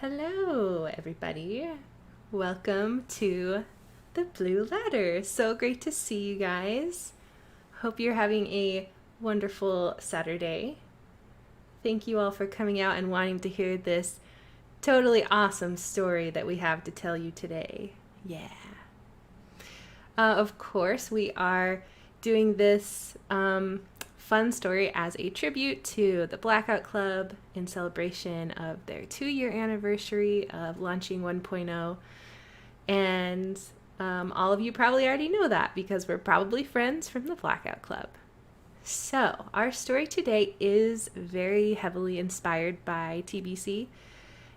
Hello, everybody. Welcome to the Blue Ladder. So great to see you guys. Hope you're having a wonderful Saturday. Thank you all for coming out and wanting to hear this totally awesome story that we have to tell you today. Yeah. Of course, we are doing this fun story as a tribute to the Blackout Club in celebration of their 2-year anniversary of launching 1.0. And all of you probably already know that because we're probably friends from the Blackout Club. So, our story today is very heavily inspired by TBC.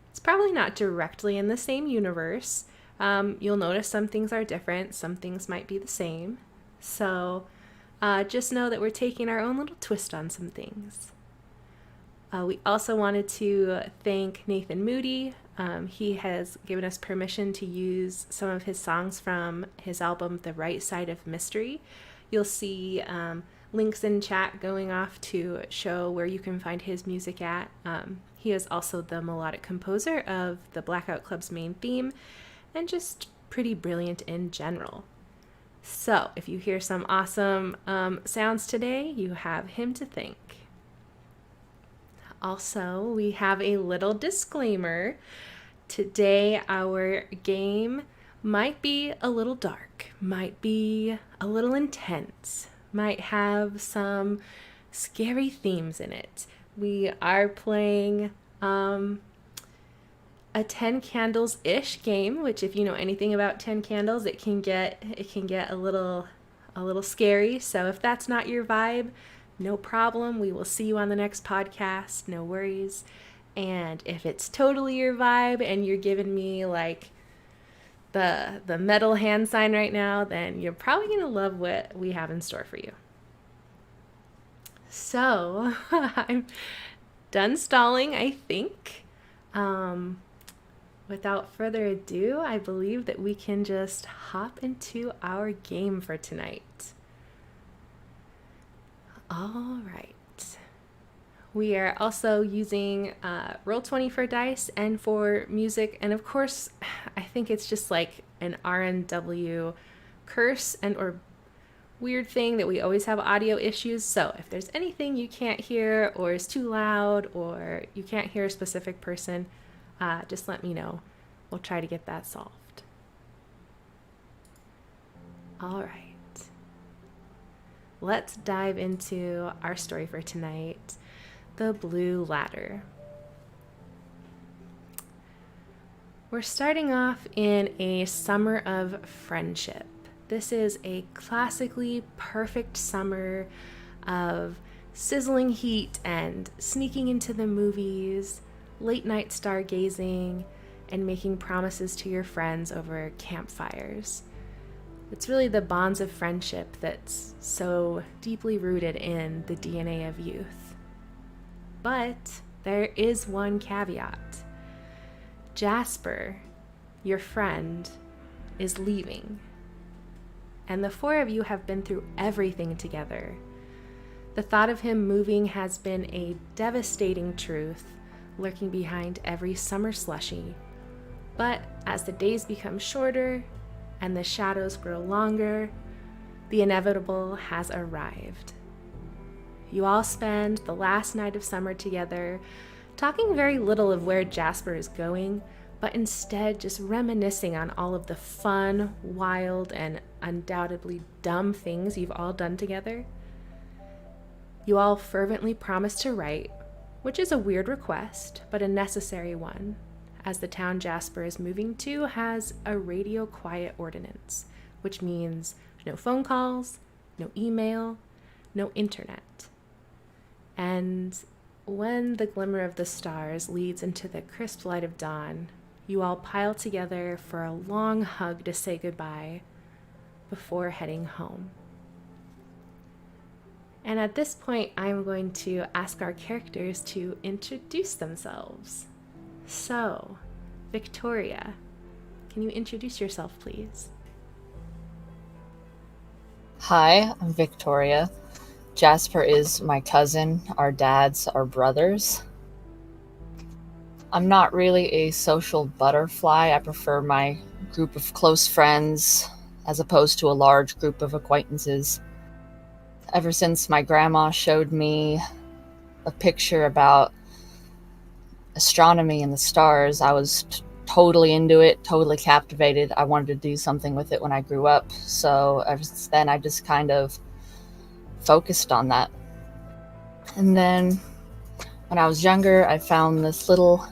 It's probably not directly in the same universe. You'll notice some things are different, some things might be the same. So, just know that we're taking our own little twist on some things. We also wanted to thank Nathan Moody. He has given us permission to use some of his songs from his album, The Right Side of Mystery. You'll see links in chat going off to show where you can find his music at. He is also the melodic composer of the Blackout Club's main theme and just pretty brilliant in general. So, if you hear some awesome sounds today, you have him to thank. Also, we have a little disclaimer. Today, our game might be a little dark, might be a little intense, might have some scary themes in it. We are playing a 10 candles-ish game, which if you know anything about 10 candles, it can get a little scary. So if that's not your vibe, no problem. We will see you on the next podcast. No worries. And if it's totally your vibe and you're giving me like the metal hand sign right now, then you're probably going to love what we have in store for you. So, I'm done stalling, I think. Without further ado, I believe that we can just hop into our game for tonight. All right. We are also using Roll20 for dice and for music. And of course, I think it's just like an RNW curse and or weird thing that we always have audio issues. So if there's anything you can't hear or is too loud or you can't hear a specific person, just let me know. We'll try to get that solved. All right. Let's dive into our story for tonight, The Blue Ladder. We're starting off in a summer of friendship. This is a classically perfect summer of sizzling heat and sneaking into the movies, late night stargazing, and making promises to your friends over campfires. It's really the bonds of friendship that's so deeply rooted in the DNA of youth. But there is one caveat. Jasper, your friend, is leaving. And the four of you have been through everything together. The thought of him moving has been a devastating truth lurking behind every summer slushie. But as the days become shorter and the shadows grow longer, the inevitable has arrived. You all spend the last night of summer together, talking very little of where Jasper is going, but instead just reminiscing on all of the fun, wild, and undoubtedly dumb things you've all done together. You all fervently promise to write, which is a weird request, but a necessary one, as the town Jasper is moving to has a radio quiet ordinance, which means no phone calls, no email, no internet. And when the glimmer of the stars leads into the crisp light of dawn, you all pile together for a long hug to say goodbye before heading home. And at this point, I'm going to ask our characters to introduce themselves. So, Victoria, can you introduce yourself, please? Hi, I'm Victoria. Jasper is my cousin. Our dads are brothers. I'm not really a social butterfly. I prefer my group of close friends as opposed to a large group of acquaintances. Ever since my grandma showed me a picture about astronomy and the stars, I was totally into it, totally captivated. I wanted to do something with it when I grew up. So ever since then, I just kind of focused on that. And then when I was younger, I found this little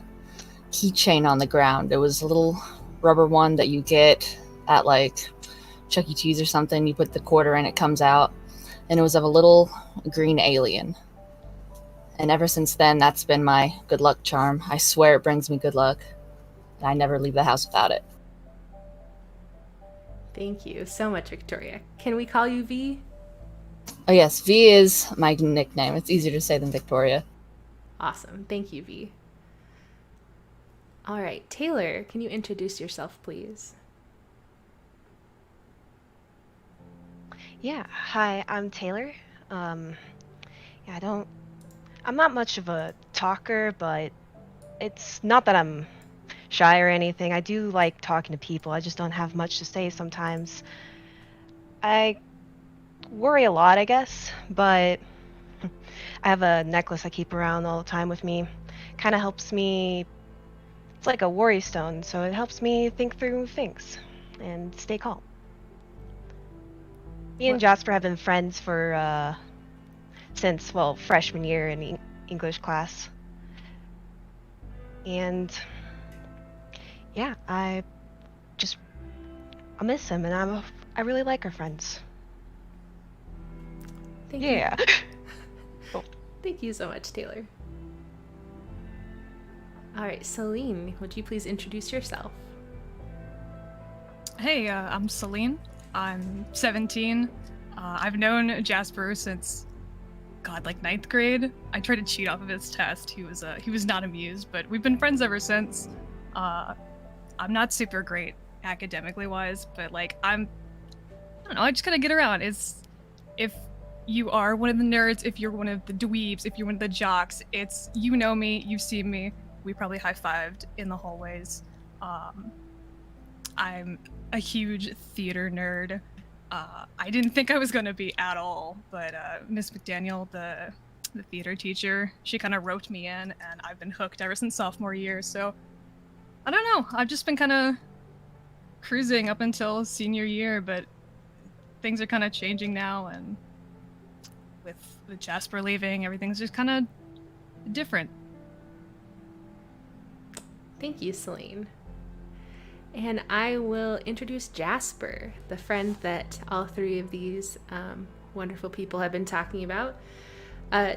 keychain on the ground. It was a little rubber one that you get at like Chuck E. Cheese or something. You put the quarter in, it comes out, and it was of a little green alien. And ever since then, that's been my good luck charm. I swear it brings me good luck, and I never leave the house without it. Thank you so much, Victoria. Can we call you V? Oh yes, V is my nickname. It's easier to say than Victoria. Awesome. Thank you, V. All right, Taylor, can you introduce yourself, please? Yeah, hi, I'm Taylor. Yeah, I'm not much of a talker, but it's not that I'm shy or anything. I do like talking to people. I just don't have much to say sometimes. I worry a lot, I guess, but I have a necklace I keep around all the time with me. Kind of helps me. It's like a worry stone, so it helps me think through things and stay calm. Me and Jasper have been friends for since, well, freshman year in English class. And yeah, I miss him, and I really like our friends. Thank Yeah. you. Thank you so much, Taylor. All right, Seline, would you please introduce yourself? Hey, I'm Seline. I'm 17. I've known Jasper since, like 9th grade. I tried to cheat off of his test. He was not amused, but we've been friends ever since. I'm not super great academically wise, but like I don't know, I just kind of get around. If you are one of the nerds, if you're one of the dweebs, if you're one of the jocks, you know me, you've seen me. We probably high-fived in the hallways. I'm a huge theater nerd. I didn't think I was going to be at all, but Miss McDaniel, the theater teacher, she kind of roped me in, and I've been hooked ever since sophomore year, so I don't know. I've just been kind of cruising up until senior year, but things are kind of changing now, and with Jasper leaving, everything's just kind of different. Thank you, Seline. And I will introduce Jasper, the friend that all three of these wonderful people have been talking about.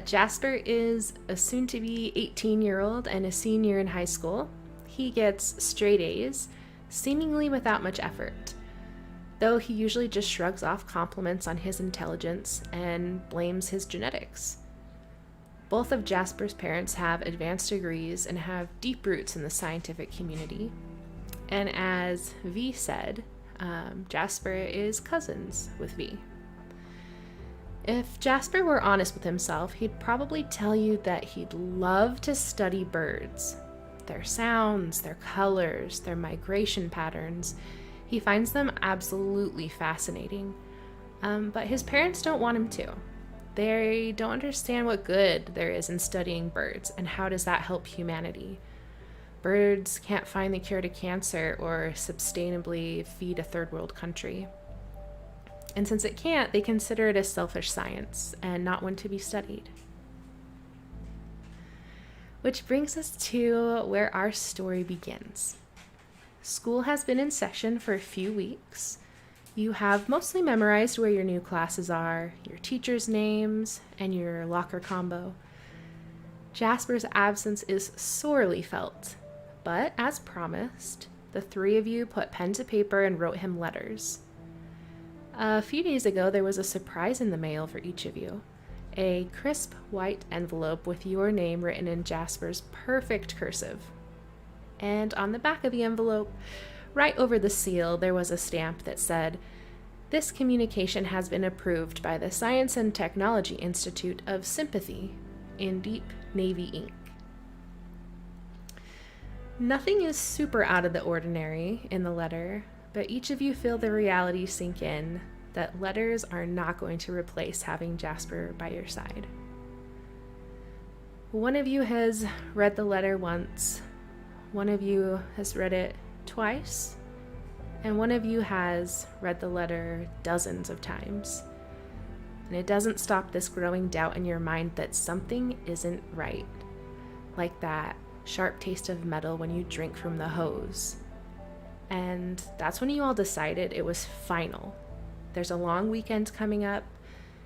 Jasper is a soon-to-be 18-year-old and a senior in high school. He gets straight A's, seemingly without much effort, though he usually just shrugs off compliments on his intelligence and blames his genetics. Both of Jasper's parents have advanced degrees and have deep roots in the scientific community. And as V said, Jasper is cousins with V. If Jasper were honest with himself, he'd probably tell you that he'd love to study birds. Their sounds, their colors, their migration patterns. He finds them absolutely fascinating. But his parents don't want him to. They don't understand what good there is in studying birds, and how does that help humanity. Birds can't find the cure to cancer or sustainably feed a third world country. And since it can't, they consider it a selfish science and not one to be studied. Which brings us to where our story begins. School has been in session for a few weeks. You have mostly memorized where your new classes are, your teachers' names, and your locker combo. Jasper's absence is sorely felt, but as promised, the three of you put pen to paper and wrote him letters. A few days ago, there was a surprise in the mail for each of you. A crisp white envelope with your name written in Jasper's perfect cursive. And on the back of the envelope, right over the seal, there was a stamp that said, "This communication has been approved by the Science and Technology Institute of Sympathy in Deep Navy ink." Nothing is super out of the ordinary in the letter, but each of you feel the reality sink in that letters are not going to replace having Jasper by your side. One of you has read the letter once, one of you has read it twice, and one of you has read the letter dozens of times. And it doesn't stop this growing doubt in your mind that something isn't right, like that sharp taste of metal when you drink from the hose. And that's when you all decided it was final. There's a long weekend coming up,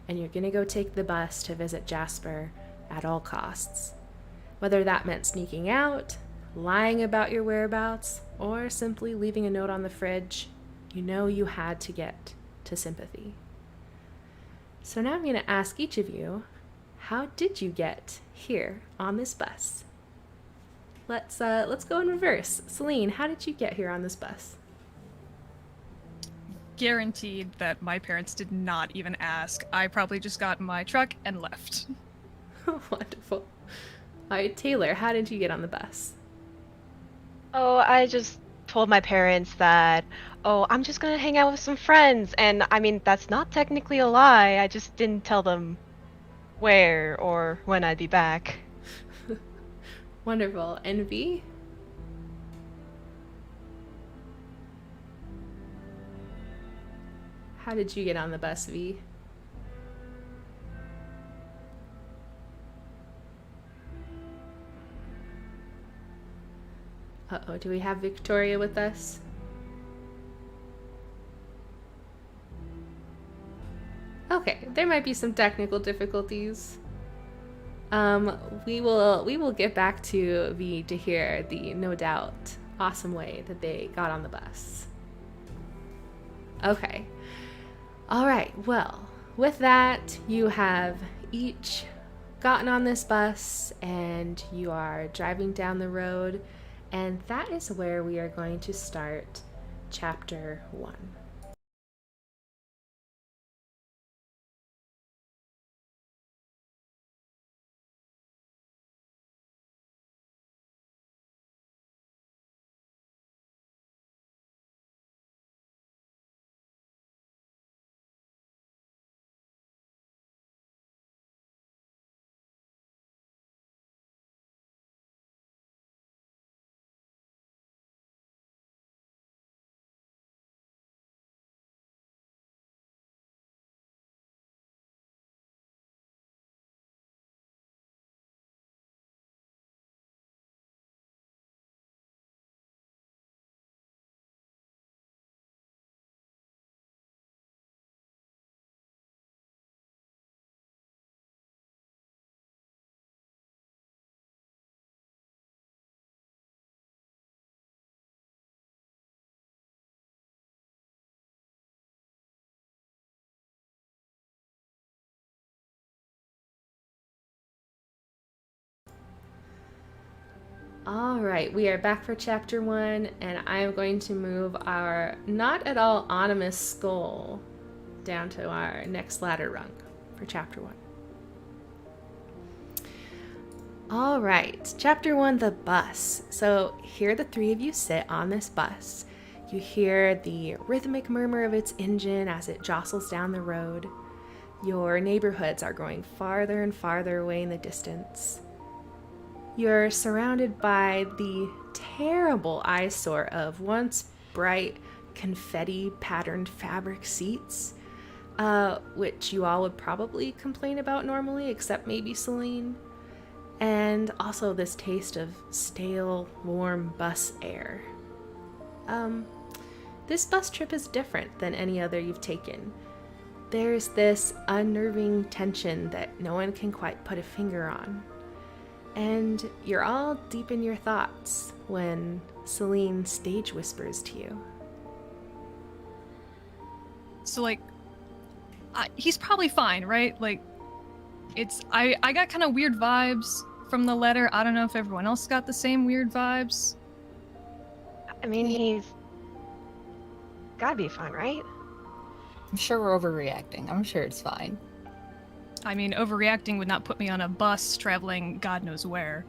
and you're gonna go take the bus to visit Jasper at all costs. Whether that meant sneaking out, lying about your whereabouts, or simply leaving a note on the fridge, you know you had to get to Sympathy. So now I'm gonna ask each of you, how did you get here on this bus? Let's go in reverse. Seline, how did you get here on this bus? Guaranteed that my parents did not even ask. I probably just got in my truck and left. Wonderful. All right, Taylor, how did you get on the bus? Oh, I just told my parents that, oh, I'm just gonna hang out with some friends. And I mean, that's not technically a lie. I just didn't tell them where or when I'd be back. Wonderful. And V? How did you get on the bus, V? Uh-oh, do we have Victoria with us? Okay, there might be some technical difficulties. We will get back to V to hear the no doubt awesome way that they got on the bus. Okay. All right. Well, with that, you have each gotten on this bus and you are driving down the road, and that is where we are going to start chapter 1. All right, we are back for chapter 1, and I am going to move our not at all ominous skull down to our next ladder rung for chapter 1. All right, chapter 1, the bus. So here the three of you sit on this bus. You hear the rhythmic murmur of its engine as it jostles down the road. Your neighborhoods are growing farther and farther away in the distance. You're surrounded by the terrible eyesore of once bright confetti-patterned fabric seats, which you all would probably complain about normally, except maybe Seline. And also this taste of stale, warm bus air. This bus trip is different than any other you've taken. There's this unnerving tension that no one can quite put a finger on. And you're all deep in your thoughts when Seline stage whispers to you. So, he's probably fine, right? I got kind of weird vibes from the letter. I don't know if everyone else got the same weird vibes. I mean, he's gotta be fine, right? I'm sure we're overreacting. I'm sure it's fine. I mean, overreacting would not put me on a bus traveling God knows where.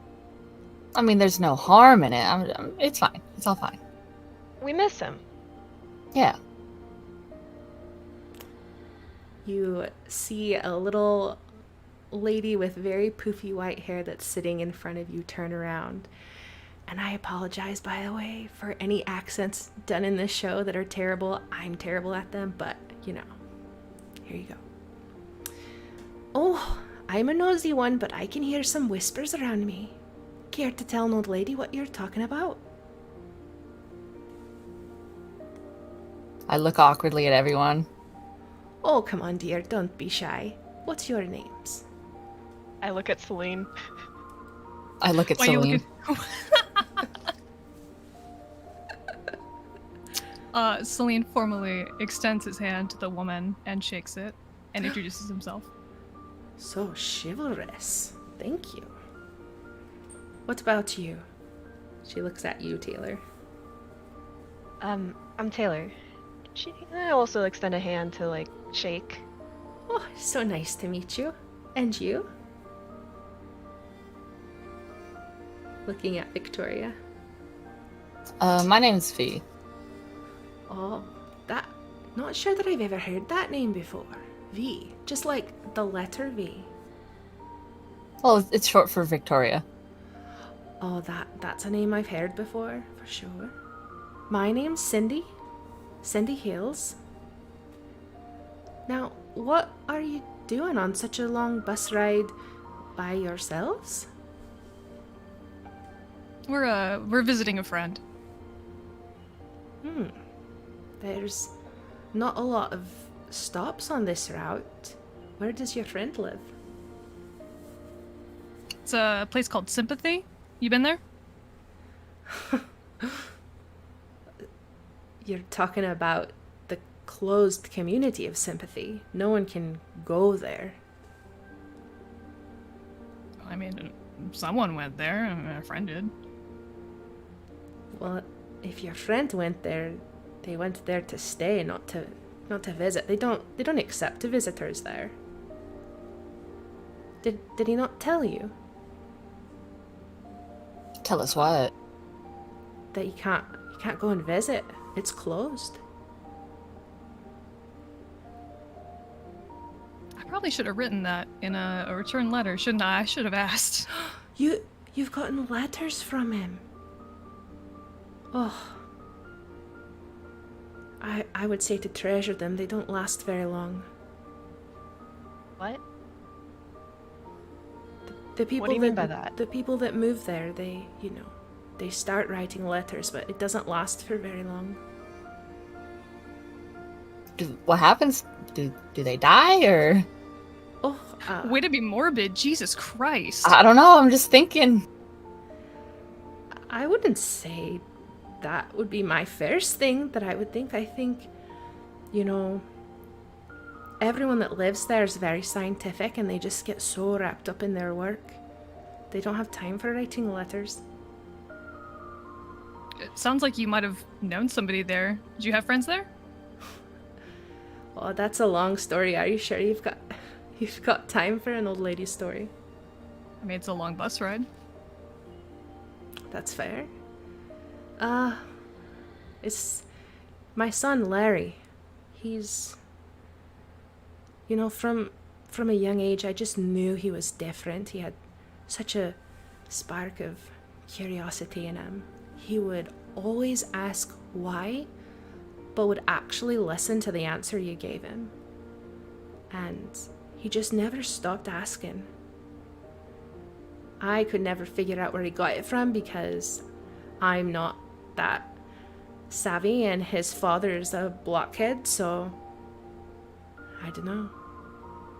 I mean, there's no harm in it. It's fine. It's all fine. We miss him. Yeah. You see a little lady with very poofy white hair that's sitting in front of you turn around. And I apologize, by the way, for any accents done in this show that are terrible. I'm terrible at them, but, you know, here you go. Oh, I'm a nosy one, but I can hear some whispers around me. Care to tell an old lady what you're talking about? I look awkwardly at everyone. Oh, come on, dear, don't be shy. What's your names? I look at Seline. I look at Why you Seline. Seline formally extends his hand to the woman and shakes it and introduces himself. So chivalrous. Thank you. What about you? She looks at you, Taylor. I'm Taylor. I also extend a hand to, like, shake. Oh, so nice to meet you. And you? Looking at Victoria. My name's Fee. Oh, that... Not sure that I've ever heard that name before. V. Just like the letter V. Well, it's short for Victoria. Oh, that's a name I've heard before, for sure. My name's Cindy. Cindy Hills. Now, what are you doing on such a long bus ride by yourselves? We're visiting a friend. There's not a lot of stops on this route. Where does your friend live? It's a place called Sympathy. You been there? You're talking about the closed community of Sympathy. No one can go there. I mean, someone went there. A friend did. Well, if your friend went there, they went there to stay, not to visit. They don't accept visitors there. Did he not tell you Tell us what? that you can't go and visit? It's closed. I probably should have written that in a return letter, shouldn't I? I should have asked. You've gotten letters from him. Oh. I would say to treasure them. They don't last very long. What? The people What do you mean by that? The people that move there, they start writing letters, but it doesn't last for very long. What happens? Do they die, or? Oh, Way to be morbid, Jesus Christ. I don't know, I'm just thinking. I wouldn't say that would be my first thing that I would think. I think, everyone that lives there is very scientific and they just get so wrapped up in their work. They don't have time for writing letters. It sounds like you might have known somebody there. Did you have friends there? Oh, that's a long story. Are you sure you've got time for an old lady story? I mean, it's a long bus ride. That's fair. It's my son Larry. He's, from a young age, I just knew he was different. He had such a spark of curiosity in him. He would always ask why, but would actually listen to the answer you gave him. And he just never stopped asking. I could never figure out where he got it from because I'm not that savvy and his father's a blockhead, so I don't know.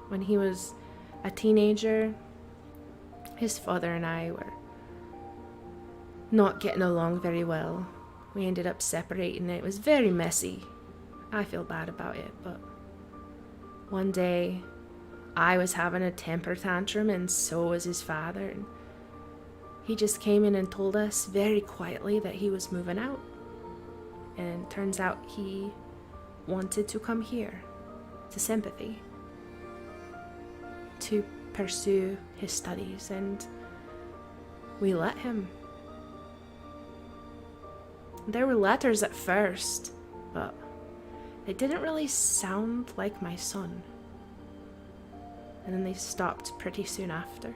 When he was a teenager, his father and I were not getting along very well. We ended up separating. It was very messy. I feel bad about it, but one day I was having a temper tantrum and so was his father, and he just came in and told us very quietly that he was moving out. And turns out he wanted to come here to Sympathy to pursue his studies, and we let him. There were letters at first, but they didn't really sound like my son. And then they stopped pretty soon after.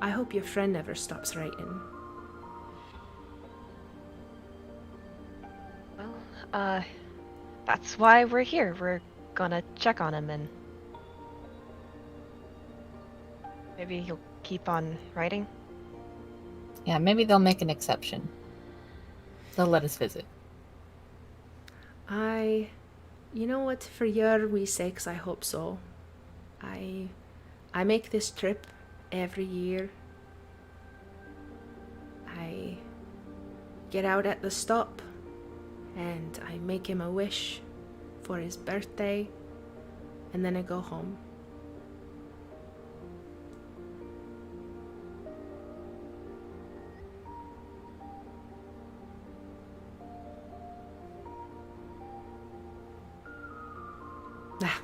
I hope your friend never stops writing. Well, that's why we're here. We're gonna check on him and maybe he'll keep on writing. Yeah, maybe they'll make an exception. They'll let us visit. You know what, for your wee sakes, I hope so. I make this trip every year. I get out at the stop and I make him a wish for his birthday, and then I go home.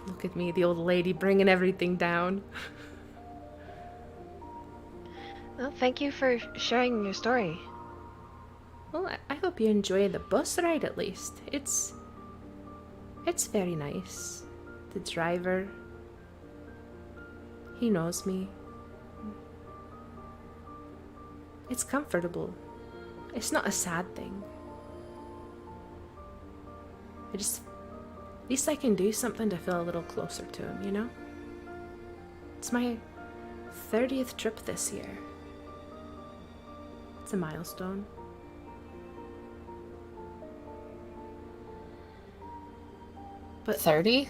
Look at me, the old lady bringing everything down. Well, thank you for sharing your story. Well, I hope you enjoy the bus ride at least. It's very nice. The driver, he knows me. It's comfortable. It's not a sad thing. At least I can do something to feel a little closer to him, you know? It's my 30th trip this year. It's a milestone. But 30?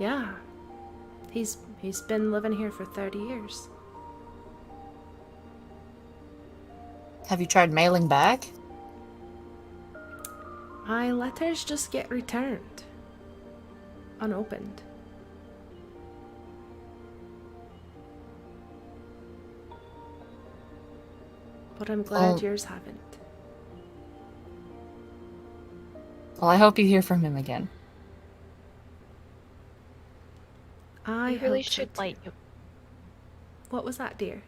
yeah, he's been living here for 30 years. Have you tried mailing back? My letters just get returned. Unopened. But I'm glad yours haven't. Well, I hope you hear from him again. I He really hope so should too. write you. What was that, dear?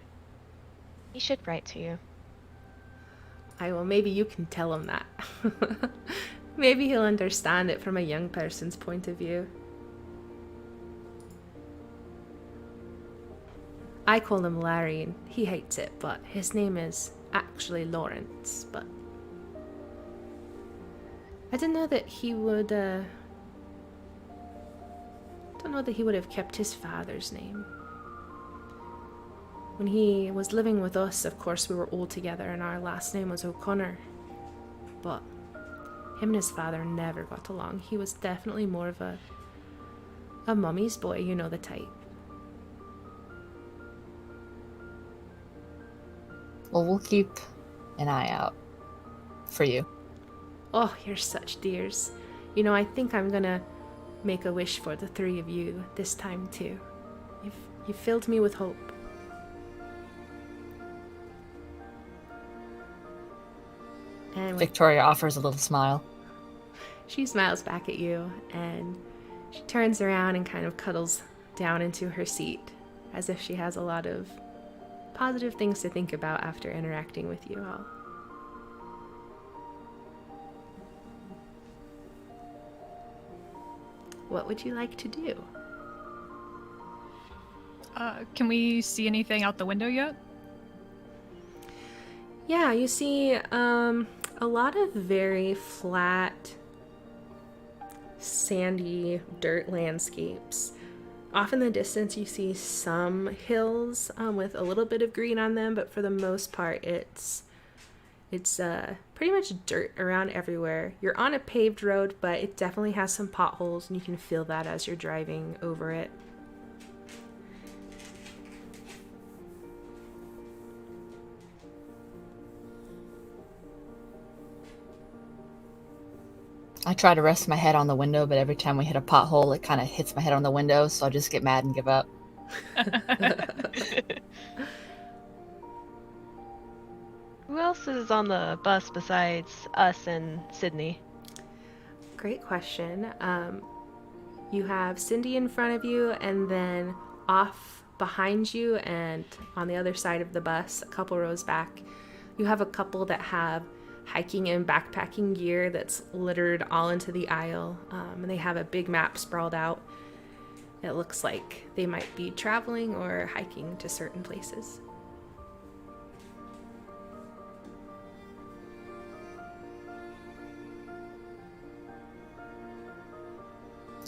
He should write to you. Well, maybe you can tell him that. Maybe he'll understand it from a young person's point of view. I call him Larry and he hates it, but his name is actually Lawrence, but I didn't know that he would, don't know that he would have kept his father's name. When he was living with us, of course, we were all together and our last name was O'Connor. But him and his father never got along. He was definitely more of a mummy's boy, you know the type. Well, we'll keep an eye out for you. Oh, you're such dears. You know, I think I'm gonna make a wish for the three of you this time too. You've filled me with hope. And Victoria offers a little smile. she smiles back at you and she turns around and kind of cuddles down into her seat as if she has a lot of positive things to think about after interacting with you all. What would you like to do? Can we see anything out the window yet? Yeah, you see a lot of very flat, sandy dirt landscapes. Off in the distance you see some hills with a little bit of green on them, but for the most part it's pretty much dirt around everywhere. You're on a paved road, but it definitely has some potholes and you can feel that as you're driving over it. I try to rest my head on the window, but every time we hit a pothole, it kind of hits my head on the window, so I just get mad and give up. Who else is on the bus besides us and Sydney? Great question. You have Cindy in front of you, and then off behind you and on the other side of the bus, a couple rows back, you have a couple that have hiking and backpacking gear that's littered all into the aisle, and they have a big map sprawled out. It looks like they might be traveling or hiking to certain places.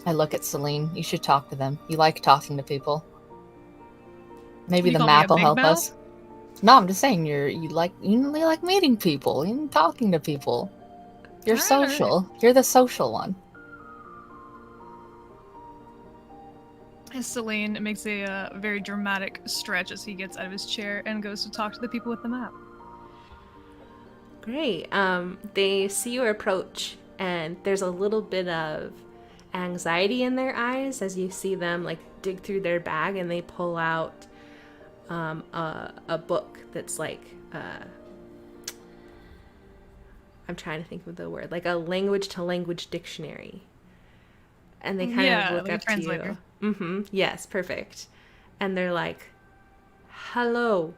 I look at Seline. You should talk to them. You like talking to people. Maybe You the call me a map will big help mouth? us. No, I'm just saying you like meeting people and talking to people. You're All right. social. You're the social one. As Seline makes a very dramatic stretch as he gets out of his chair and goes to talk to the people with the map. Great. They see you approach, and there's a little bit of anxiety in their eyes as you see them like dig through their bag, and they pull out a book that's like I'm trying to think of the word, like a language to language dictionary, and they kind of look like a up to translator. you. Yes, perfect. And they're like, hello.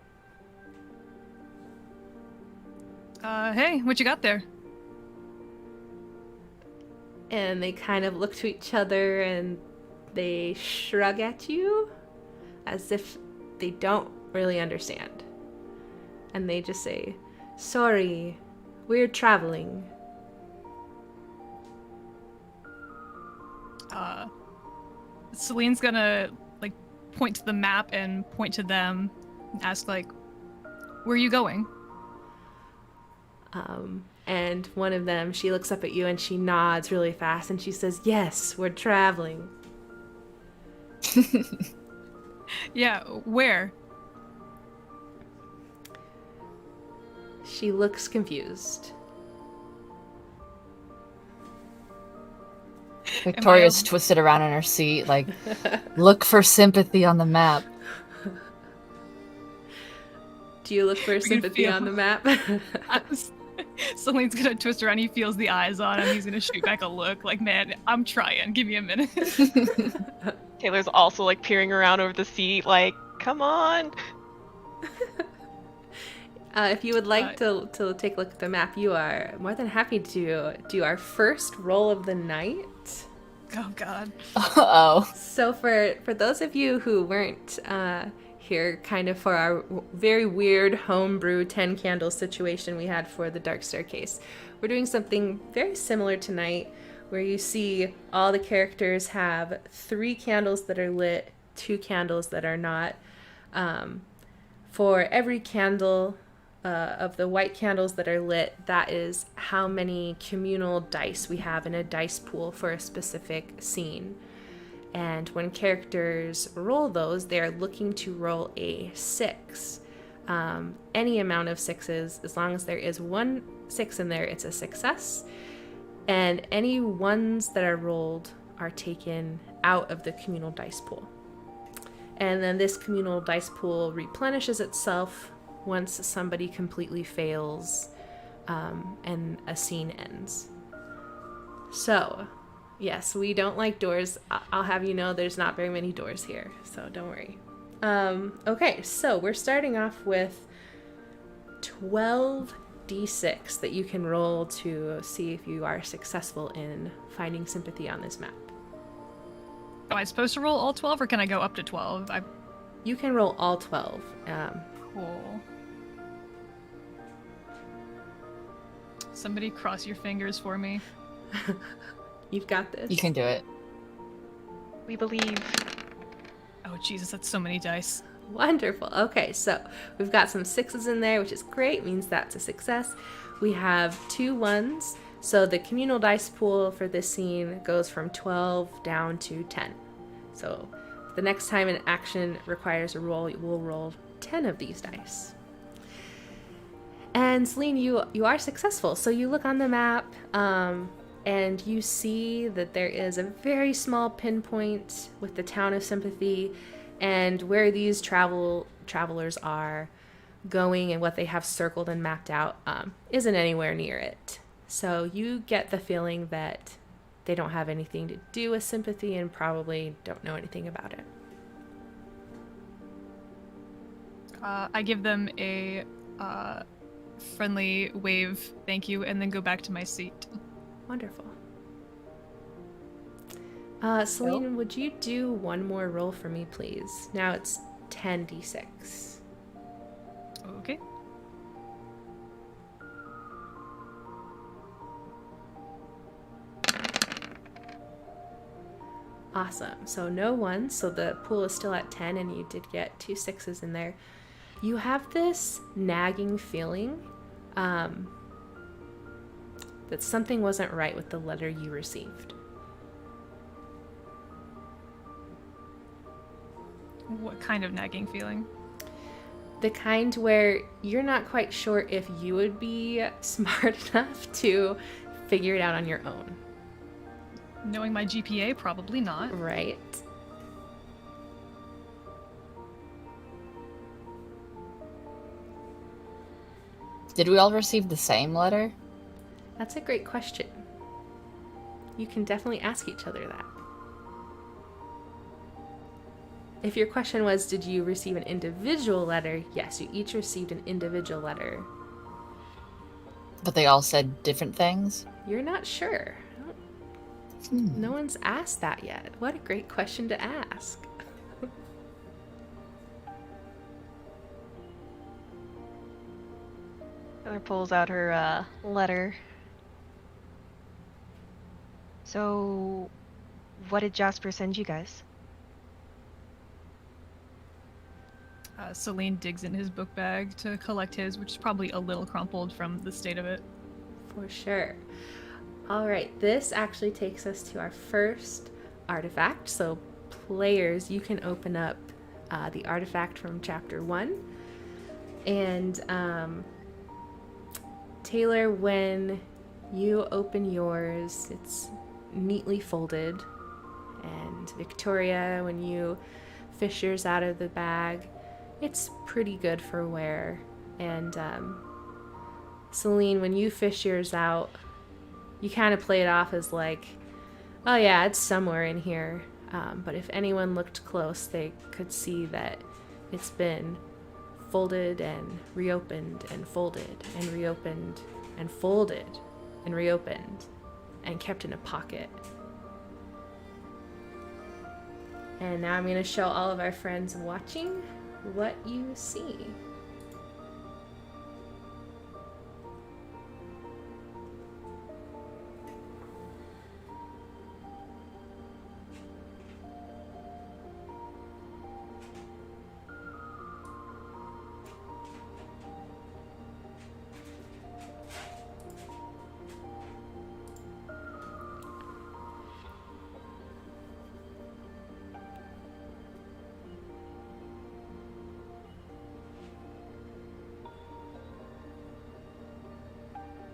Hey, what you got there? And they kind of look to each other and they shrug at you as if they don't really understand. And they just say, sorry, we're traveling. Celine's gonna like point to the map and point to them and ask like, where are you going? And one of them, she looks up at you and she nods really fast and she says, yes, we're traveling. Yeah, where? She looks confused. Victoria's twisted around in her seat, like, look for sympathy on the map. Do you look for sympathy on the map? Celine's gonna twist around. He feels the eyes on him. He's gonna shoot back a look like, man, I'm trying. Give me a minute. Taylor's also like peering around over the seat, like, come on. If you would like to take a look at the map, you are more than happy to do our first roll of the night. Oh God. Uh-oh. So for those of you who weren't here kind of for our very weird homebrew 10 candle situation we had for the Dark Staircase, we're doing something very similar tonight where you see all the characters have 3 candles that are lit, 2 candles that are not. For every candle of the white candles that are lit, that is how many communal dice we have in a dice pool for a specific scene. And when characters roll those, they're looking to roll a 6. Any amount of 6s, as long as there is 1 6 in there, it's a success. And any 1s that are rolled are taken out of the communal dice pool. And then this communal dice pool replenishes itself once somebody completely fails and a scene ends. So, yes, we don't like doors. I'll have you know there's not very many doors here, so don't worry. Okay, so we're starting off with 12d6 that you can roll to see if you are successful in finding sympathy on this map. Am I supposed to roll all 12 or can I go up to 12? You can roll all 12. Cool. Somebody cross your fingers for me. You've got this. You can do it. We believe. Oh Jesus, that's so many dice. Wonderful. Okay, so we've got some 6s in there, which is great, means that's a success. We have 2 1s, so the communal dice pool for this scene goes from 12 down to 10. So the next time an action requires a roll, we'll roll 10 of these dice. And Seline, you are successful. So you look on the map, and you see that there is a very small pinpoint with the town of Sympathy, and where these travelers are going and what they have circled and mapped out isn't anywhere near it. So you get the feeling that they don't have anything to do with Sympathy and probably don't know anything about it. I give them a friendly wave, thank you, and then go back to my seat. Wonderful. Seline, would you do one more roll for me, please? Now it's 10d6. Okay. Awesome. So no ones, so the pool is still at 10 and you did get 2 6s in there. You have this nagging feeling that something wasn't right with the letter you received. What kind of nagging feeling? The kind where you're not quite sure if you would be smart enough to figure it out on your own. Knowing my GPA, probably not. Right. Did we all receive the same letter? That's a great question. You can definitely ask each other that. If your question was, did you receive an individual letter? Yes, you each received an individual letter. But they all said different things? You're not sure. No one's asked that yet. What a great question to ask. Taylor pulls out her letter. So, what did Jasper send you guys? Seline digs in his book bag to collect his, which is probably a little crumpled from the state of it. For sure. All right, this actually takes us to our first artifact. So players, you can open up the artifact from chapter 1. And Taylor, when you open yours, it's neatly folded. And Victoria, when you fish yours out of the bag, it's pretty good for wear. And Seline, when you fish yours out, you kind of play it off as like, oh yeah, it's somewhere in here. But if anyone looked close, they could see that it's been folded and reopened and folded and reopened and folded and reopened and kept in a pocket. And now I'm going to show all of our friends watching what you see.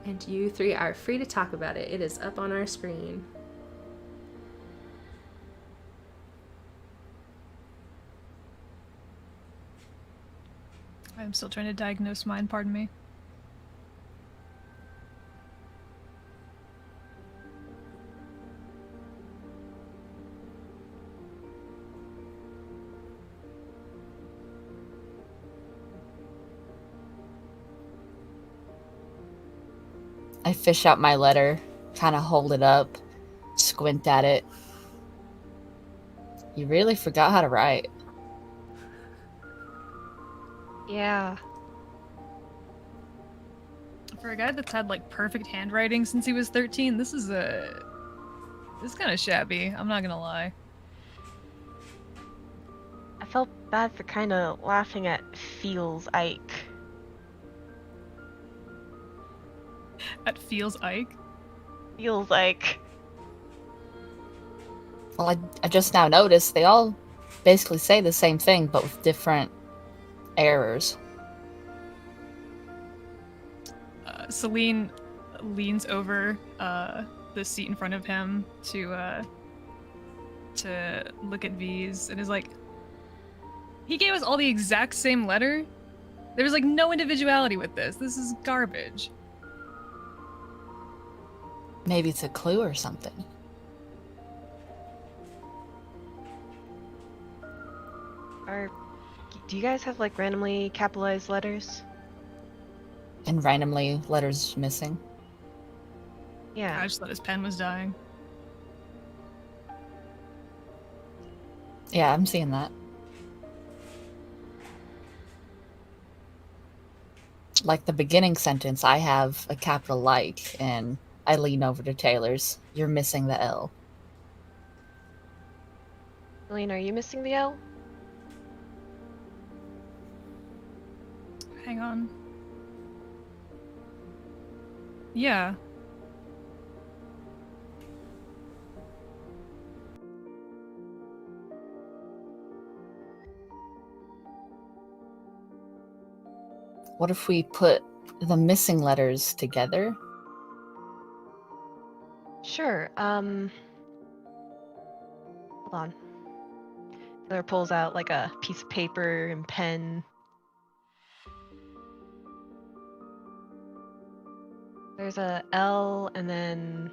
And you three are free to talk about it. It is up on our screen. I'm still trying to diagnose mine, pardon me. I fish out my letter, kind of hold it up, squint at it. You really forgot how to write. Yeah. For a guy that's had like perfect handwriting since he was 13, this is kind of shabby. I'm not gonna lie. I felt bad for kind of laughing at Feels Ike. At Feels Ike. Feels Ike. Well, I just now noticed they all basically say the same thing, but with different errors. Seline leans over the seat in front of him to look at V's and is like, he gave us all the exact same letter? There's like no individuality with this. This is garbage. Maybe it's a clue or something. Are Do you guys have like randomly capitalized letters? And randomly, letters missing. Yeah. I just thought his pen was dying. Yeah, I'm seeing that. Like the beginning sentence, I have a capital like, and I lean over to Taylor's. You're missing the L. Alayna, are you missing the L? Hang on. Yeah. What if we put the missing letters together? Sure. Hold on. Taylor pulls out like a piece of paper and pen. There's a L and then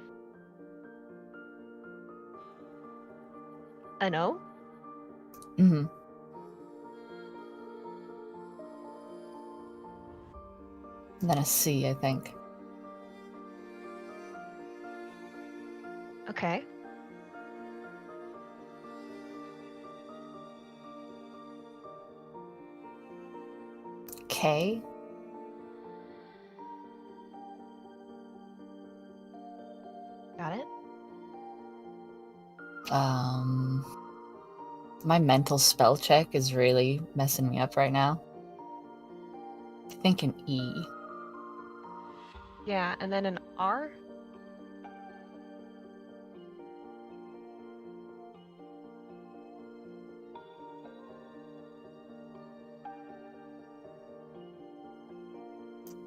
an O. Mm-hmm. And then a C, I think. Okay. K. Got it. My mental spell check is really messing me up right now. I think an E. Yeah, and then an R.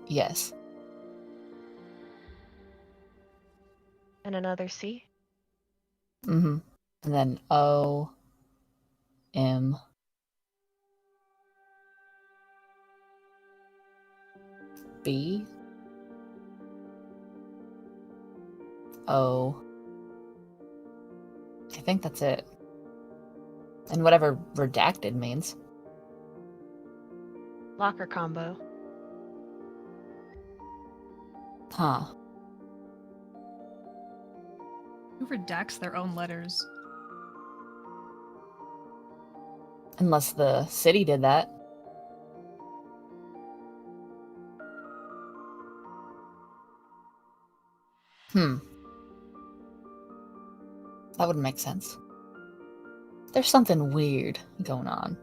Yes. And another C. Mm-hmm. And then O. M. B. O. I think that's it. And whatever redacted means. Locker combo. Huh. Who redacts their own letters? Unless the city did that. That would make sense. There's something weird going on.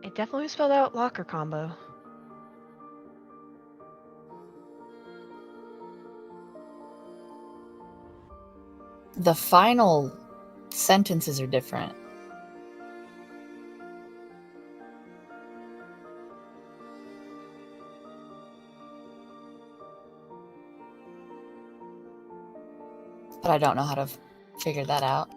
It definitely spelled out locker combo. The final sentences are different. But I don't know how to figure that out.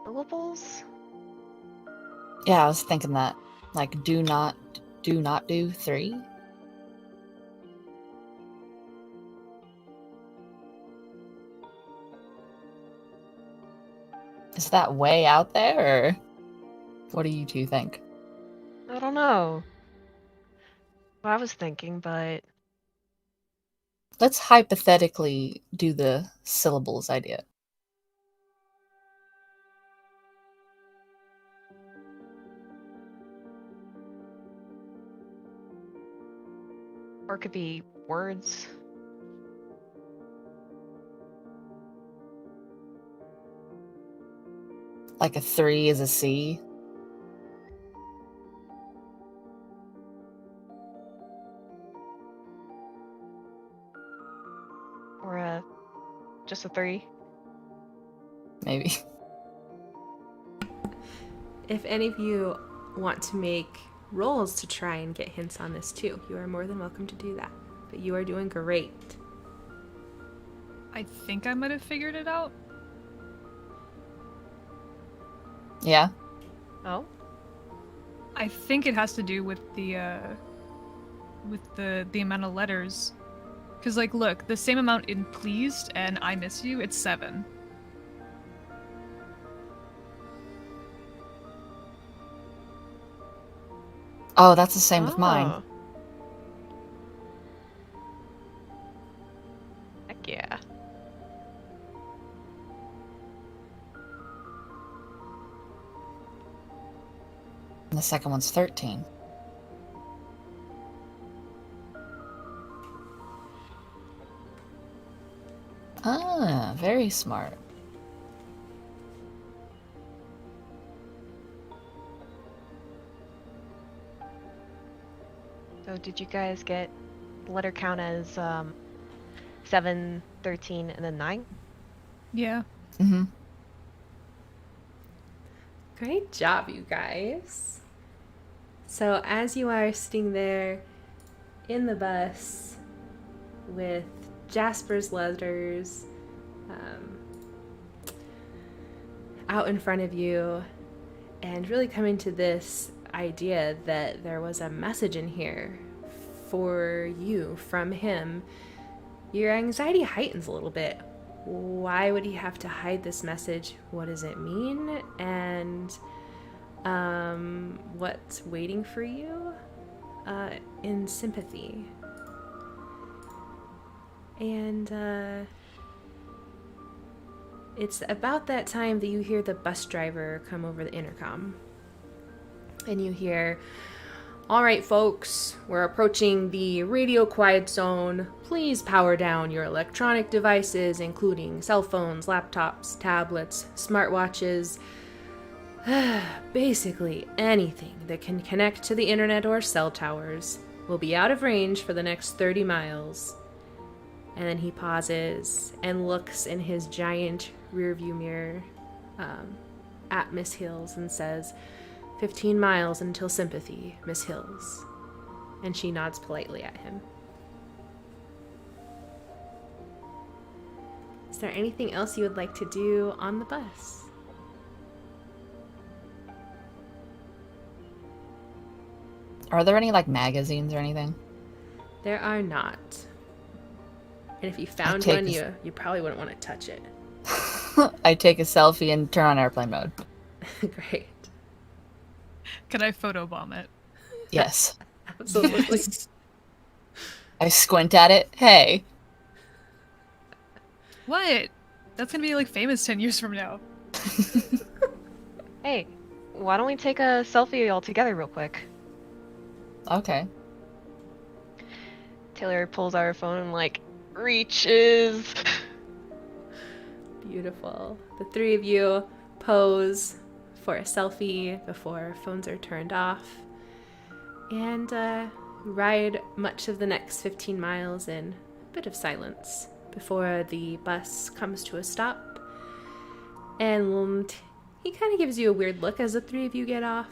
Syllables? Yeah, I was thinking that. Like, do not do 3. Is that way out there, or what do you two think? I don't know. What I was thinking, but Let's hypothetically do the syllables idea. or it could be words. Like a 3 is a C. Or just a 3. Maybe. If any of you want to make rolls to try and get hints on this too, you are more than welcome to do that. But you are doing great. I think I might have figured it out. Yeah. Oh? I think it has to do with the amount of letters. Because, like, look, the same amount in pleased and I miss you, it's 7. Oh, that's the same with mine. Oh. Heck yeah. And the second one's 13. Ah, very smart. So did you guys get letter count as 7, 13, and then 9? Yeah. Mm-hmm. Great job, you guys. So as you are sitting there in the bus with Jasper's letters out in front of you, and really coming to this idea that there was a message in here for you from him, your anxiety heightens a little bit. Why would he have to hide this message? What does it mean? And what's waiting for you in sympathy? And it's about that time that you hear the bus driver come over the intercom. And you hear, "All right, folks, we're approaching the radio quiet zone. Please power down your electronic devices, including cell phones, laptops, tablets, smartwatches, basically anything that can connect to the internet or cell towers will be out of range for the next 30 miles. And then he pauses and looks in his giant rearview mirror at Miss Hills and says, 15 miles until sympathy, Miss Hills." And she nods politely at him. Is there anything else you would like to do on the bus? Are there any, like, magazines or anything? There are not. And if you found one, you probably wouldn't want to touch it. I take a selfie and turn on airplane mode. Great. Can I photobomb it? Yes. Absolutely. I squint at it. Hey. What? That's gonna be, like, famous 10 years from now. Hey, why don't we take a selfie all together real quick? Okay. Taylor pulls out her phone and, like, reaches. Beautiful. The three of you pose for a selfie before phones are turned off, and ride much of the next 15 miles in a bit of silence before the bus comes to a stop. And he kind of gives you a weird look as the three of you get off.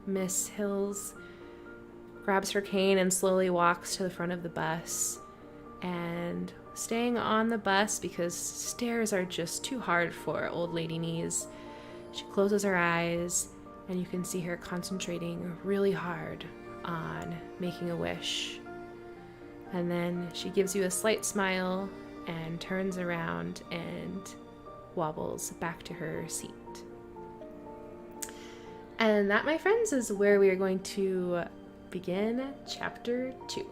Miss Hills grabs her cane and slowly walks to the front of the bus, and staying on the bus because stairs are just too hard for old lady knees, she closes her eyes, and you can see her concentrating really hard on making a wish. And then she gives you a slight smile and turns around and wobbles back to her seat. And that, my friends, is where we are going to begin chapter 2.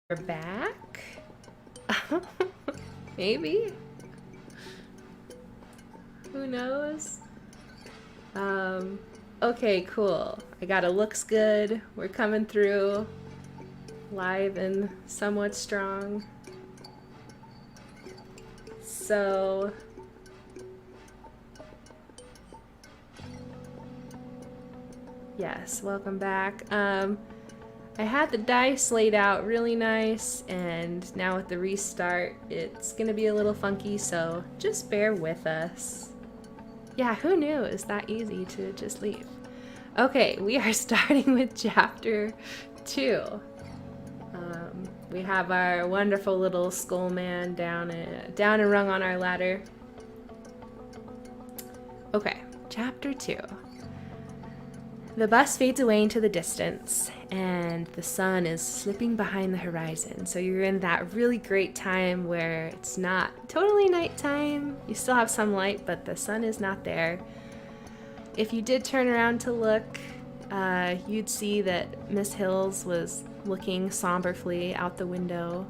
We're back. Maybe. Who knows? Okay, cool. I got a looks good. We're coming through live and somewhat strong. So yes, welcome back. I had the dice laid out really nice, and now with the restart, it's gonna be a little funky, so just bear with us. Yeah, who knew it was that easy to just leave? Okay, we are starting with chapter 2. We have our wonderful little skull man down and rung on our ladder. Okay, chapter 2. The bus fades away into the distance, and the sun is slipping behind the horizon. So you're in that really great time where it's not totally nighttime. You still have some light, but the sun is not there. If you did turn around to look, you'd see that Miss Hills was looking somberly out the window,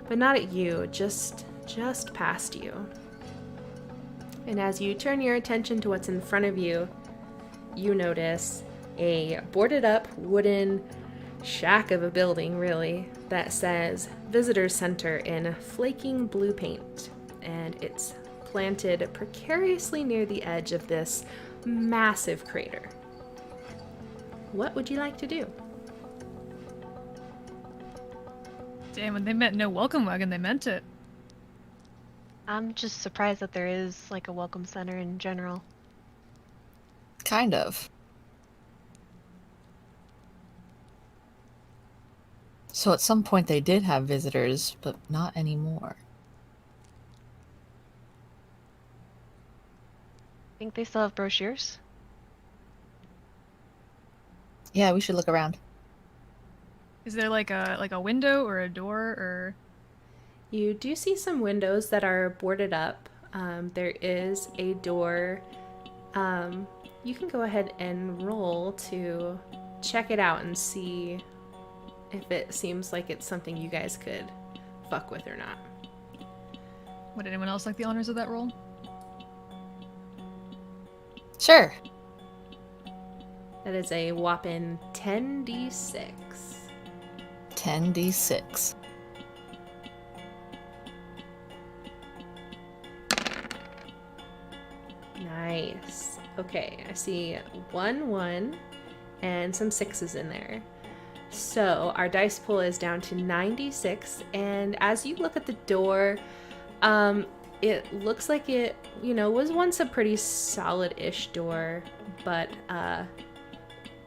but not at you, just past you. And as you turn your attention to what's in front of you, you notice a boarded up wooden shack of a building, really, that says Visitor Center in flaking blue paint. And it's planted precariously near the edge of this massive crater. What would you like to do? Damn, when they meant no welcome wagon, they meant it. I'm just surprised that there is like a welcome center in general. Kind of. So at some point they did have visitors, but not anymore. Think they still have brochures? Yeah, we should look around. Is there like a window or a door or? You do see some windows that are boarded up. There is a door. You can go ahead and roll to check it out and see if it seems like it's something you guys could fuck with or not. Would anyone else like the honors of that roll? Sure. That is a whopping 10d6. 10d6. Nice. Okay, I see 1 and some 6s in there. So our dice pool is down to 96, and as you look at the door, it looks like it, was once a pretty solid-ish door, but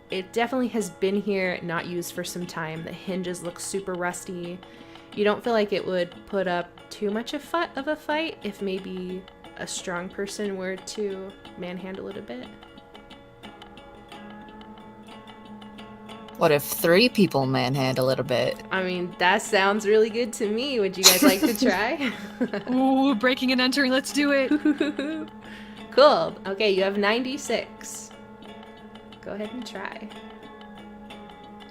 it definitely has been here, not used for some time. The hinges look super rusty. You don't feel like it would put up too much of a fight if maybe a strong person were to manhandle it a bit. What if 3 people manhandle it a bit? I mean, that sounds really good to me. Would you guys like to try? Ooh, breaking and entering, let's do it! Cool. Okay, you have 96. Go ahead and try.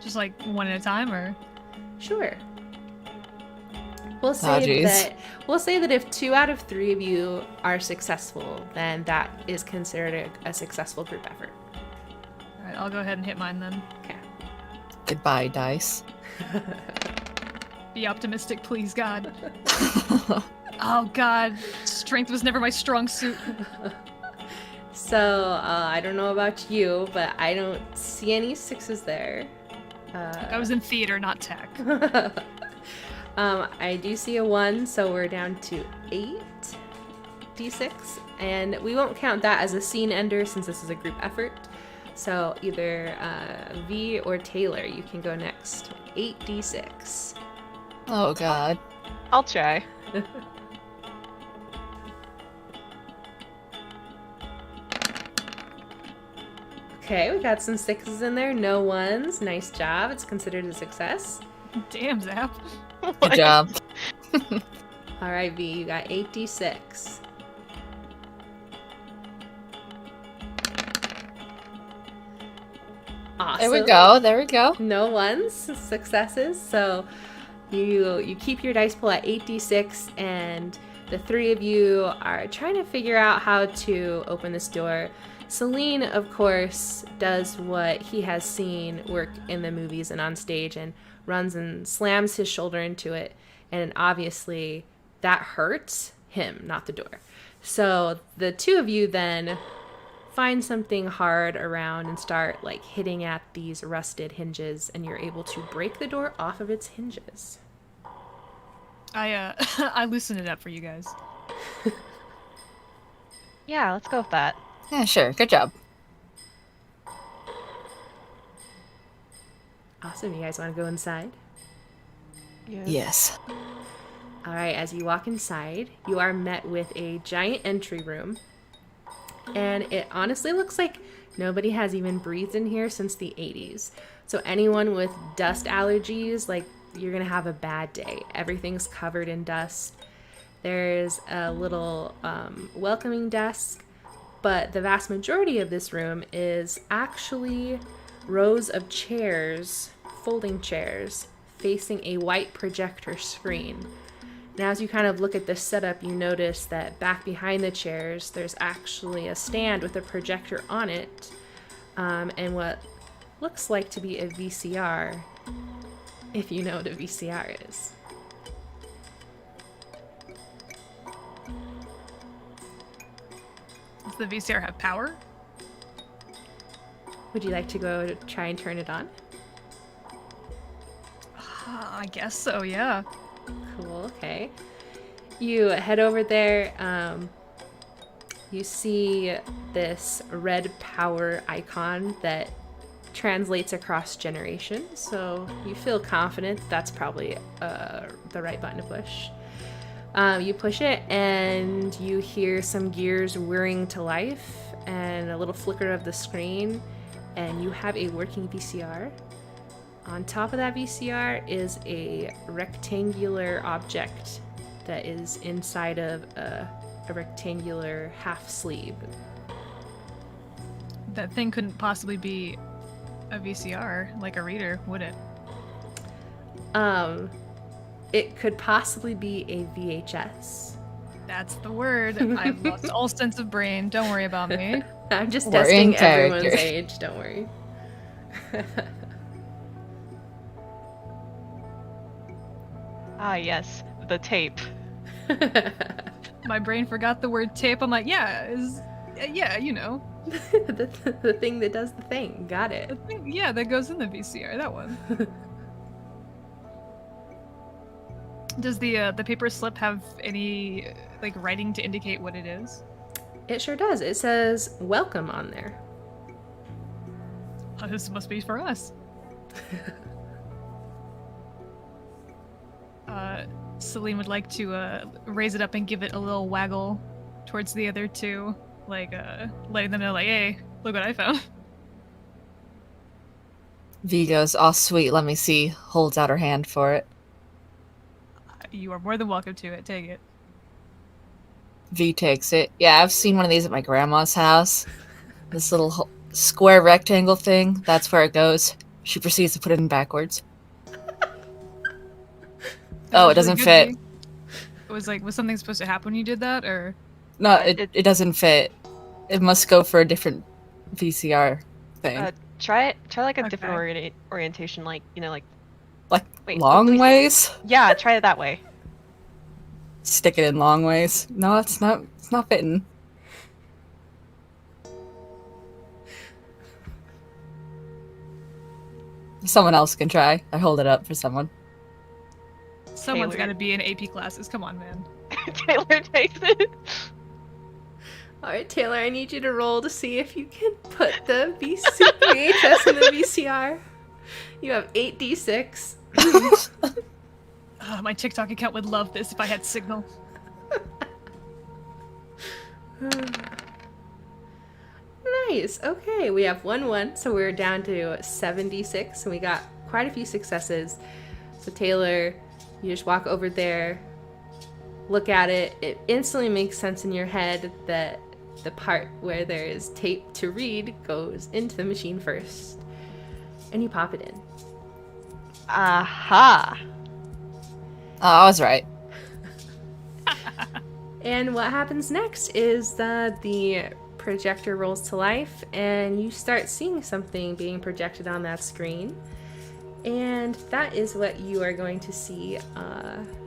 Just like one at a time, or? Sure. We'll say that if 2 out of 3 of you are successful, then that is considered a successful group effort. Alright, I'll go ahead and hit mine then. Okay. Goodbye, dice. Be optimistic, please, God. Oh, God. Strength was never my strong suit. So, I don't know about you, but I don't see any 6s there. I was in theater, not tech. I do see a 1, so we're down to 8d6, and we won't count that as a scene ender since this is a group effort. So either V or Taylor, you can go next. 8d6. Oh god. I'll try. Okay, we got some 6s in there, no 1s. Nice job. It's considered a success. Damn, Zap. Good job. All right, V, you got 8d6. Awesome. There we go. No 1s, successes. So you keep your dice pool at 8d6, and the 3 of you are trying to figure out how to open this door. Seline, of course, does what he has seen work in the movies and on stage, and runs and slams his shoulder into it, and obviously that hurts him, not the door. So the 2 of you then find something hard around and start like hitting at these rusted hinges, and you're able to break the door off of its hinges. I loosened it up for you guys. Yeah, let's go with that. Yeah, sure. Good job. Awesome. You guys want to go inside? Yes. All right, as you walk inside, you are met with a giant entry room, and it honestly looks like Nobody has even breathed in here since the 80s. So anyone with dust allergies, like, you're gonna have a bad day. Everything's covered in dust. There's a little welcoming desk, but the vast majority of this room is actually rows of chairs, folding chairs, facing a white projector screen. Now, as you kind of look at this setup, you notice that back behind the chairs, there's actually a stand with a projector on it, and what looks like to be a VCR, if you know what a VCR is. Does the VCR have power? Would you like to go try and turn it on? I guess so, yeah. Cool, okay. You head over there. You see this red power icon that translates across generations, so you feel confident that's probably the right button to push. You push it and you hear some gears whirring to life and a little flicker of the screen, and you have a working VCR. On top of that VCR is a rectangular object that is inside of a rectangular half sleeve. That thing couldn't possibly be a VCR, like a reader, would it? It could possibly be a VHS. That's the word. I've lost all sense of brain. Don't worry about me. I'm just We're in testing everyone's character. age, don't worry. Ah, yes, the tape. My brain forgot the word tape. I'm like, yeah, you know. the thing that does the thing. Got it. The thing, yeah, that goes in the VCR, that one. Does the paper slip have any, like, writing to indicate what it is? It sure does. It says welcome on there. Oh, this must be for us. Seline would like to raise it up and give it a little waggle towards the other two, like letting them know, like, hey, look what I found. V goes, "Oh, sweet, let me see." Holds out her hand for it. You are more than welcome to it. Take it. V takes it. Yeah, I've seen one of these at my grandma's house. This little square rectangle thing, that's where it goes. She proceeds to put it in backwards. Oh, it doesn't fit. It was like, was something supposed to happen when you did that, or? No, it doesn't fit. It must go for a different VCR thing. Try like a Okay. different orientation, like, you know, like wait, long let me see. ways? Yeah, try it that way. Stick it in long ways. No, it's not fitting. Someone else can try. I hold it up for someone. Someone's Taylor. got to be in AP classes. Come on, man. Taylor takes it. Alright, Taylor, I need you to roll to see if you can put the VHS in the VCR. You have 8d6. My TikTok account would love this if I had signal. Nice. Okay, we have 1-1, so we're down to 76, and we got quite a few successes. So Taylor, you just walk over there, look at it. It instantly makes sense in your head that the part where there is tape to read goes into the machine first, and you pop it in. Aha! Oh, I was right. And what happens next is that the projector rolls to life and you start seeing something being projected on that screen. And that is what you are going to see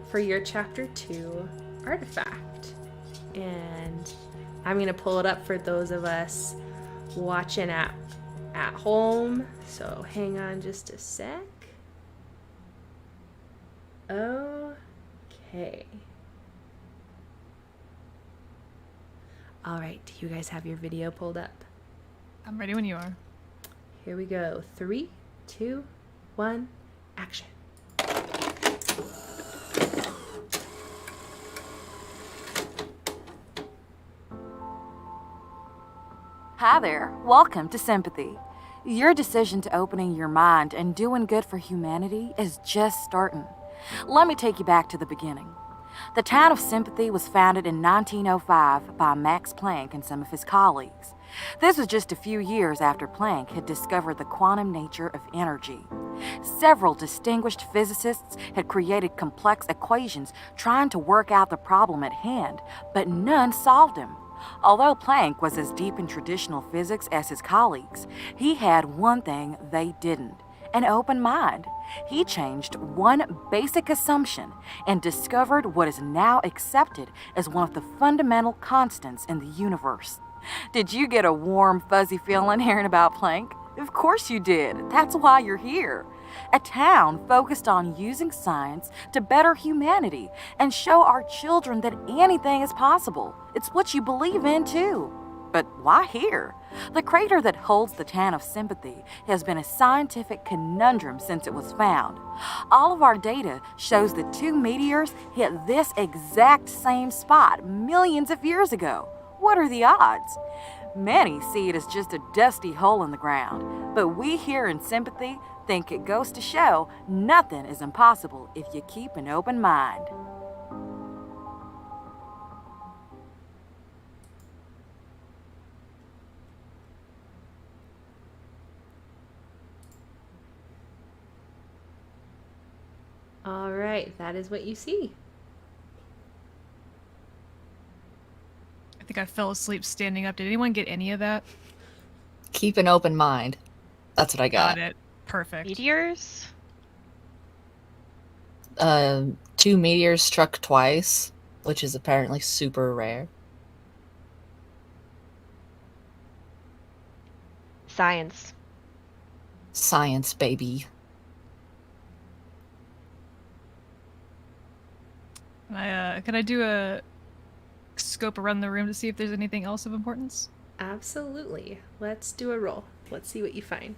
for your Chapter 2 artifact. And I'm going to pull it up for those of us watching at home. So hang on just a sec. Okay. All right, do you guys have your video pulled up? I'm ready when you are. Here we go. 3, 2, 1, action. Hi there. Welcome to Sympathy. Your decision to opening your mind and doing good for humanity is just starting. Let me take you back to the beginning. The town of Sympathy was founded in 1905 by Max Planck and some of his colleagues. This was just a few years after Planck had discovered the quantum nature of energy. Several distinguished physicists had created complex equations trying to work out the problem at hand, but none solved them. Although Planck was as deep in traditional physics as his colleagues, he had one thing they didn't: an open mind. He changed one basic assumption and discovered what is now accepted as one of the fundamental constants in the universe. Did you get a warm, fuzzy feeling hearing about Planck? Of course you did. That's why you're here. A town focused on using science to better humanity and show our children that anything is possible. It's what you believe in, too. But why here? The crater that holds the town of Sympathy has been a scientific conundrum since it was found. All of our data shows that 2 meteors hit this exact same spot millions of years ago. What are the odds? Many see it as just a dusty hole in the ground, but we here in Sympathy think it goes to show nothing is impossible if you keep an open mind. All right, that is what you see. I think I fell asleep standing up. Did anyone get any of that? Keep an open mind. That's what I got. Got it. Perfect. Meteors? 2 meteors struck twice, which is apparently super rare. Science. Science, baby. Can I do a scope around the room to see if there's anything else of importance? Absolutely. Let's do a roll. Let's see what you find.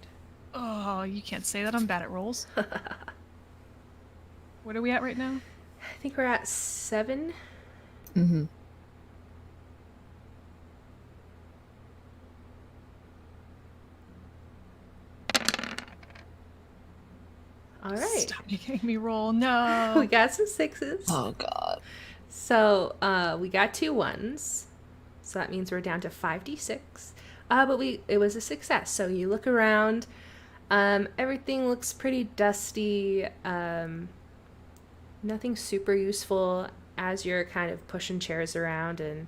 Oh, you can't say that. I'm bad at rolls. What are we at right now? I think we're at 7. Mm-hmm. All right. Stop making me roll. No. We got some 6s. Oh, God. So we got 2 1s. So that means we're down to 5d6. But it was a success. So you look around. Everything looks pretty dusty. Nothing super useful as you're kind of pushing chairs around and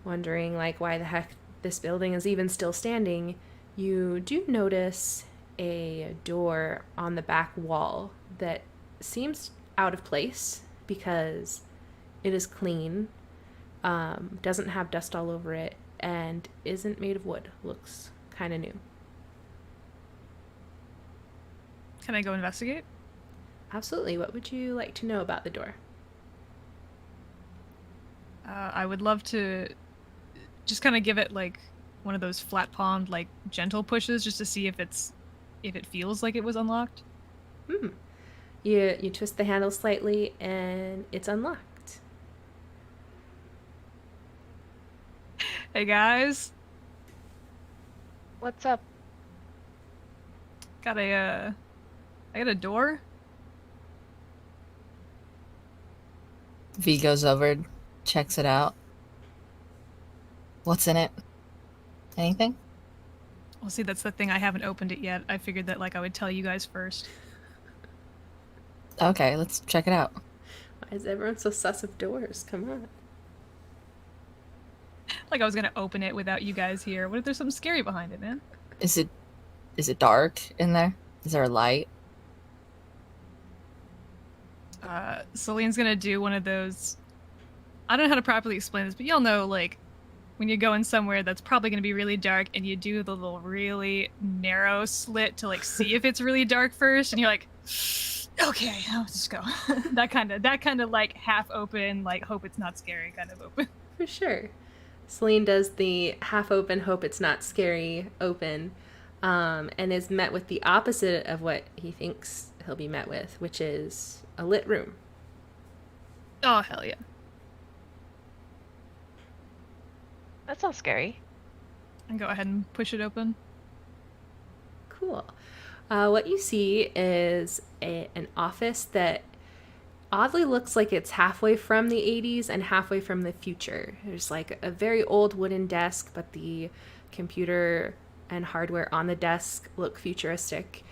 wondering like why the heck this building is even still standing. You do notice a door on the back wall that seems out of place because it is clean, doesn't have dust all over it, and isn't made of wood. Looks kind of new. Can I go investigate? Absolutely. What would you like to know about the door? I would love to just kind of give it like one of those flat palmed, like gentle pushes, just to see if it feels like it was unlocked. You twist the handle slightly and it's unlocked. Hey guys, What's up? I got a door. V goes over, checks it out. What's in it? Anything? Well, see, that's the thing. I haven't opened it yet. I figured that like I would tell you guys first. Okay, let's check it out. Why is everyone so sus of doors? Come on. Like I was gonna open it without you guys here. What if there's something scary behind it, man? Is it dark in there? Is there a light? Celine's gonna do one of those. I don't know how to properly explain this, but y'all know, like, when you're going somewhere that's probably gonna be really dark, and you do the little really narrow slit to like see if it's really dark first, and you're like, okay, I'll just go. that kind of like half open, like hope it's not scary kind of open. For sure. Seline does the half open, hope it's not scary open, and is met with the opposite of what he thinks he'll be met with, which is a lit room. Oh, hell yeah. That sounds scary. And go ahead and push it open. Cool. What you see is an office that oddly looks like it's halfway from the 80s and halfway from the future. There's like a very old wooden desk, but the computer and hardware on the desk look futuristic.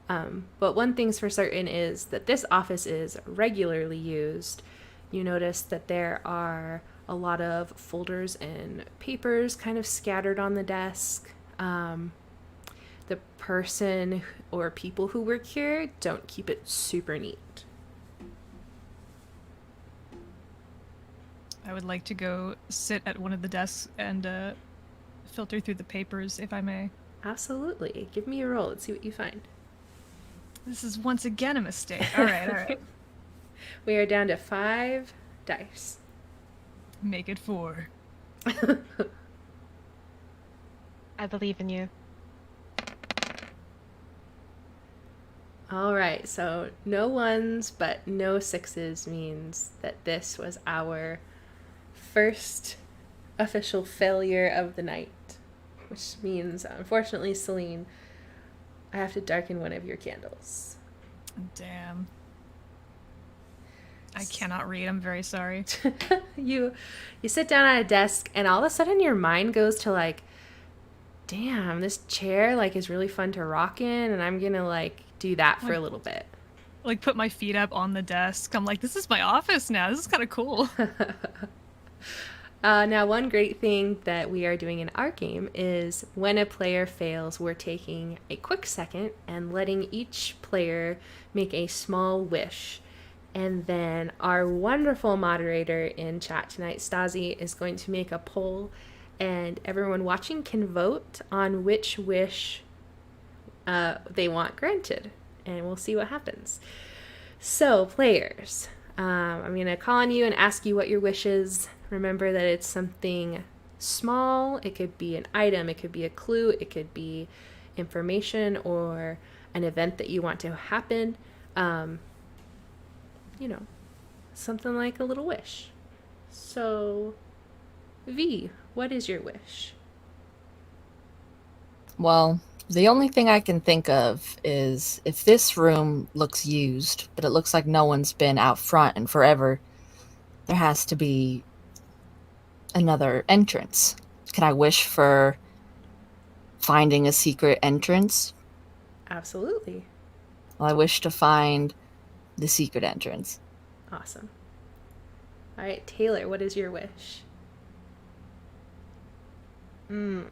But one thing's for certain is that this office is regularly used. You notice that there are a lot of folders and papers kind of scattered on the desk. The person or people who work here don't keep it super neat. I would like to go sit at one of the desks and filter through the papers, if I may. Absolutely. Give me a roll. Let's see what you find. This is once again a mistake. All right. We are down to 5 dice. Make it 4. I believe in you. All right, so no 1s, but no 6s means that this was our first official failure of the night, which means, unfortunately, Seline, I have to darken one of your candles. Damn. I cannot read. I'm very sorry. You sit down at a desk, and all of a sudden your mind goes to like, damn, this chair like is really fun to rock in, and I'm gonna like do that for a little bit. Like put my feet up on the desk. I'm like, this is my office now. This is kind of cool. Now, one great thing that we are doing in our game is when a player fails, we're taking a quick second and letting each player make a small wish. And then our wonderful moderator in chat tonight, Stazie, is going to make a poll, and everyone watching can vote on which wish they want granted, and we'll see what happens. So, players, I'm going to call on you and ask you what your wish is. Remember that it's something small. It could be an item, it could be a clue, it could be information or an event that you want to happen. You know, something like a little wish. So, V, what is your wish? Well, the only thing I can think of is if this room looks used, but it looks like no one's been out front in forever, there has to be another entrance. Can I wish for finding a secret entrance? Absolutely. Well, I wish to find the secret entrance. Awesome. All right, Taylor, what is your wish? I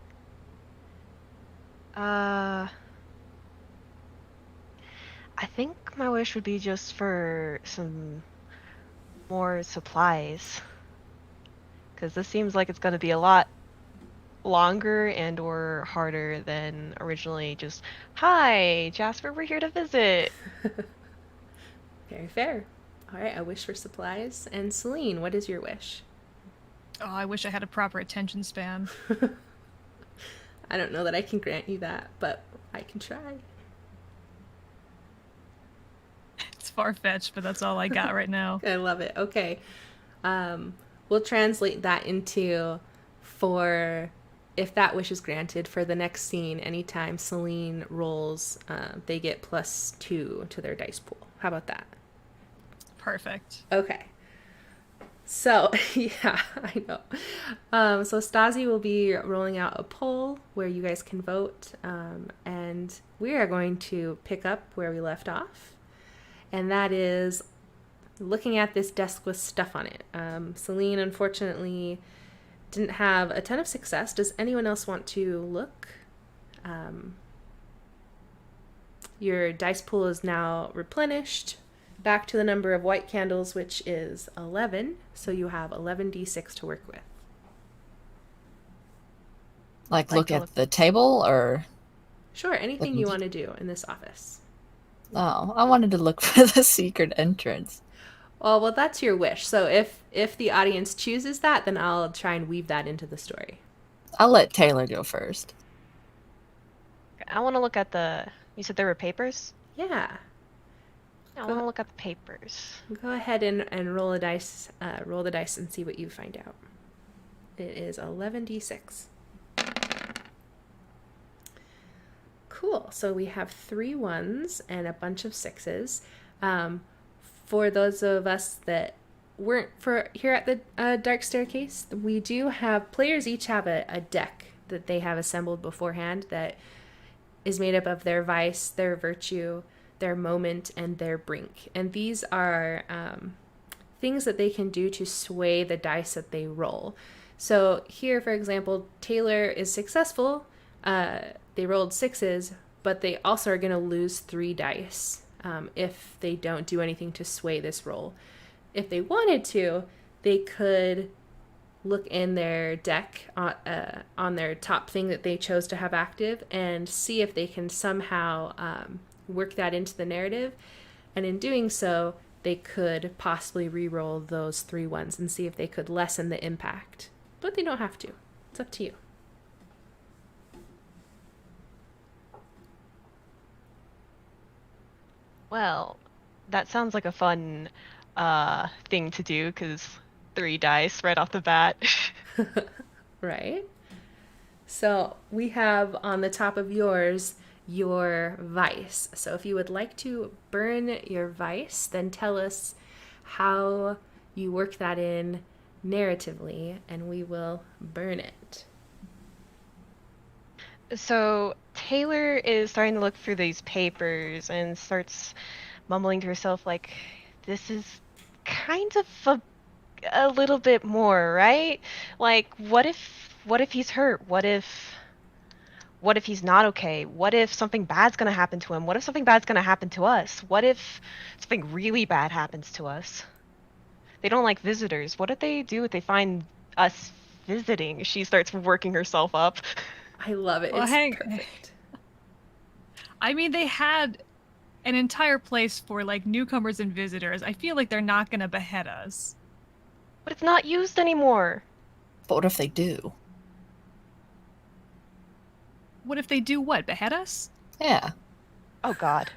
think my wish would be just for some more supplies. Because this seems like it's going to be a lot longer and or harder than originally just, hi, Jasper, we're here to visit. Very fair. All right, a wish for supplies. And Seline, what is your wish? Oh, I wish I had a proper attention span. I don't know that I can grant you that, but I can try. It's far-fetched, but that's all I got right now. I love it. Okay. We'll translate that into for if that wish is granted for the next scene, anytime Seline rolls, they get +2 to their dice pool. How about that? Perfect. Okay. So, yeah, I know. So Stazie will be rolling out a poll where you guys can vote, and we are going to pick up where we left off, and that is looking at this desk with stuff on it. Seline, unfortunately, didn't have a ton of success. Does anyone else want to look? Your dice pool is now replenished back to the number of white candles, which is 11. So you have 11d6 to work with. Like look at the table, or? Sure, anything you want to do in this office. Oh, I wanted to look for the secret entrance. Well, that's your wish. So if the audience chooses that, then I'll try and weave that into the story. I'll let Taylor go first. I want to look at you said there were papers? Yeah. I want to look at the papers. Go ahead and roll a dice. Roll the dice and see what you find out. It is 11d6. Cool. So we have 3 1s and a bunch of 6s. For those of us that weren't here at the Dark Staircase, we do have players each have a deck that they have assembled beforehand that is made up of their vice, their virtue, their moment, and their brink. And these are things that they can do to sway the dice that they roll. So here, for example, Taylor is successful. They rolled 6s, but they also are going to lose 3 dice if they don't do anything to sway this roll. If they wanted to, they could look in their deck on their top thing that they chose to have active and see if they can somehow work that into the narrative. And in doing so, they could possibly re-roll those 3 1s and see if they could lessen the impact. But they don't have to. It's up to you. Well, that sounds like a fun thing to do, because 3 dice right off the bat. Right? So we have on the top of yours your vice. So if you would like to burn your vice, then tell us how you work that in narratively, and we will burn it. So Taylor is starting to look through these papers and starts mumbling to herself like, this is kind of a little bit more, right? Like, what if he's hurt? What if he's not okay? What if something bad's gonna happen to him? What if something bad's gonna happen to us? What if something really bad happens to us? They don't like visitors. What if they do if they find us visiting? She starts working herself up. I love it. Well, it's perfect. I mean, they had an entire place for like newcomers and visitors. I feel like they're not gonna behead us. But it's not used anymore. But what if they do? What if they do what? Behead us? Yeah. Oh God.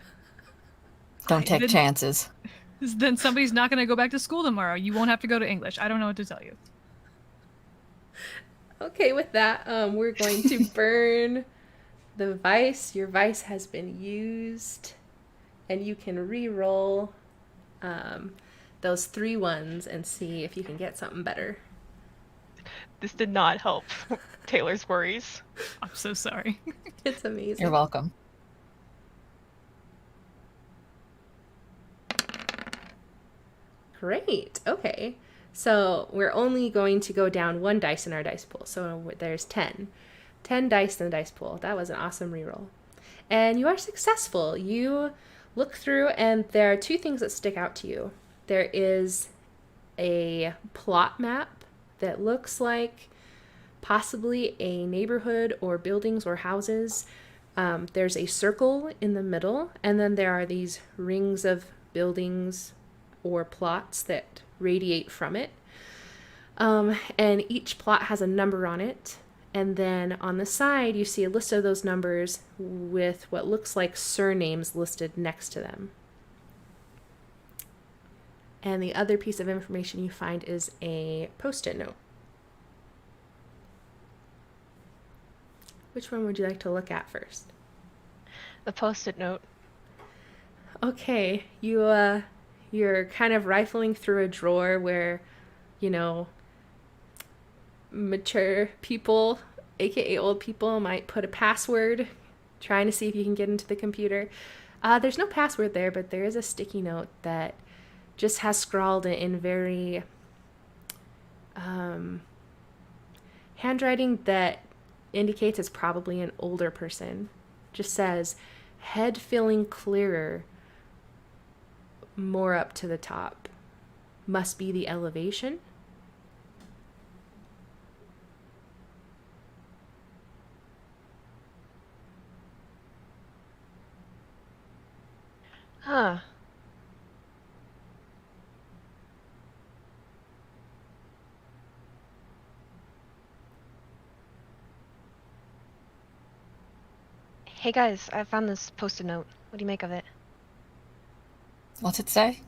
Don't take Then- chances. Then somebody's not gonna go back to school tomorrow. You won't have to go to English. I don't know what to tell you. Okay, with that, we're going to burn the vice. Your vice has been used, and you can re-roll those 3 1s and see if you can get something better. This did not help Taylor's worries. I'm so sorry. It's amazing. You're welcome. Great. Okay. So we're only going to go down 1 dice in our dice pool. So there's 10. 10 dice in the dice pool. That was an awesome reroll. And you are successful. You look through and there are 2 things that stick out to you. There is a plot map that looks like possibly a neighborhood or buildings or houses. There's a circle in the middle, and then there are these rings of buildings or plots that radiate from it. And each plot has a number on it. And then on the side, you see a list of those numbers with what looks like surnames listed next to them. And the other piece of information you find is a Post-it note. Which one would you like to look at first? The Post-it note. Okay, you're kind of rifling through a drawer where, mature people, aka old people, might put a password, trying to see if you can get into the computer. There's no password there, but there is a sticky note that just has scrawled in very handwriting that indicates it's probably an older person. Just says, head feeling clearer, more up to the top. Must be the elevation. Huh. Hey guys, I found this Post-it note. What do you make of it? What's it say?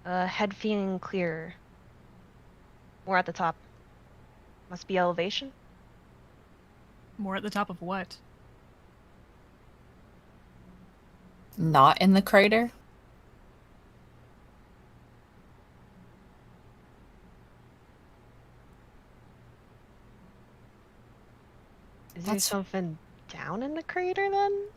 Head feeling clearer. More at the top. Must be elevation? More at the top of what? Not in the crater? Is there That's- something down in the crater then?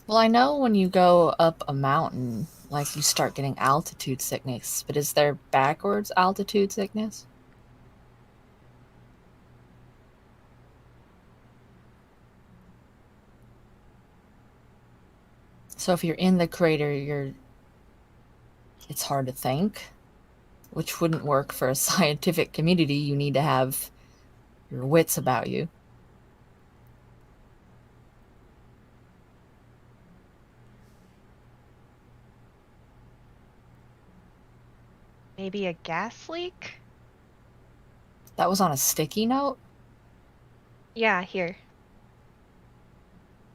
Well, I know when you go up a mountain, like, you start getting altitude sickness, but is there backwards altitude sickness? So if you're in the crater, it's hard to think, which wouldn't work for a scientific community. You need to have your wits about you. Maybe a gas leak? That was on a sticky note? Yeah, here.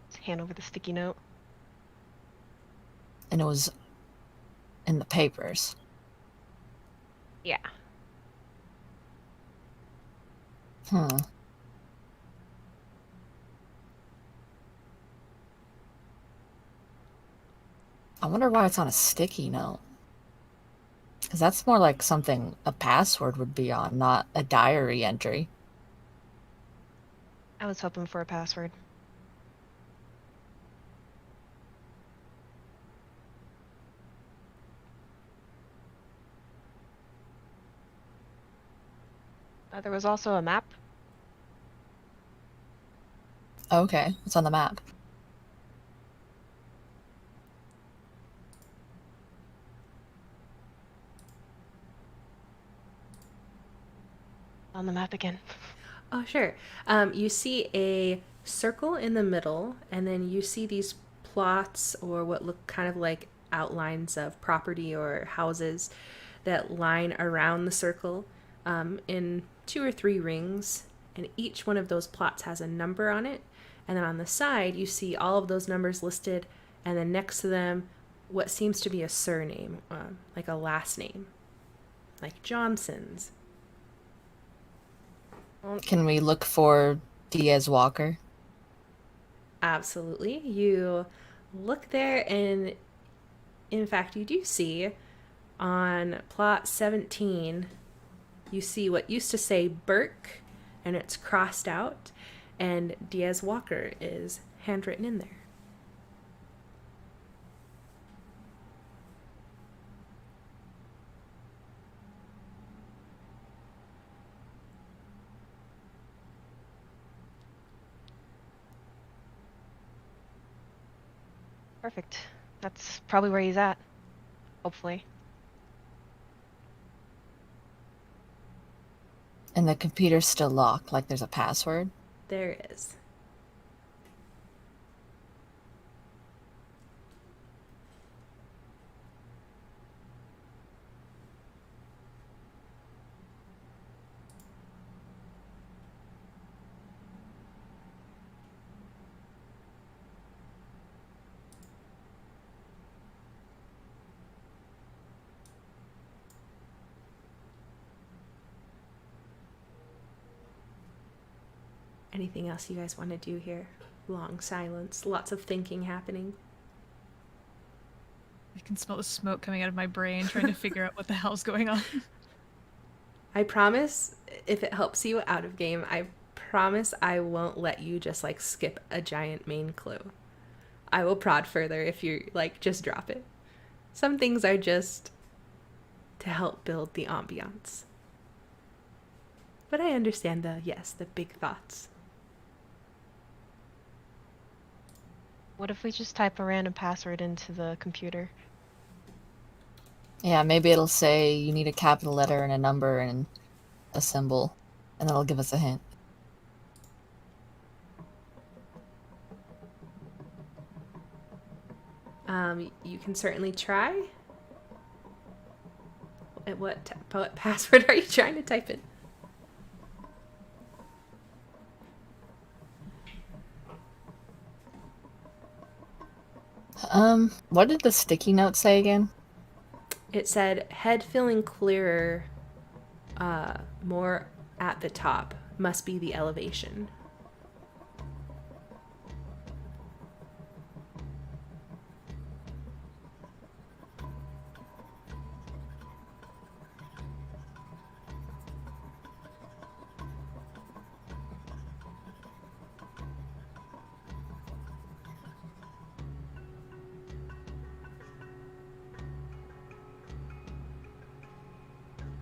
Let's hand over the sticky note. And it was in the papers. Yeah. Hmm. I wonder why it's on a sticky note. Because that's more like something a password would be on, not a diary entry. I was hoping for a password. There was also a map. Okay, it's on the map. On the map again. Oh, sure. You see a circle in the middle, and then you see these plots or what look kind of like outlines of property or houses that line around the circle in 2 or 3 rings, and each one of those plots has a number on it. And then on the side, you see all of those numbers listed, and then next to them, what seems to be a surname, like a last name, like Johnson's. Can we look for Diaz-Walker? Absolutely. You look there, and in fact, you do see on plot 17, you see what used to say Burke, and it's crossed out, and Diaz-Walker is handwritten in there. Perfect. That's probably where he's at. Hopefully. And the computer's still locked, like there's a password? There is. Anything else you guys want to do here? Long silence, lots of thinking happening. I can smell the smoke coming out of my brain, trying to figure out what the hell's going on. I promise, if it helps you out of game, I promise I won't let you just like skip a giant main clue. I will prod further if you're like, just drop it. Some things are just to help build the ambiance. But I understand the big thoughts. What if we just type a random password into the computer? Yeah, maybe it'll say you need a capital letter and a number and a symbol, and that'll give us a hint. You can certainly try. What password are you trying to type in? What did the sticky note say again? It said, head feeling clearer, more at the top. Must be the elevation.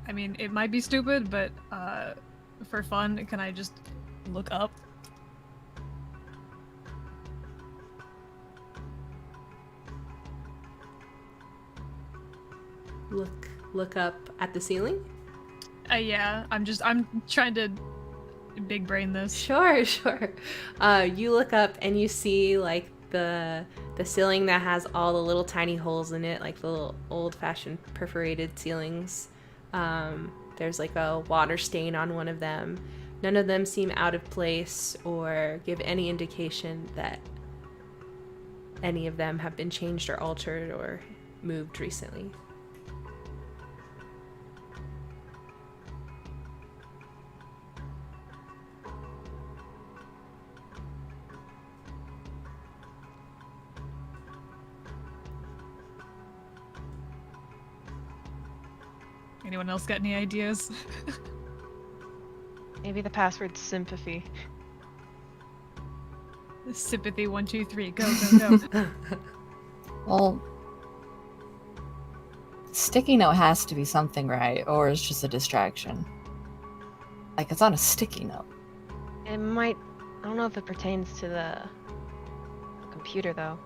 I mean, it might be stupid, but for fun, can I just look up? Look up at the ceiling? Yeah, I'm trying to big brain this. Sure. You look up and you see like the ceiling that has all the little tiny holes in it, like the little old-fashioned perforated ceilings. There's like a water stain on one of them. None of them seem out of place or give any indication that any of them have been changed or altered or moved recently. Anyone else got any ideas? Maybe the password's sympathy. Sympathy 1, 2, 3. Go. Well, sticky note has to be something, right? Or it's just a distraction. Like, it's on a sticky note. It might... I don't know if it pertains to the computer, though.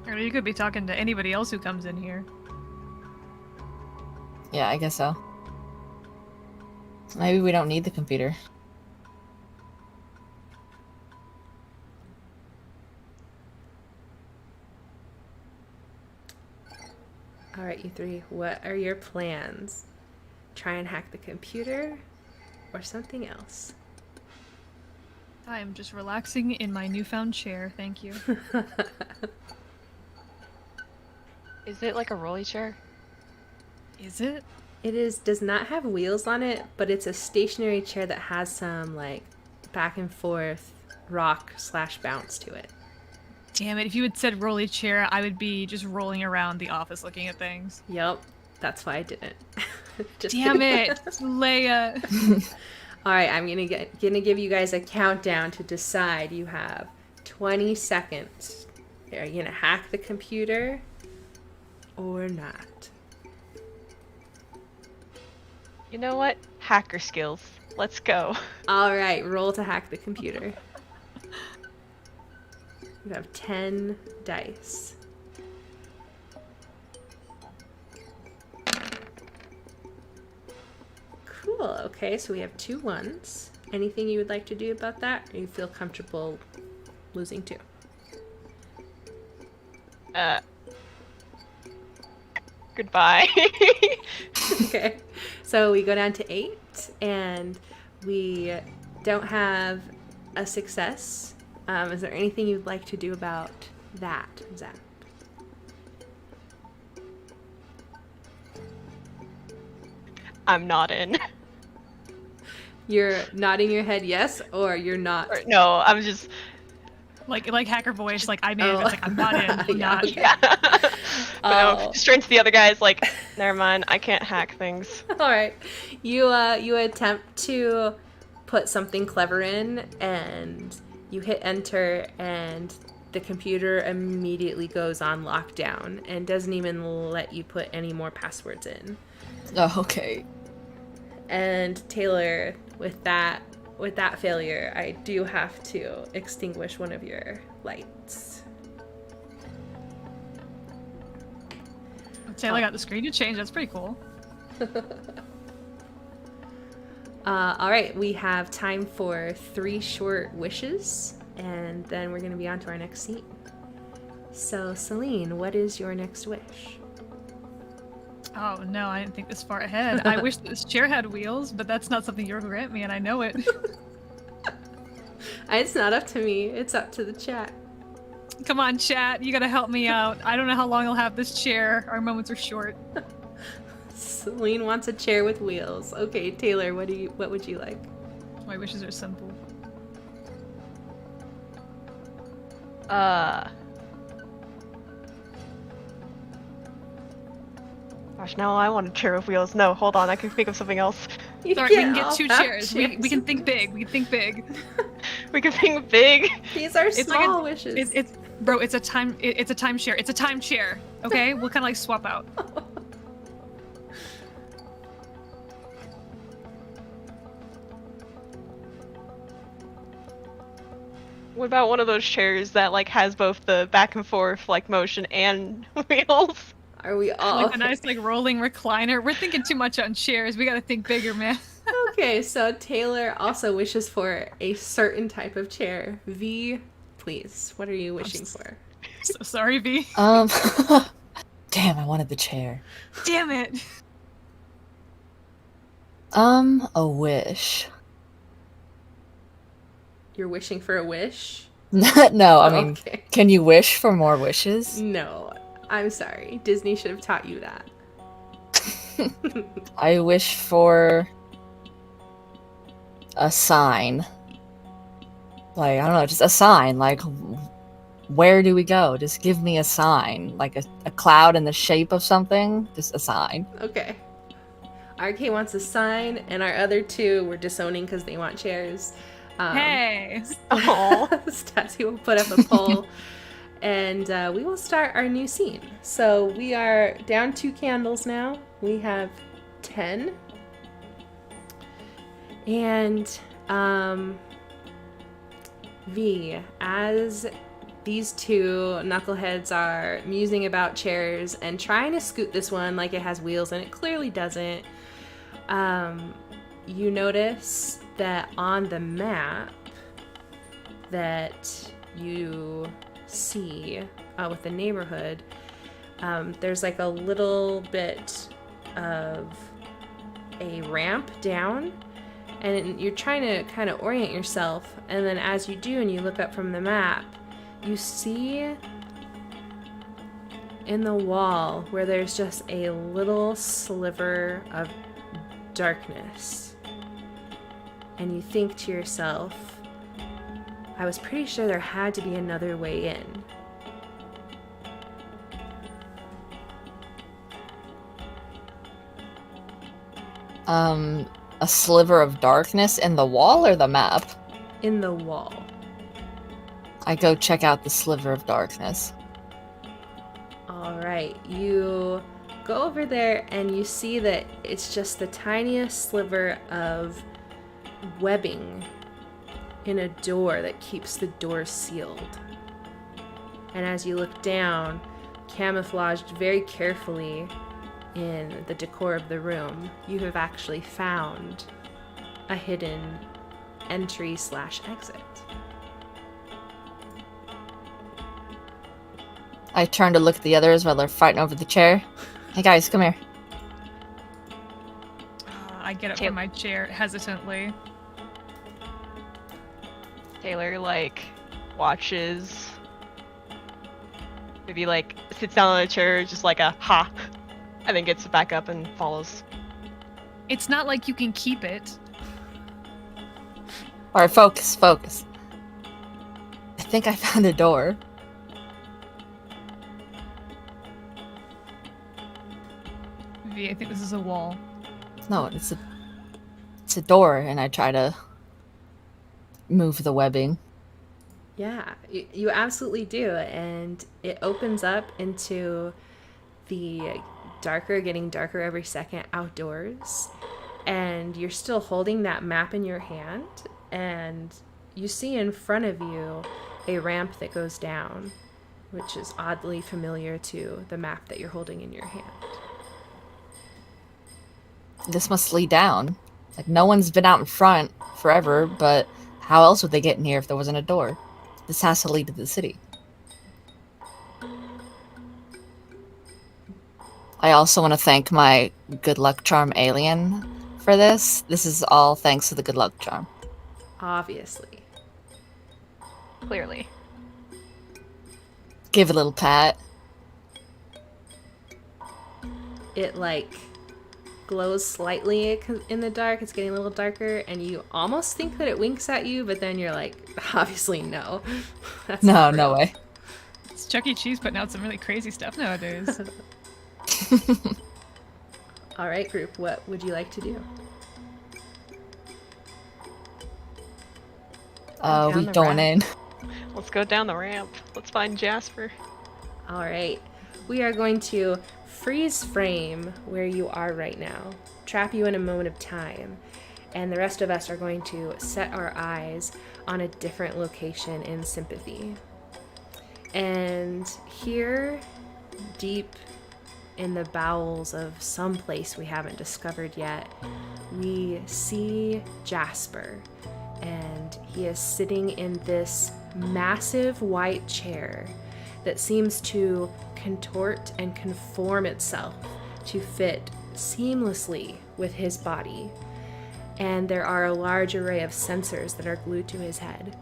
Or you could be talking to anybody else who comes in here. Yeah, I guess so. Maybe we don't need the computer. All right, you three, what are your plans? Try and hack the computer or something else? I am just relaxing in my newfound chair, thank you. Is it like a rolly chair? Is it? It does not have wheels on it, but it's a stationary chair that has some like back and forth rock/bounce to it. Damn it, if you had said rolly chair, I would be just rolling around the office looking at things. Yep, that's why I didn't. Just Damn kidding. it, Leigha. All right, I'm gonna give you guys a countdown to decide. You have 20 seconds. Are you gonna hack the computer or not? You know what? Hacker skills. Let's go. All right, roll to hack the computer. You have 10 dice. Cool. Okay, so we have 2 ones. Anything you would like to do about that? Or you feel comfortable losing 2? Goodbye. Okay, so we go down to 8, and we don't have a success. Is there anything you'd like to do about that, Zach? I'm not in. You're nodding your head yes, or you're not? No, I'm just... Like hacker voice, like I made it, it's like I'm not in, I'm Yeah, not. okay. Yeah. But Oh. no, just turn to the other guys like, never mind, I can't hack things. All right, you attempt to put something clever in, and you hit enter, and the computer immediately goes on lockdown and doesn't even let you put any more passwords in. Oh, okay. And Taylor, with that failure, I do have to extinguish one of your lights. Taylor got the screen to change, that's pretty cool. All right, we have time for 3 short wishes, and then we're going to be on to our next scene. So, Seline, what is your next wish? Oh no, I didn't think this far ahead. I wish this chair had wheels, but that's not something you'll grant me, and I know it. It's not up to me, it's up to the chat. Come on, chat, you gotta help me out. I don't know how long I'll have this chair. Our moments are short. Seline wants a chair with wheels. Okay, Taylor, what would you like? My wishes are simple. Gosh, now I want a chair with wheels. No, hold on, I can think of something else. Sorry, we can get 2 chairs. We can think big. We can think big. We can think big. These are It's like small wishes. It's bro. It's a timeshare. It's a timeshare. Okay, we'll kind of like swap out. What about one of those chairs that like has both the back and forth like motion and wheels? Are we all Like a nice like rolling recliner. We're thinking too much on chairs. We gotta think bigger, man. Okay, so Taylor also wishes for a certain type of chair. V, please, what are you wishing for? So sorry, V. Damn, I wanted the chair. Damn it. A wish. You're wishing for a wish? No, I mean, Okay. can you wish for more wishes? No, I'm sorry. Disney should have taught you that. I wish for a sign. Like, I don't know, just a sign. Like, where do we go? Just give me a sign. Like a cloud in the shape of something. Just a sign. Okay. RK wants a sign, and our other two were disowning because they want chairs. Hey. Oh. Stazie will put up a poll, and we will start our new scene. So we are down 2 candles now. We have 10. And V, as these two knuckleheads are musing about chairs and trying to scoot this one like it has wheels, and it clearly doesn't, you notice that on the map that you see with the neighborhood, there's like a little bit of a ramp down, and you're trying to kind of orient yourself, and then as you do and you look up from the map, you see in the wall where there's just a little sliver of darkness. And you think to yourself, I was pretty sure there had to be another way in. A sliver of darkness in the wall or the map? In the wall. I go check out the sliver of darkness. Alright, you go over there and you see that it's just the tiniest sliver of webbing in a door that keeps the door sealed. And as you look down, camouflaged very carefully in the decor of the room, you have actually found a hidden entry/exit. I turn to look at the others while they're fighting over the chair. Hey guys, come here. I get up from my chair hesitantly. Taylor like watches, maybe like sits down on a chair, just like a ha, and then gets back up and follows. It's not like you can keep it. Alright, focus. I think I found a door. V, I think this is a wall. No, it's a door, and I try to move the webbing. Yeah, you absolutely do, and it opens up into the getting darker every second outdoors, and you're still holding that map in your hand, and you see in front of you a ramp that goes down, which is oddly familiar to the map that you're holding in your hand. This must lead down. Like, no one's been out in front forever, but how else would they get in here if there wasn't a door? This has to lead to the city. I also want to thank my good luck charm alien for this. This is all thanks to the good luck charm. Obviously. Clearly. Give it a little pat. It like glows slightly in the dark. It's getting a little darker, and you almost think that it winks at you, but then you're like, obviously no. That's not No real. way. It's Chuck E. Cheese putting out some really crazy stuff nowadays. All right, group, what would you like to do? We the going ramp. in. Let's go down the ramp. Let's find Jasper. All right, we are going to freeze frame where you are right now, trap you in a moment of time, and the rest of us are going to set our eyes on a different location in Sympathy. And here, deep in the bowels of some place we haven't discovered yet, we see Jasper, and he is sitting in this massive white chair that seems to contort and conform itself to fit seamlessly with his body. And there are a large array of sensors that are glued to his head.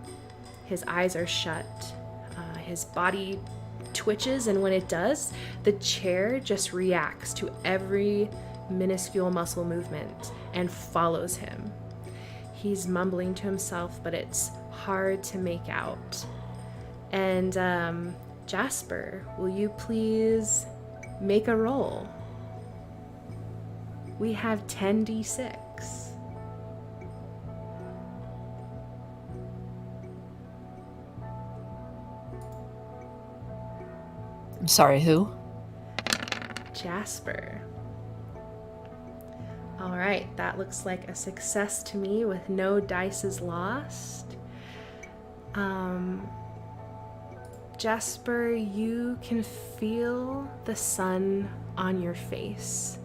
His eyes are shut. His body twitches, and when it does, the chair just reacts to every minuscule muscle movement and follows him. He's mumbling to himself, but it's hard to make out. And Jasper, will you please make a roll? We have 10d6. I'm sorry, who? Jasper. All right, that looks like a success to me with no dices lost. Jasper, you can feel the sun on your face.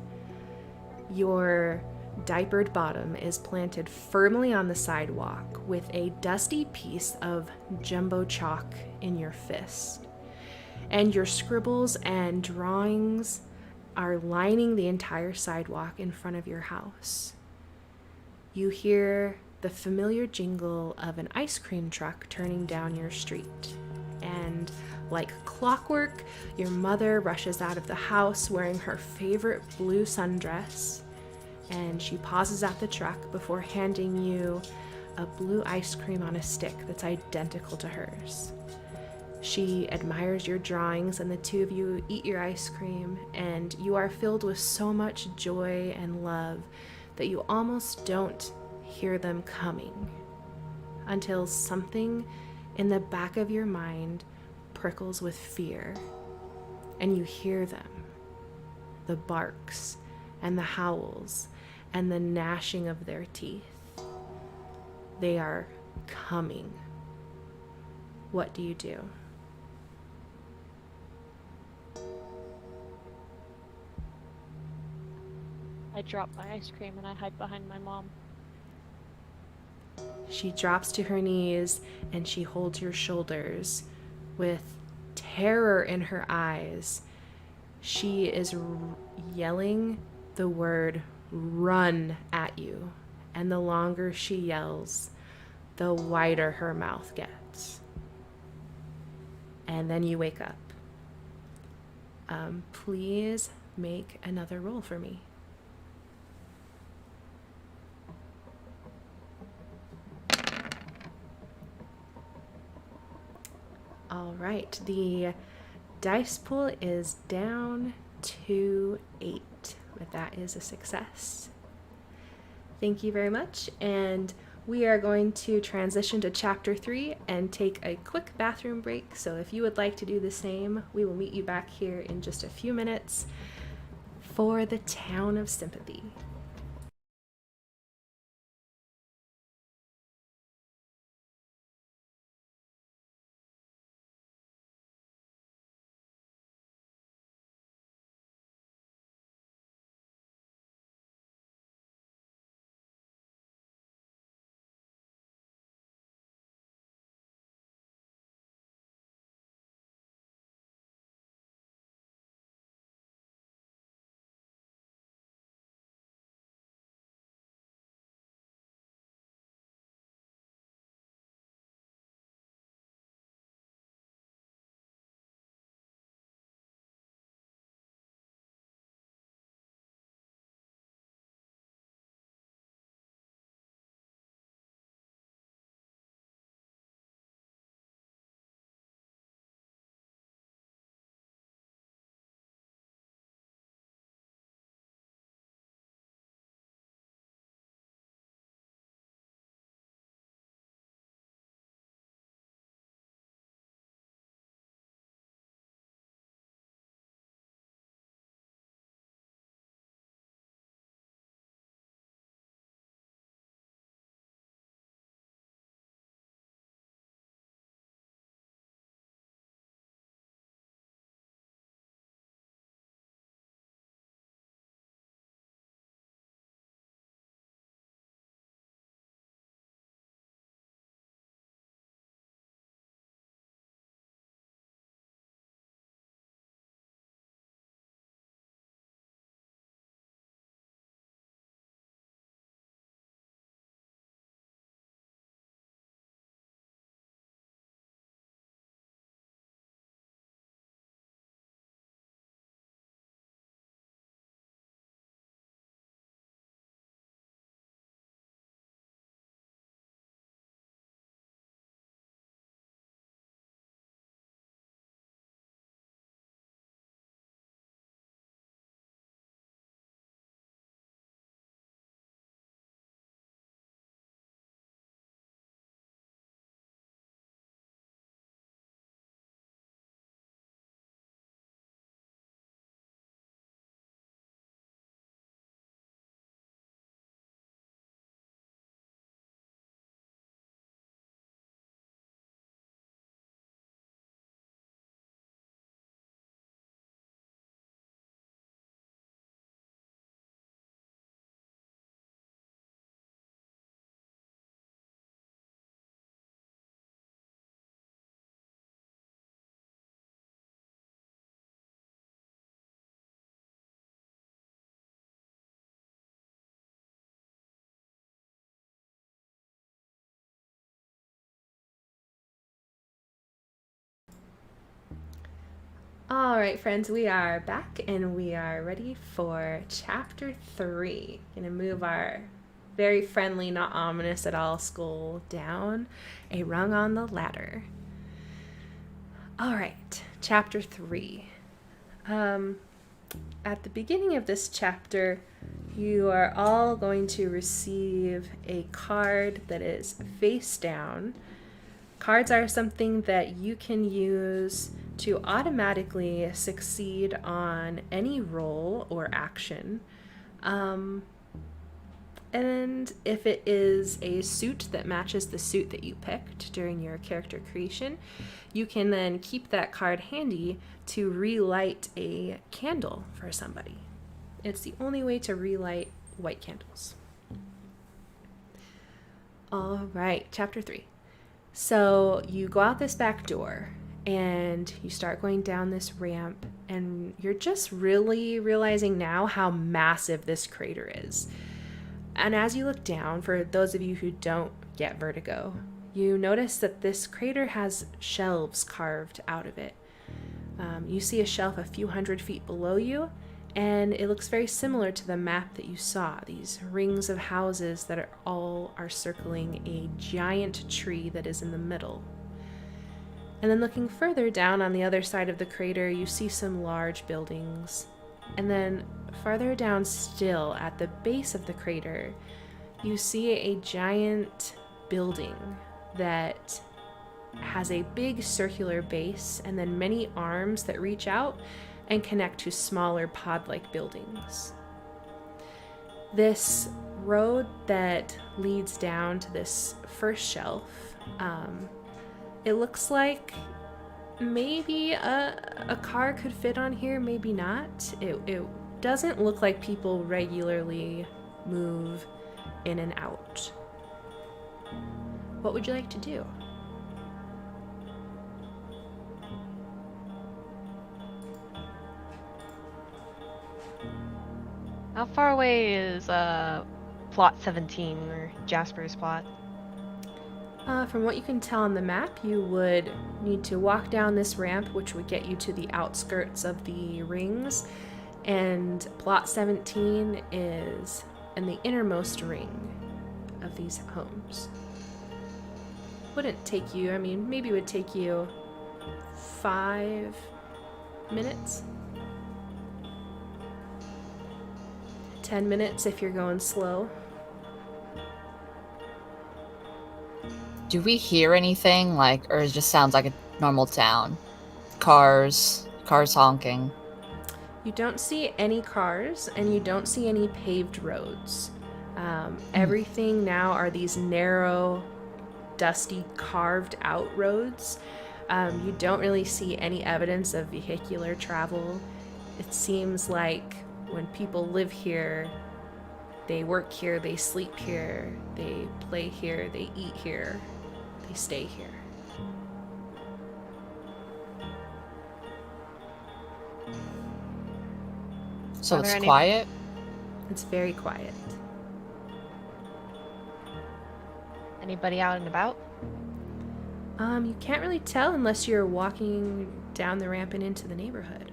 Your diapered bottom is planted firmly on the sidewalk with a dusty piece of jumbo chalk in your fist. And your scribbles and drawings are lining the entire sidewalk in front of your house. You hear the familiar jingle of an ice cream truck turning down your street. And like clockwork, your mother rushes out of the house wearing her favorite blue sundress, and she pauses at the truck before handing you a blue ice cream on a stick that's identical to hers. She admires your drawings, and the two of you eat your ice cream, and you are filled with so much joy and love that you almost don't hear them coming until something in the back of your mind prickles with fear, and you hear them, the barks and the howls and the gnashing of their teeth. They are coming. What do you do? I drop my ice cream and I hide behind my mom. She drops to her knees and she holds your shoulders with terror in her eyes. She is yelling the word "run" at you, and the longer she yells, the wider her mouth gets. And then you wake up. Please make another roll for me. All right, the dice pool is down to 8, but that is a success. Thank you very much, and we are going to transition to Chapter 3 and take a quick bathroom break, so if you would like to do the same, we will meet you back here in just a few minutes for the Town of Sympathy. All right, friends, we are back and we are ready for chapter 3. Gonna move our very friendly, not ominous at all skull down a rung on the ladder. All right, chapter 3. At the beginning of this chapter, you are all going to receive a card that is face down. Cards are something that you can use to automatically succeed on any roll or action. And if it is a suit that matches the suit that you picked during your character creation, you can then keep that card handy to relight a candle for somebody. It's the only way to relight white candles. All right, chapter 3. So you go out this back door and you start going down this ramp, and you're just really realizing now how massive this crater is. And as you look down, for those of you who don't get vertigo, you notice that this crater has shelves carved out of it. You see a shelf a few hundred feet below you, and it looks very similar to the map that you saw. These rings of houses that are circling a giant tree that is in the middle. And then looking further down on the other side of the crater, you see some large buildings. And then farther down still, at the base of the crater, you see a giant building that has a big circular base and then many arms that reach out and connect to smaller pod-like buildings. This road that leads down to this first shelf, it looks like maybe a car could fit on here, maybe not. It doesn't look like people regularly move in and out. What would you like to do? How far away is plot 17, or Jasper's plot? From what you can tell on the map, you would need to walk down this ramp, which would get you to the outskirts of the rings, and plot 17 is in the innermost ring of these homes. Wouldn't take you, maybe it would take you 5 minutes. 10 minutes if you're going slow. Do we hear anything, or it just sounds like a normal town? Cars honking. You don't see any cars, and you don't see any paved roads. Everything now are these narrow, dusty, carved out roads. You don't really see any evidence of vehicular travel. It seems like when people live here, they work here, they sleep here, they play here, they eat here, they stay here. So Are it's there any- quiet? It's very quiet. Anybody out and about? You can't really tell unless you're walking down the ramp and into the neighborhood.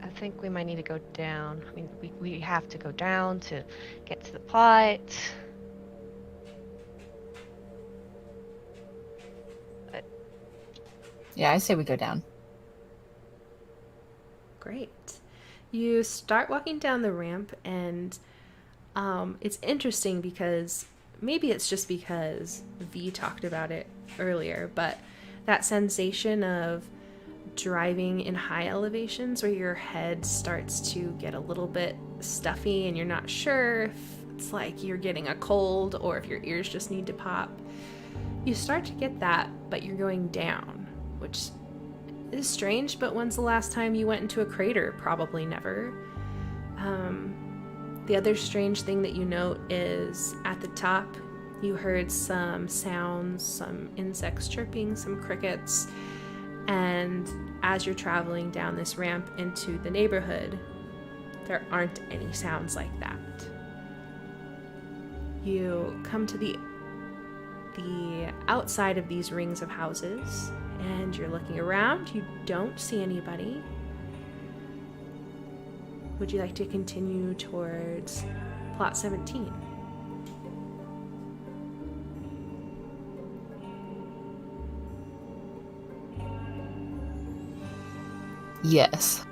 I think we might need to go down. We have to go down to get to the plot. Yeah, I say we go down. Great. You start walking down the ramp, and it's interesting because maybe it's just because V talked about it earlier, but that sensation of driving in high elevations where your head starts to get a little bit stuffy and you're not sure if it's like you're getting a cold or if your ears just need to pop. You start to get that, but you're going down, which is strange, but when's the last time you went into a crater? Probably never. The other strange thing that you note is at the top, you heard some sounds, some insects chirping, some crickets, and as you're traveling down this ramp into the neighborhood, there aren't any sounds like that. You come to the outside of these rings of houses, and you're looking around. You don't see anybody. Would you like to continue towards plot 17? Yes.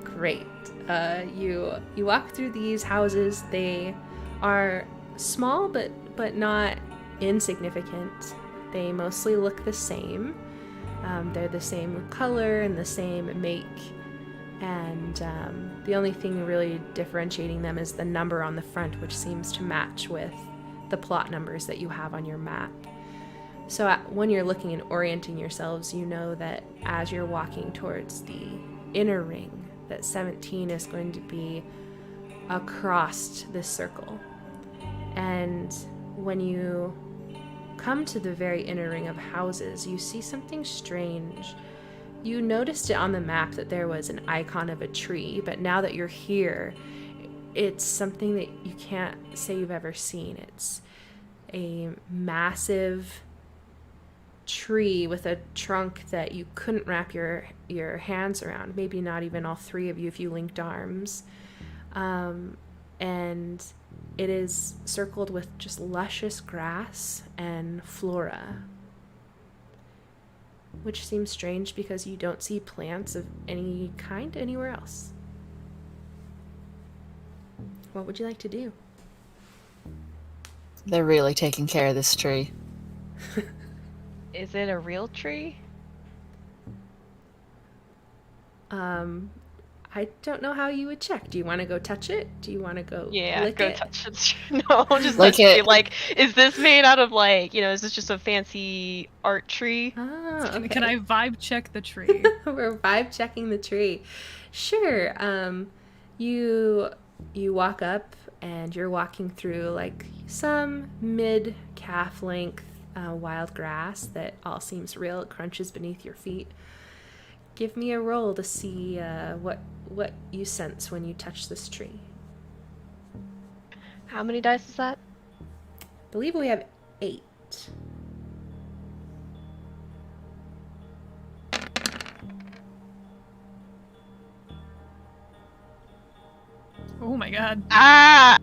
Great. You walk through these houses. They are small, but not insignificant. They mostly look the same. They're the same color and the same make, and the only thing really differentiating them is the number on the front, which seems to match with the plot numbers that you have on your map. So when you're looking and orienting yourselves, you know that as you're walking towards the inner ring, that 17 is going to be across this circle. And when you come to the very inner ring of houses, you see something strange. You noticed it on the map that there was an icon of a tree, but now that you're here, it's something that you can't say you've ever seen. It's a massive tree with a trunk that you couldn't wrap your hands around, maybe not even all three of you if you linked arms. And it is circled with just luscious grass and flora, which seems strange because you don't see plants of any kind anywhere else. What would you like to do? They're really taking care of this tree. Is it a real tree? I don't know how you would check. Do you want to go touch it? Do you want to go lick go it? touch it. No, just Lick touch it. it. Like, is this made out of is this just a fancy art tree? Ah, okay. Can I vibe check the tree? We're vibe checking the tree. Sure. You walk up and you're walking through like some mid-calf length wild grass that all seems real. It crunches beneath your feet. Give me a roll to see what you sense when you touch this tree. How many dice is that? I believe we have 8. Oh my god. Ah!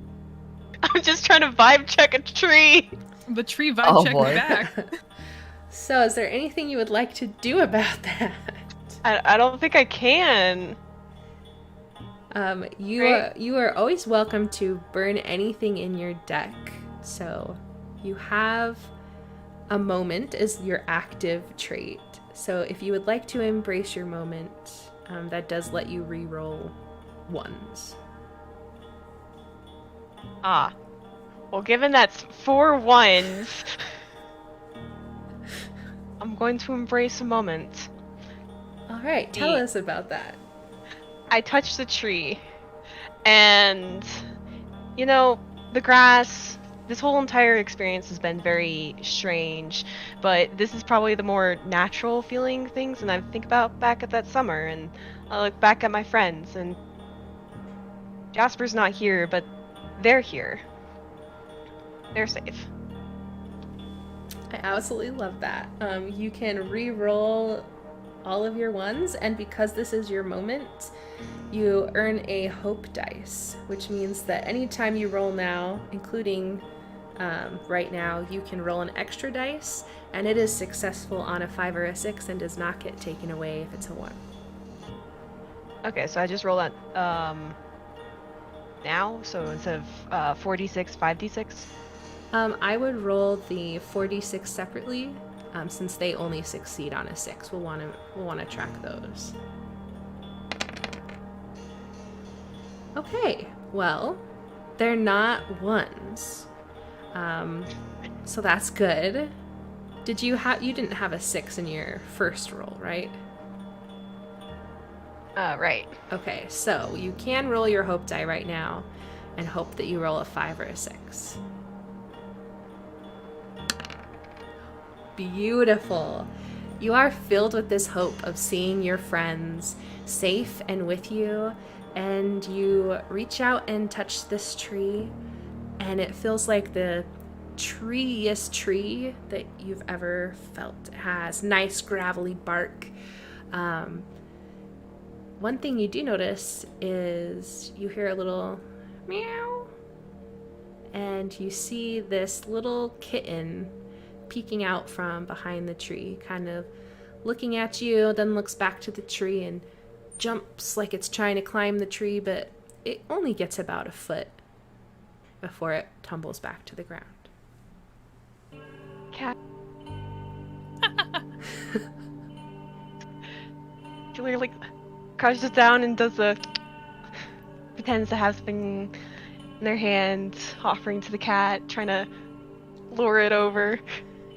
I'm just trying to vibe check a tree. The tree vibe checked boy. me back. So is there anything you would like to do about that? I don't think I can. You are always welcome to burn anything in your deck. So you have a moment as your active trait. So if you would like to embrace your moment, that does let you re-roll ones. Ah. Well, given that's 4 ones, I'm going to embrace a moment. All right, tell us about that. I touched the tree, and, the grass, this whole entire experience has been very strange, but this is probably the more natural feeling things, and I think about back at that summer, and I look back at my friends, and Jasper's not here, but they're here. They're safe. I absolutely love that. You can re-roll all of your ones, and because this is your moment, you earn a hope dice, which means that anytime you roll now, including right now, you can roll an extra dice, and it is successful on a 5 or a 6 and does not get taken away if it's a 1. Okay, so I just roll that now, so instead of 4d6, 5d6? I would roll the 4d6 separately, since they only succeed on a 6. We'll want to track those. Okay, well, they're not ones, so that's good. You didn't have a 6 in your first roll, right? Right. Okay, so you can roll your hope die right now and hope that you roll a 5 or a 6. Beautiful. You are filled with this hope of seeing your friends safe and with you, and you reach out and touch this tree, and it feels like the treeiest tree that you've ever felt. It has nice gravelly bark. One thing you do notice is you hear a little meow, and you see this little kitten peeking out from behind the tree, kind of looking at you, then looks back to the tree and jumps like it's trying to climb the tree, but it only gets about a foot before it tumbles back to the ground. Cat. Julia like crouches down and does a pretends to have something in their hand, offering to the cat, trying to lure it over.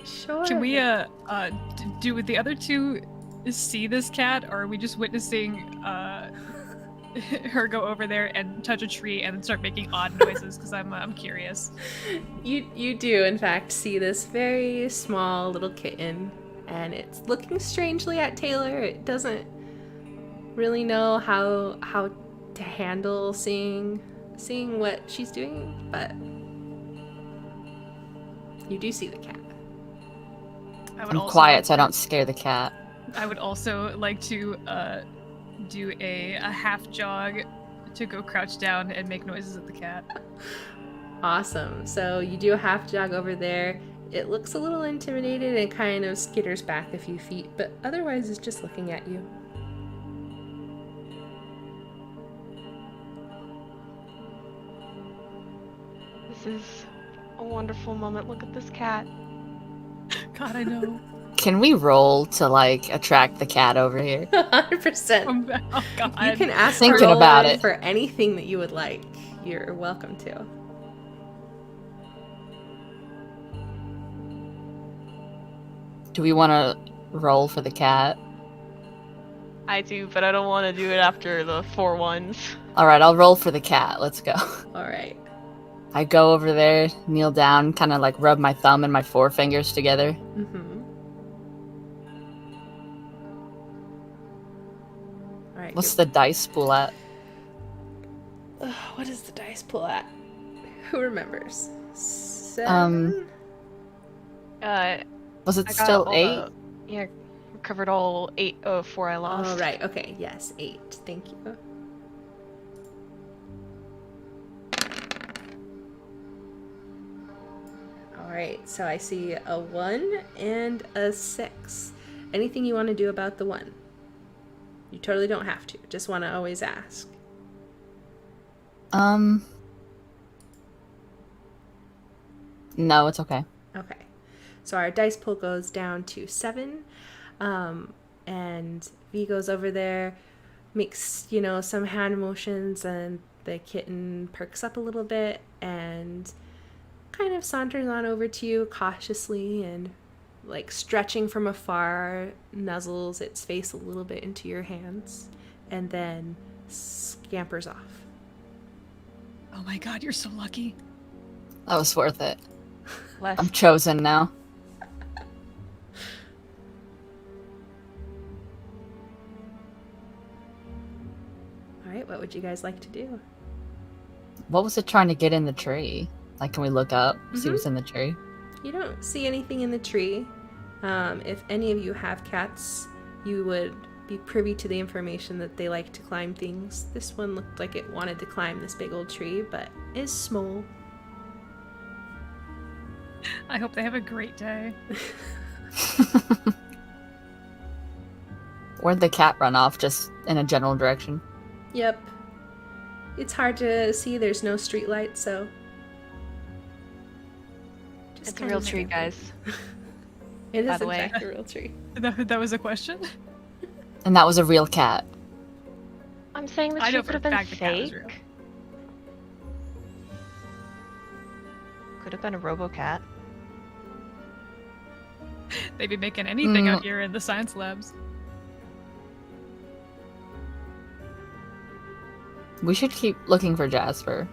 Sure. Can we do the other two see this cat, or are we just witnessing her go over there and touch a tree and then start making odd noises? Because I'm curious. You do in fact see this very small little kitten, and it's looking strangely at Taylor. It doesn't really know how to handle seeing what she's doing, but you do see the cat. I'm quiet so I don't scare the cat. I would also like to do a half jog to go crouch down and make noises at the cat. Awesome. So you do a half jog over there. It looks a little intimidated and kind of skitters back a few feet, but otherwise it's just looking at you. This is a wonderful moment. Look at this cat. God, I know. Can we roll to like attract the cat over here? 100%. Oh God. You can ask Thinking her about it. for anything that you would like. You're welcome to. Do we want to roll for the cat? I do, but I don't want to do it after the 4 ones. All right, I'll roll for the cat. Let's go. All right. I go over there, kneel down, kind of like rub my thumb and my forefingers together. Mm-hmm. All right. What's the dice pool at? What is the dice pull at? Who remembers? 7? Was it I got still all 8? Yeah, recovered all 8 of 4 I lost. Oh, right. Okay. Yes, 8. Thank you. All right. So I see a 1 and a 6. Anything you want to do about the 1? You totally don't have to. Just want to always ask. No, it's okay. Okay. So our dice pool goes down to 7. And V goes over there, makes, some hand motions, and the kitten perks up a little bit and kind of saunters on over to you cautiously and, like, stretching from afar, nuzzles its face a little bit into your hands, and then scampers off. Oh my God, you're so lucky. That was worth it. Less. I'm chosen now. All right, what would you guys like to do? What was it trying to get in the tree? Like, can we look up, see what's in the tree? You don't see anything in the tree. If any of you have cats, you would be privy to the information that they like to climb things. This one looked like it wanted to climb this big old tree, but is small. I hope they have a great day. Where'd the cat run off? Just in a general direction? Yep. It's hard to see. There's no street light, so... It's a kind real of tree, like guys. It is, by the in way. fact, a real tree. That was a question? And that was a real cat. I'm saying the I tree know could for have a been fact the cat was fake. real. Could have been a robo-cat. They'd be making anything out here in the science labs. We should keep looking for Jasper.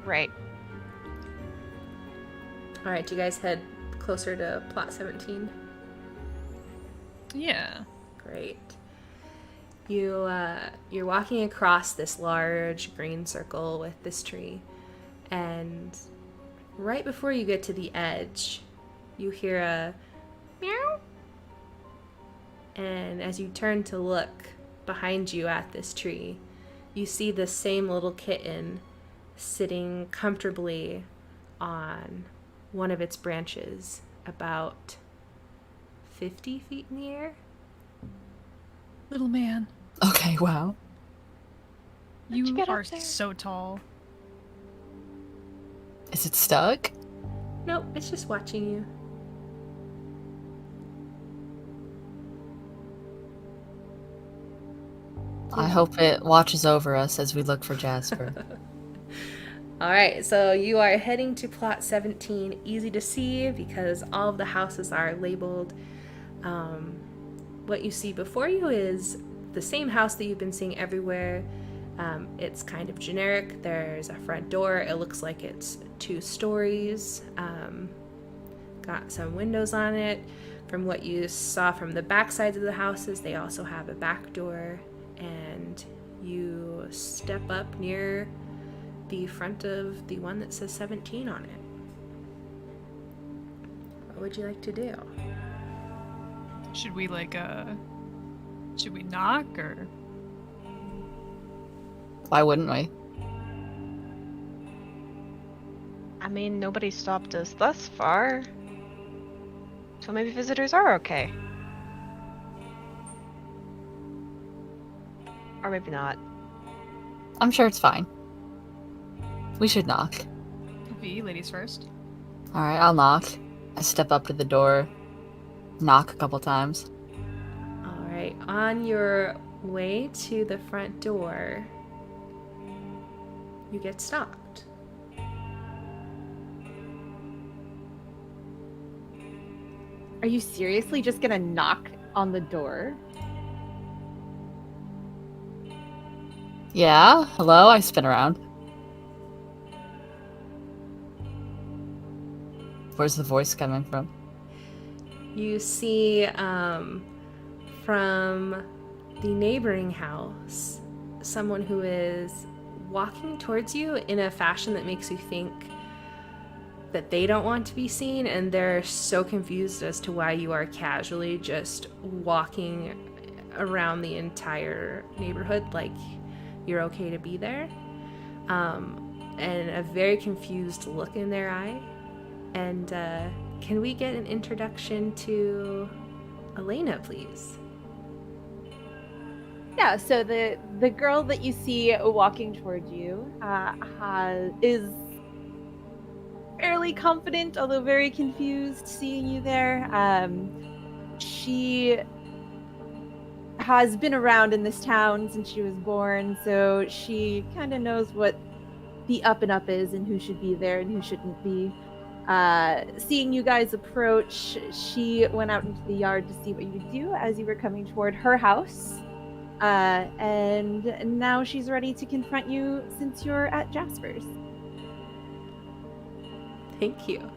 Right. All right, do you guys head closer to plot 17? Yeah. Great. You're walking across this large green circle with this tree, and right before you get to the edge, you hear a meow. And as you turn to look behind you at this tree, you see the same little kitten sitting comfortably on one of its branches, about 50 feet in the air. Little man. Okay, wow. you You get up are there? so tall. Is it stuck? Nope, it's just watching you. I hope it watches over us as we look for Jasper. All right, so you are heading to plot 17. Easy to see because all of the houses are labeled. What you see before you is the same house that you've been seeing everywhere. It's kind of generic. There's a front door. It looks like it's 2 stories. Got some windows on it. From what you saw from the back sides of the houses, they also have a back door. And you step up near the front of the one that says 17 on it. What would you like to do? Should we should we knock or? Why wouldn't we? I mean, nobody stopped us thus far. So maybe visitors are okay. Or maybe not. I'm sure it's fine. We should knock. V, ladies first. Alright, I'll knock. I step up to the door, knock a couple times. All right, on your way to the front door, you get stopped. Are you seriously just gonna knock on the door? Yeah, hello? I spin around. Where's the voice coming from? You see from the neighboring house someone who is walking towards you in a fashion that makes you think that they don't want to be seen, and they're so confused as to why you are casually just walking around the entire neighborhood like you're okay to be there. And a very confused look in their eye. And can we get an introduction to Alayna, please? Yeah, so the girl that you see walking towards you is fairly confident, although very confused seeing you there. She has been around in this town since she was born, so she kind of knows what the up and up is and who should be there and who shouldn't be. Seeing you guys approach, she went out into the yard to see what you would do as you were coming toward her house. And now she's ready to confront you since you're at Jasper's. Thank you.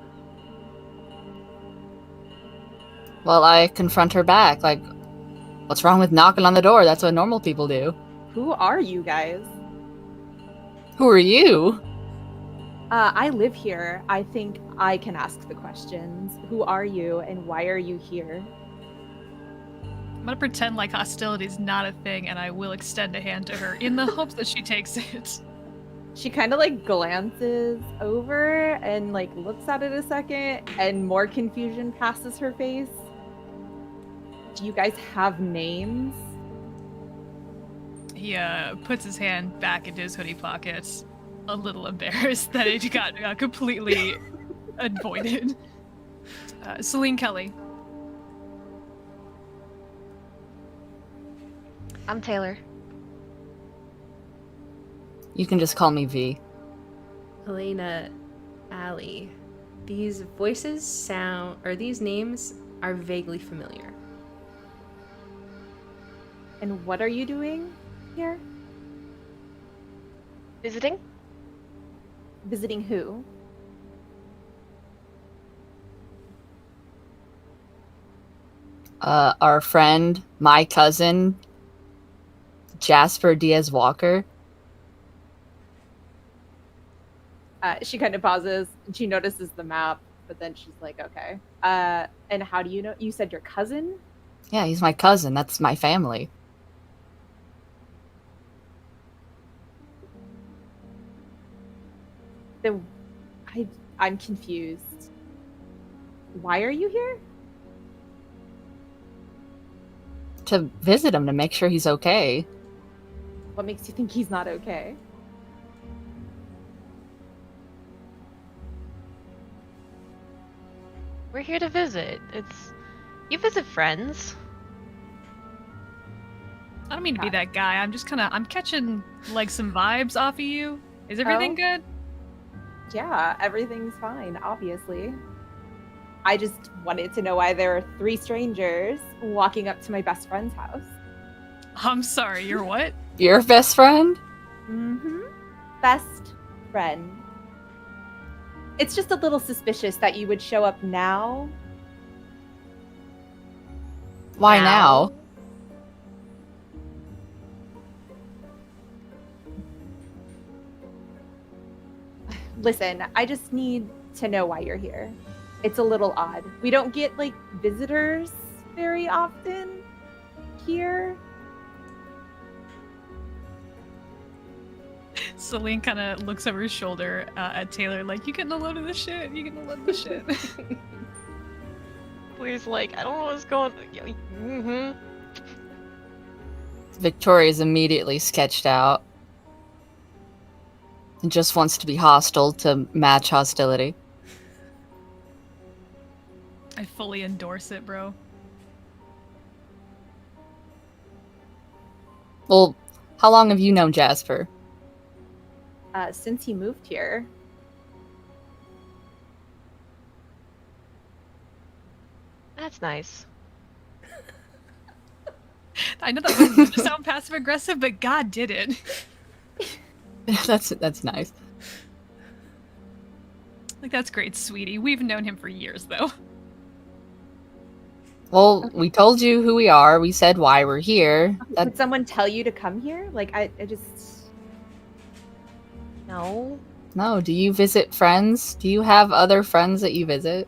Well, I confront her back, like, what's wrong with knocking on the door? That's what normal people do. Who are you guys? Who are you? I live here. I think I can ask the questions. Who are you and why are you here? I'm gonna pretend like hostility is not a thing, and I will extend a hand to her in the hopes that she takes it. She kind of like glances over and like looks at it a second, and more confusion passes her face. Do you guys have names? He puts his hand back into his hoodie pockets, a little embarrassed that it got completely avoided. Seline Kelly. I'm Taylor. You can just call me V. Alayna, Allie. These voices sound, or these names are vaguely familiar. And what are you doing here? Visiting? Visiting who? Our friend, my cousin, Jasper Diaz-Walker. She kind of pauses and she notices the map, but then she's like, okay. And how do you know? You said your cousin? Yeah, he's my cousin. That's my family. Then I'm confused. Why are you here? To visit him to make sure he's okay. What makes you think he's not okay? We're here to visit. You visit friends. I don't mean to be that guy. I'm catching like some vibes off of you. Is everything good? Yeah, everything's fine, obviously. I just wanted to know why there are 3 strangers walking up to my best friend's house. I'm sorry, you're what? Your best friend? Mm-hmm. Best friend. It's just a little suspicious that you would show up now. Why now? Listen, I just need to know why you're here. It's a little odd. We don't get, like, visitors very often here. Seline kind of looks over his shoulder at Taylor like, you getting a load of this shit? You getting a load of this shit? Please, like, I don't know what's going on. Mm-hmm. Victoria's immediately sketched out. And just wants to be hostile to match hostility. I fully endorse it, bro. Well, how long have you known Jasper? Since he moved here. That's nice. I know that was going to sound passive aggressive, but God did it. That's nice. Like, that's great, sweetie. We've known him for years, though. Well, we told you who we are. We said why we're here. Did someone tell you to come here? Like, I just... No. No, do you visit friends? Do you have other friends that you visit?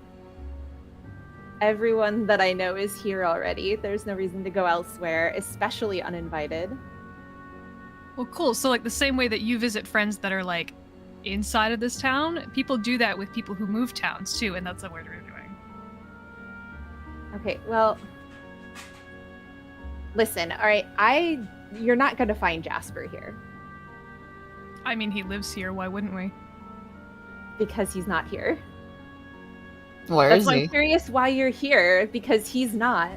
Everyone that I know is here already. There's no reason to go elsewhere, especially uninvited. Well, cool. So, like, the same way that you visit friends that are, like, inside of this town, people do that with people who move towns, too, and that's what we're doing. Okay, well... Listen, alright, you're not gonna find Jasper here. I mean, he lives here. Why wouldn't we? Because he's not here. Where That's is why he? I'm curious why you're here, because he's not.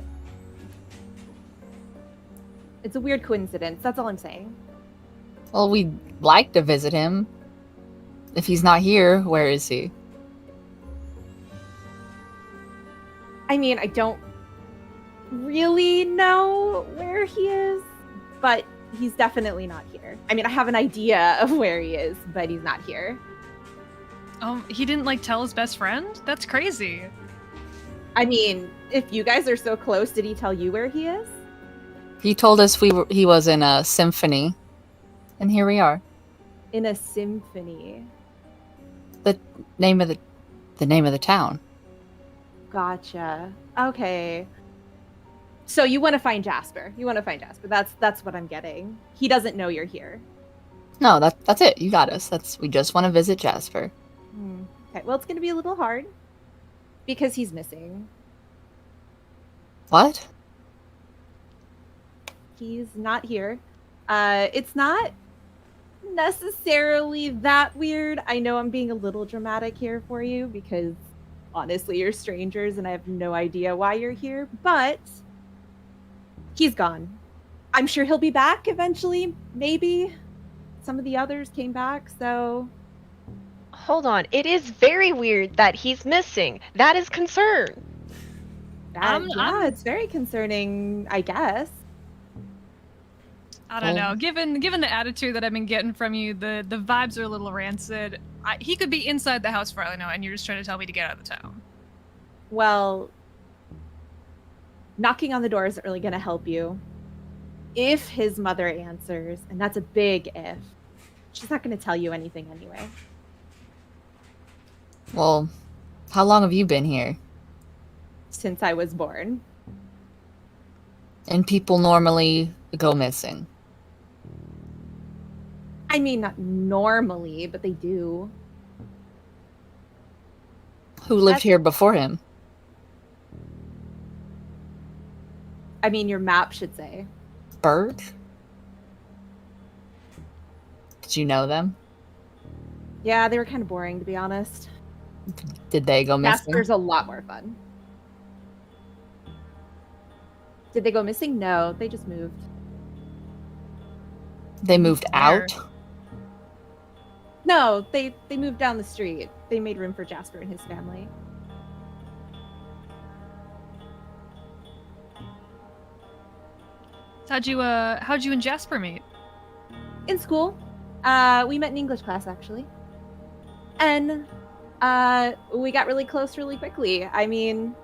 It's a weird coincidence, that's all I'm saying. Well, we'd like to visit him. If he's not here, where is he? I mean, I don't really know where he is, but he's definitely not here. I mean, I have an idea of where he is, but he's not here. He didn't, like, tell his best friend? That's crazy. I mean, if you guys are so close, did he tell you where he is? He told us he was in a symphony. And here we are. In a symphony. The name of the town. Gotcha. Okay. So you want to find Jasper. That's what I'm getting. He doesn't know you're here. No, that's it. You got us. We just want to visit Jasper. Okay, well, it's going to be a little hard because he's missing. What? He's not here. It's not necessarily that weird. I know I'm being a little dramatic here for you because honestly, you're strangers and I have no idea why you're here, but he's gone. I'm sure he'll be back eventually, maybe. Some of the others came back, so... Hold on. It is very weird that he's missing. That is concern. It's very concerning, I guess. I don't know. Given the attitude that I've been getting from you, the vibes are a little rancid. He could be inside the house for all I know, and you're just trying to tell me to get out of the town. Well, knocking on the door isn't really going to help you. If his mother answers, and that's a big if, she's not going to tell you anything anyway. Well, how long have you been here? Since I was born. And people normally go missing. I mean, not normally, but they do. Who lived here before him? I mean, your map should say. Bird? Did you know them? Yeah, they were kind of boring, to be honest. Did they go missing? Jasper's a lot more fun. Did they go missing? No, they just moved. They moved out? No, they moved down the street. They made room for Jasper and his family. How'd you and Jasper meet? In school. We met in English class, actually. And we got really close really quickly. I mean,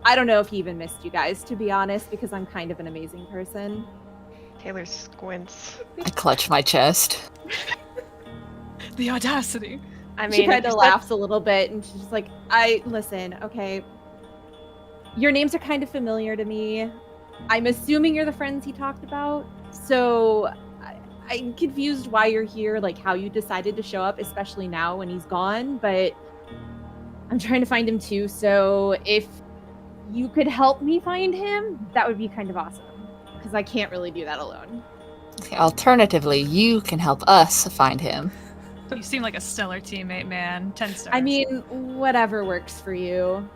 I don't know if he even missed you guys, to be honest, because I'm kind of an amazing person. Taylor squints. I clutch my chest. The audacity. I mean, She kind if of you laughs a little bit, and she's just like, listen, okay. Your names are kind of familiar to me. I'm assuming you're the friends he talked about. So I'm confused why you're here, like how you decided to show up, especially now when he's gone. But I'm trying to find him too. So if you could help me find him, that would be kind of awesome. Because I can't really do that alone. Alternatively, you can help us find him. You seem like a stellar teammate, man. 10 stars. I mean, whatever works for you.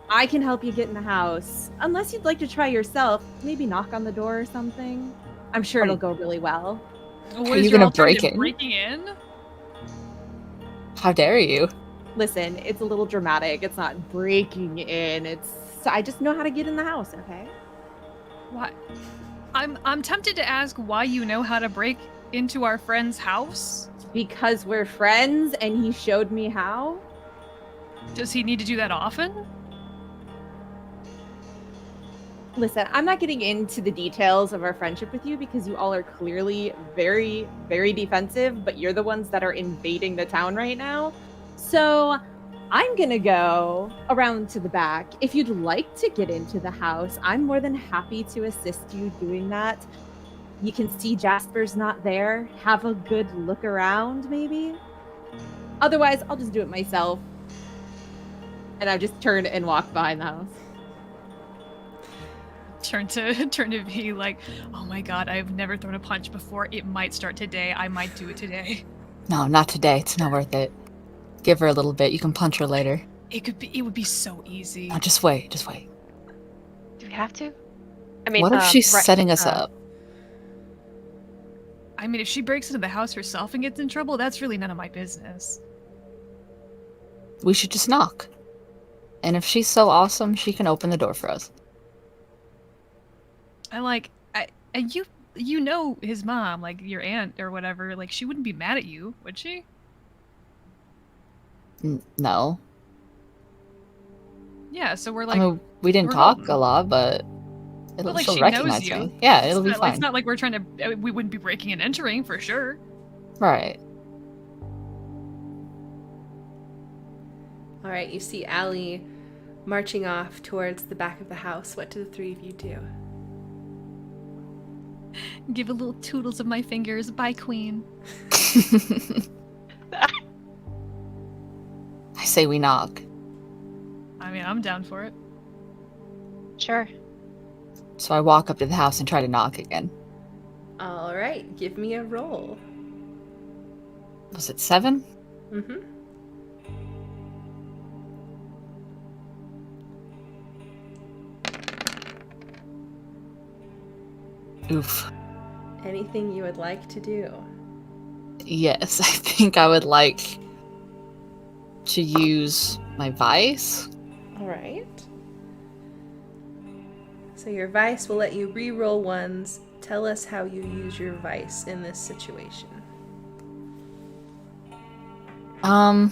I can help you get in the house. Unless you'd like to try yourself, maybe knock on the door or something. I'm sure it'll go really well. What Are is you your gonna break alternative, in? breaking in? How dare you? Listen, it's a little dramatic. It's not breaking in. I just know how to get in the house, okay? What? I'm tempted to ask why you know how to break into our friend's house. Because we're friends and he showed me how. Does he need to do that often? Listen, I'm not getting into the details of our friendship with you because you all are clearly very, very defensive, but you're the ones that are invading the town right now. So I'm gonna go around to the back. If you'd like to get into the house, I'm more than happy to assist you doing that. You can see Jasper's not there. Have a good look around, maybe. Otherwise, I'll just do it myself. And I just turn and walk behind the house. Turn to be like, oh my god, I've never thrown a punch before. It might start today. I might do it today. No, not today. It's not worth it. Give her a little bit. You can punch her later. It would be so easy. No, just wait. Just wait. Do we have to? I mean, What if she's right, setting us up? I mean, if she breaks into the house herself and gets in trouble, that's really none of my business. We should just knock. And if she's so awesome, she can open the door for us. And you know his mom, like your aunt or whatever, like she wouldn't be mad at you, would she? No. Yeah, so we're like, I mean, we didn't we're talk golden. a lot, but But she'll she recognize knows you. me. Yeah, it'll be It's fine. not like we're trying to. We wouldn't be breaking and entering for sure. Right. All right, you see Allie marching off towards the back of the house. What do the three of you do? Give a little toodles of my fingers. Bye, queen. I say we knock. I mean, I'm down for it. Sure. So I walk up to the house and try to knock again. All right, give me a roll. Was it 7? Mm-hmm. Oof. Anything you would like to do? Yes, I think I would like to use my vice. All right. So your vice will let you re-roll ones. Tell us how you use your vice in this situation. Well,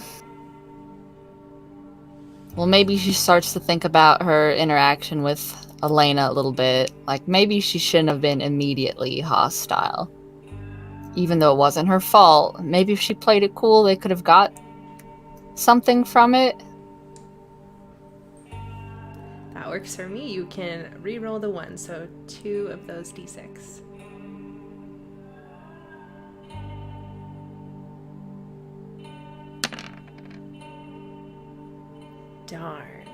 maybe she starts to think about her interaction with Alayna a little bit. Like, maybe she shouldn't have been immediately hostile. Even though it wasn't her fault. Maybe if she played it cool, they could have got something from it. That works for me. You can re-roll the 1, so 2 of those d6. Darn.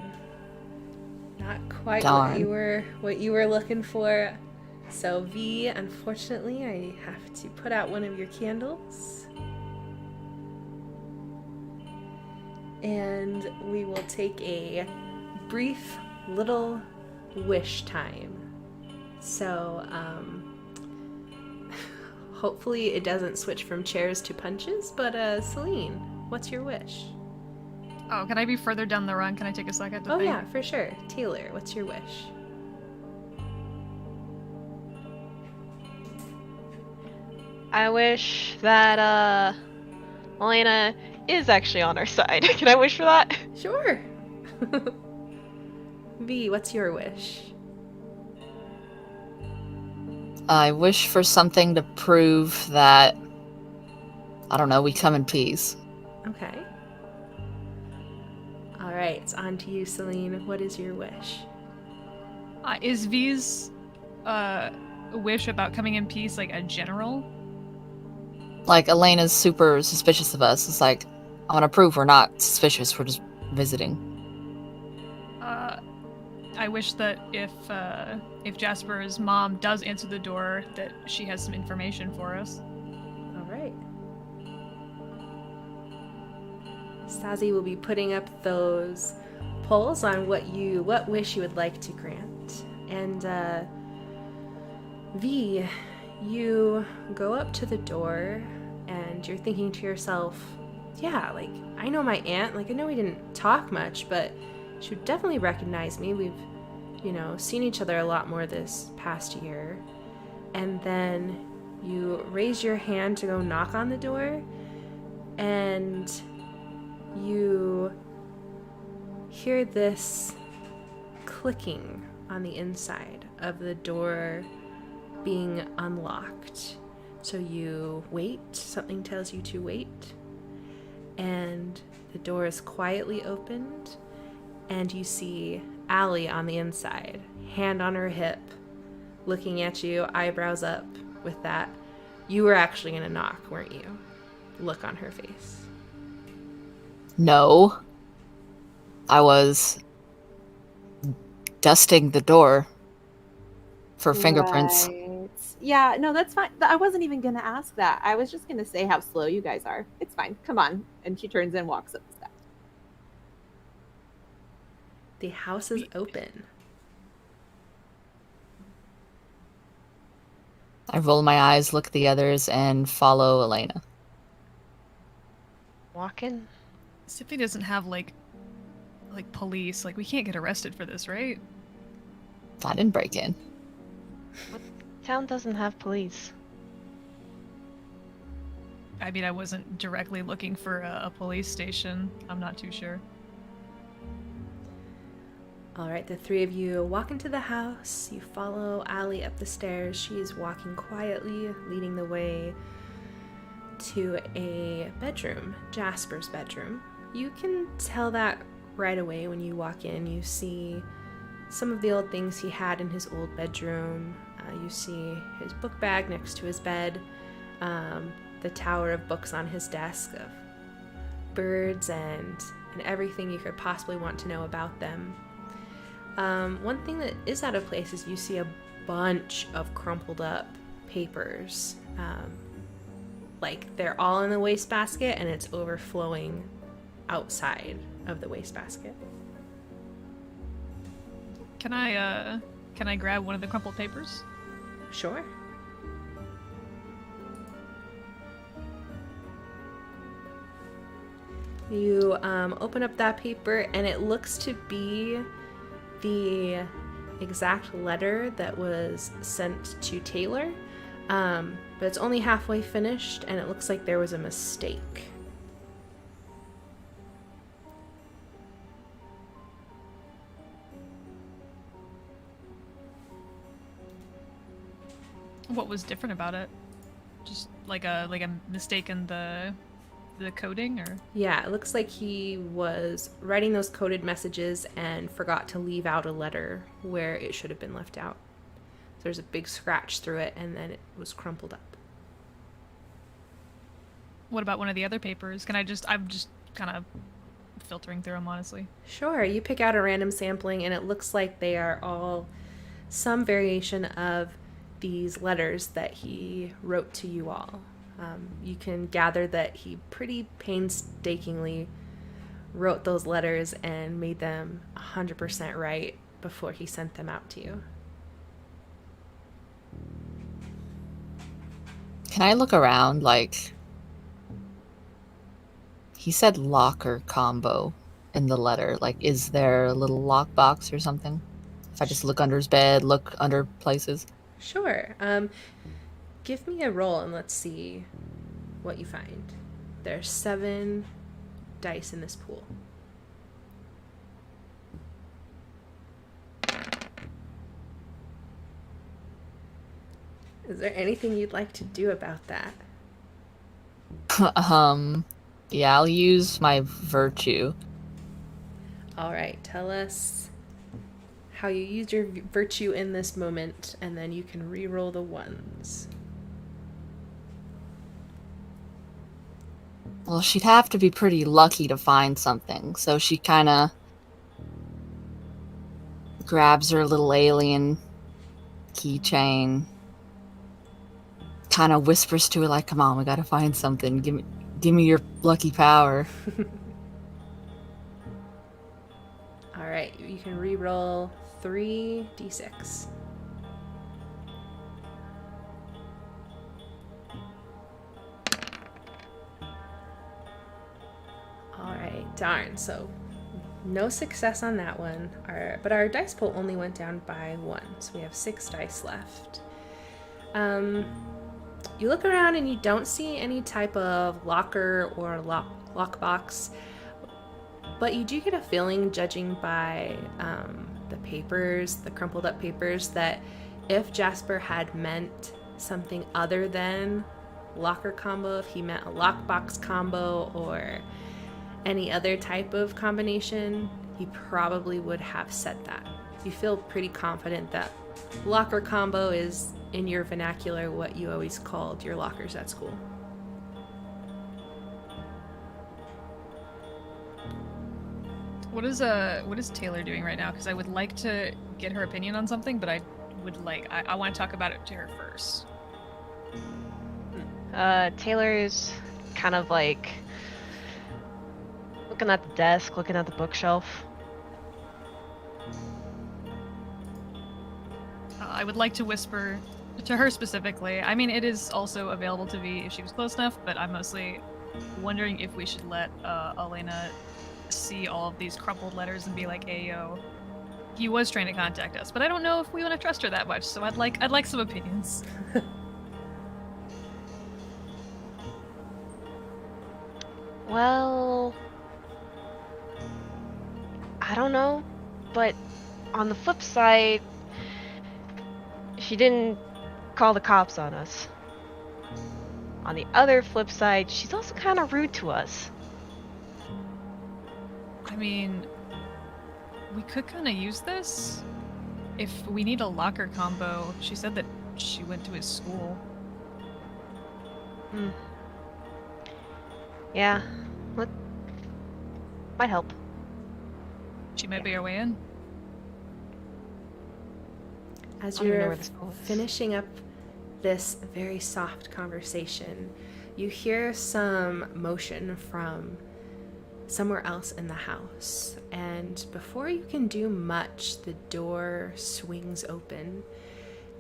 Not quite Darn. what you were looking for. So V, unfortunately, I have to put out one of your candles. And we will take a brief little wish time. So, hopefully it doesn't switch from chairs to punches, but Seline, what's your wish? Oh, can I be further down the run? Can I take a second to think? Yeah, for sure. Taylor, what's your wish? I wish that Alayna is actually on our side. Can I wish for that? Sure. V, what's your wish? I wish for something to prove that, I don't know, we come in peace. Okay. All right, it's on to you, Seline. What is your wish? Is V's wish about coming in peace like a general? Like, Elena's super suspicious of us. It's like, I want to prove we're not suspicious, we're just visiting. I wish that if Jasper's mom does answer the door, that she has some information for us. All right. Stazie will be putting up those polls on what wish you would like to grant. And V, you go up to the door and you're thinking to yourself, yeah, like, I know my aunt. Like, I know we didn't talk much, but she would definitely recognize me. We've, seen each other a lot more this past year. And then you raise your hand to go knock on the door, and you hear this clicking on the inside of the door being unlocked. So you wait, something tells you to wait, and the door is quietly opened, and you see Allie on the inside, hand on her hip, looking at you, eyebrows up with that "you were actually gonna knock, weren't you?" look on her face. No. I was dusting the door for fingerprints. Right. Yeah, no, that's fine. I wasn't even going to ask that. I was just going to say how slow you guys are. It's fine. Come on. And she turns and walks up the steps. The house is open. I roll my eyes, look at the others, and follow Alayna. Walking? Sippy doesn't have like police. Like, we can't get arrested for this, right? I didn't break in. Town doesn't have police. I mean, I wasn't directly looking for a police station. I'm not too sure. All right, the three of you walk into the house. You follow Allie up the stairs. She's walking quietly, leading the way to a bedroom, Jasper's bedroom. You can tell that right away when you walk in. You see some of the old things he had in his old bedroom. You see his book bag next to his bed, the tower of books on his desk of birds and everything you could possibly want to know about them. One thing that is out of place is you see a bunch of crumpled up papers. Like, they're all in the wastebasket and it's overflowing outside of the wastebasket. Can I grab one of the crumpled papers? Sure. You open up that paper and it looks to be the exact letter that was sent to Taylor, but it's only halfway finished and it looks like there was a mistake. What was different about it? Just like a mistake in the the coding, or? Yeah, it looks like he was writing those coded messages and forgot to leave out a letter where it should have been left out. So there's a big scratch through it, and then it was crumpled up. What about one of the other papers? I'm just kind of filtering through them, honestly. Sure, you pick out a random sampling, and it looks like they are all some variation of these letters that he wrote to you all. You can gather that he pretty painstakingly wrote those letters and made them 100% right before he sent them out to you. Can I look around? Like, he said locker combo in the letter. Like, is there a little lockbox or something? If I just look under his bed, look under places. Sure. Give me a roll and let's see what you find. There's 7 dice in this pool. Is there anything you'd like to do about that? Yeah, I'll use my virtue. All right, tell us how you used your virtue in this moment, and then you can re-roll the ones. Well, she'd have to be pretty lucky to find something, so she kind of grabs her little alien keychain, kind of whispers to her like, "Come on, we gotta find something. Give me your lucky power." All right, you can re-roll 3d6. All right, darn. So no success on that one. But our dice pool only went down by 1, so we have 6 dice left. You look around and you don't see any type of locker or lockbox, but you do get a feeling, judging by the papers, the crumpled up papers, that if Jasper had meant something other than locker combo, if he meant a lockbox combo or any other type of combination, he probably would have said that. You feel pretty confident that locker combo is, in your vernacular, what you always called your lockers at school. What is Taylor doing right now? Because I would like to get her opinion on something, but I want to talk about it to her first. Taylor's kind of like looking at the desk, looking at the bookshelf. I would like to whisper to her specifically. I mean, it is also available to me if she was close enough, but I'm mostly wondering if we should let Alayna see all of these crumpled letters and be like, "Hey, yo, he was trying to contact us," but I don't know if we want to trust her that much. So I'd like some opinions. Well, I don't know, but on the flip side, she didn't call the cops on us. On the other flip side, she's also kind of rude to us. I mean, we could kind of use this if we need a locker combo. She said that she went to his school. Yeah, might help. She might be our way in. As I don't know you're where this goes. finishing up this very soft conversation, you hear some motion from somewhere else in the house, and before you can do much, the door swings open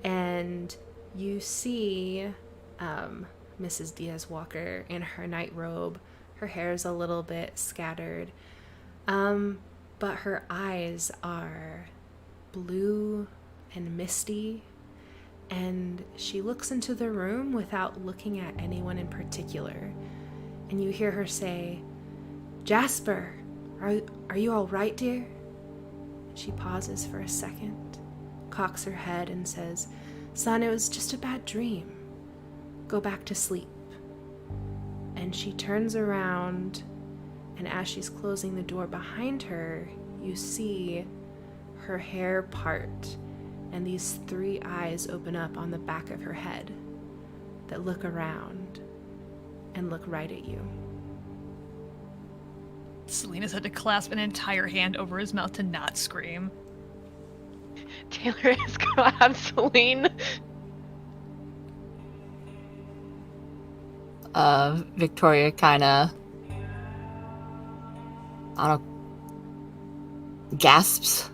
and you see Mrs. Diaz-Walker in her night robe. Her hair is a little bit scattered, but her eyes are blue and misty, and she looks into the room without looking at anyone in particular, and you hear her say, "Jasper, are you all right, dear?" She pauses for a second, cocks her head and says, "Son, it was just a bad dream. Go back to sleep." and she turns around, and as she's closing the door behind her, you see her hair part, and these 3 eyes open up on the back of her head that look around and look right at you. Selena's had to clasp an entire hand over his mouth to not scream. Taylor is gonna have Seline. Victoria kind of, I don't know, gasps.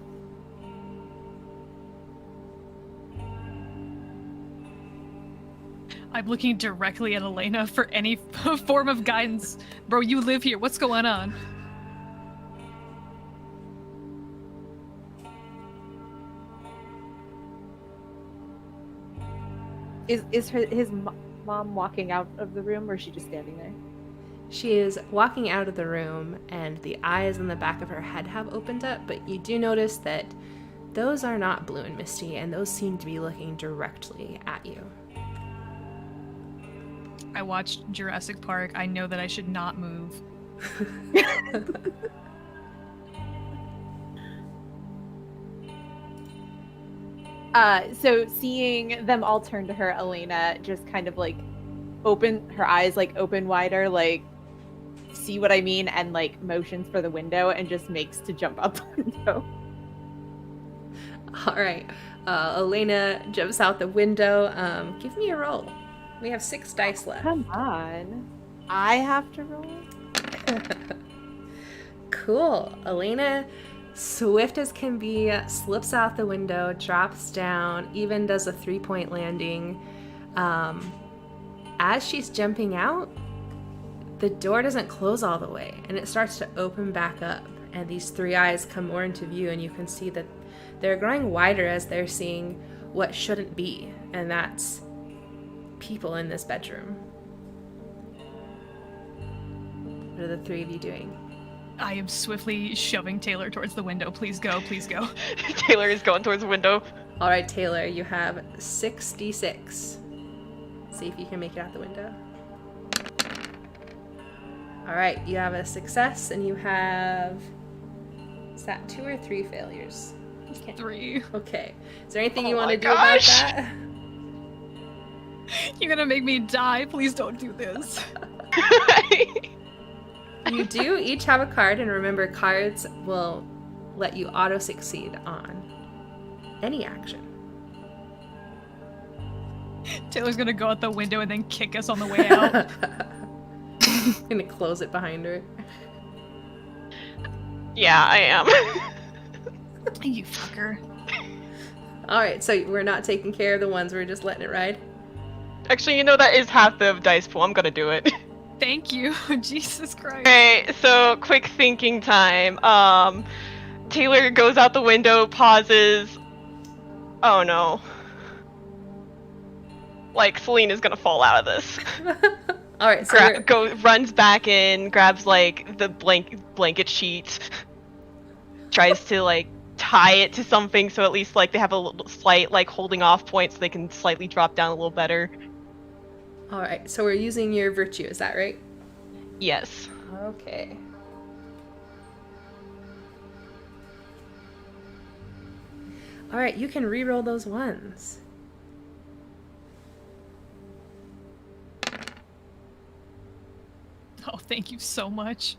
I'm looking directly at Alayna for any form of guidance. Bro, you live here. What's going on? Is his mom walking out of the room, or is she just standing there? She is walking out of the room, and the eyes in the back of her head have opened up, but you do notice that those are not blue and misty, and those seem to be looking directly at you. I watched Jurassic Park. I know that I should not move. So seeing them all turn to her, Alayna just kind of like open her eyes, like open wider, like see what I mean, and like motions for the window and just makes to jump out the window. All right, Alayna jumps out the window. Give me a roll. We have 6 dice left. Come on. I have to roll? Cool. Alayna, swift as can be, slips out the window, drops down, even does a 3-point landing. As she's jumping out, the door doesn't close all the way, and it starts to open back up, and these 3 eyes come more into view, and you can see that they're growing wider as they're seeing what shouldn't be, and that's people in this bedroom. What are the 3 of you doing? I am swiftly shoving Taylor towards the window. Please go, please go. Taylor is going towards the window. All right, Taylor, you have 6d6. See if you can make it out the window. All right, you have a success, and you have... Is that 2 or 3 failures? 3. Okay. Is there anything you Oh want to my do about gosh. that? You're gonna make me die. Please don't do this. You do each have a card, and remember, cards will let you auto-succeed on any action. Taylor's gonna go out the window and then kick us on the way out. Gonna close it behind her. Yeah, I am. You fucker. Alright, so we're not taking care of the ones, we're just letting it ride? Actually, you know, that is half the dice pool. I'm gonna do it. Thank you. Jesus Christ. Okay, so quick thinking time. Taylor goes out the window, pauses. Oh no. Like, Seline is gonna fall out of this. Alright, so Runs back in, grabs like the blanket sheet, tries to like tie it to something so at least like they have a little slight like holding off point so they can slightly drop down a little better. Alright, so we're using your virtue, is that right? Yes. Okay. Alright, you can re-roll those ones. Oh, thank you so much.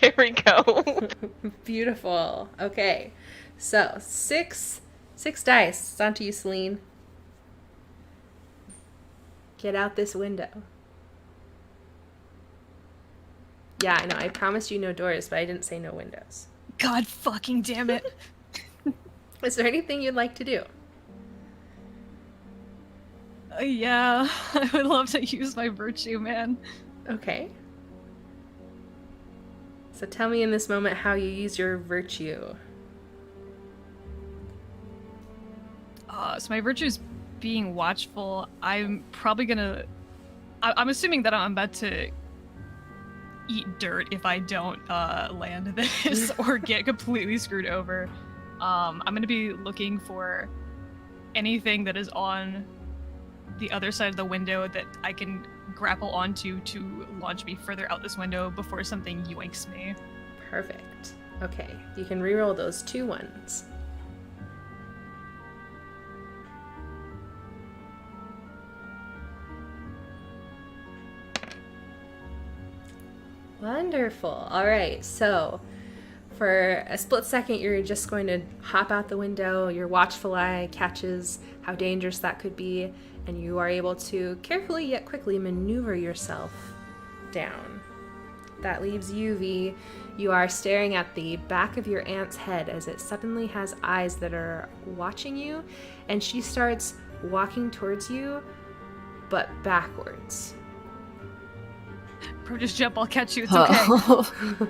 There we go. Beautiful. Okay. So, six dice. It's on to you, Seline. Get out this window. Yeah, I know. I promised you no doors, but I didn't say no windows. God fucking damn it. Is there anything you'd like to do? Yeah, I would love to use my virtue, man. Okay. So tell me in this moment how you use your virtue. So my virtue is being watchful. I'm probably gonna... I'm assuming that I'm about to eat dirt if I don't land this or get completely screwed over. I'm gonna be looking for anything that is on the other side of the window that I can grapple onto to launch me further out this window before something yoinks me. Perfect. Okay, you can reroll those 2 ones. Wonderful. All right, so for a split second, you're just going to hop out the window. Your watchful eye catches how dangerous that could be, and you are able to carefully yet quickly maneuver yourself down. That leaves you, V. You are staring at the back of your aunt's head as it suddenly has eyes that are watching you, and she starts walking towards you, but backwards. Bro, just jump, I'll catch you, it's okay.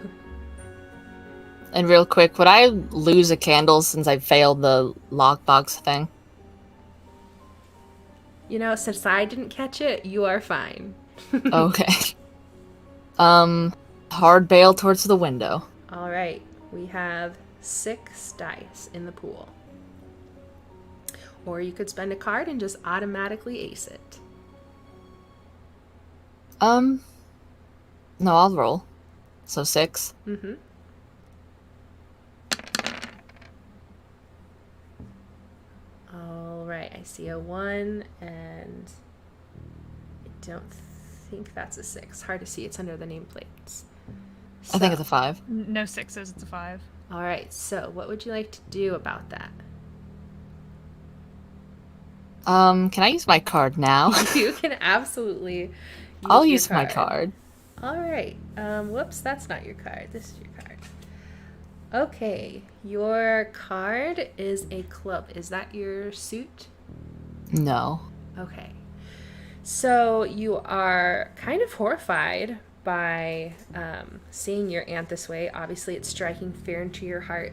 And real quick, would I lose a candle since I failed the lockbox thing? You know, since I didn't catch it, you are fine. Okay. Hard bail towards the window. All right, we have 6 dice in the pool. Or you could spend a card and just automatically ace it. No, I'll roll. So 6. Mm-hmm. All right, I see a 1, and I don't think that's a 6. Hard to see, it's under the nameplates. I think it's a 5. No 6s, it's a 5. All right, so what would you like to do about that? Can I use my card now? You can absolutely I'll use my card. All right. Whoops, that's not your card. This is your card. Okay, your card is a club. Is that your suit? No. Okay. So you are kind of horrified by seeing your aunt this way. Obviously, it's striking fear into your heart.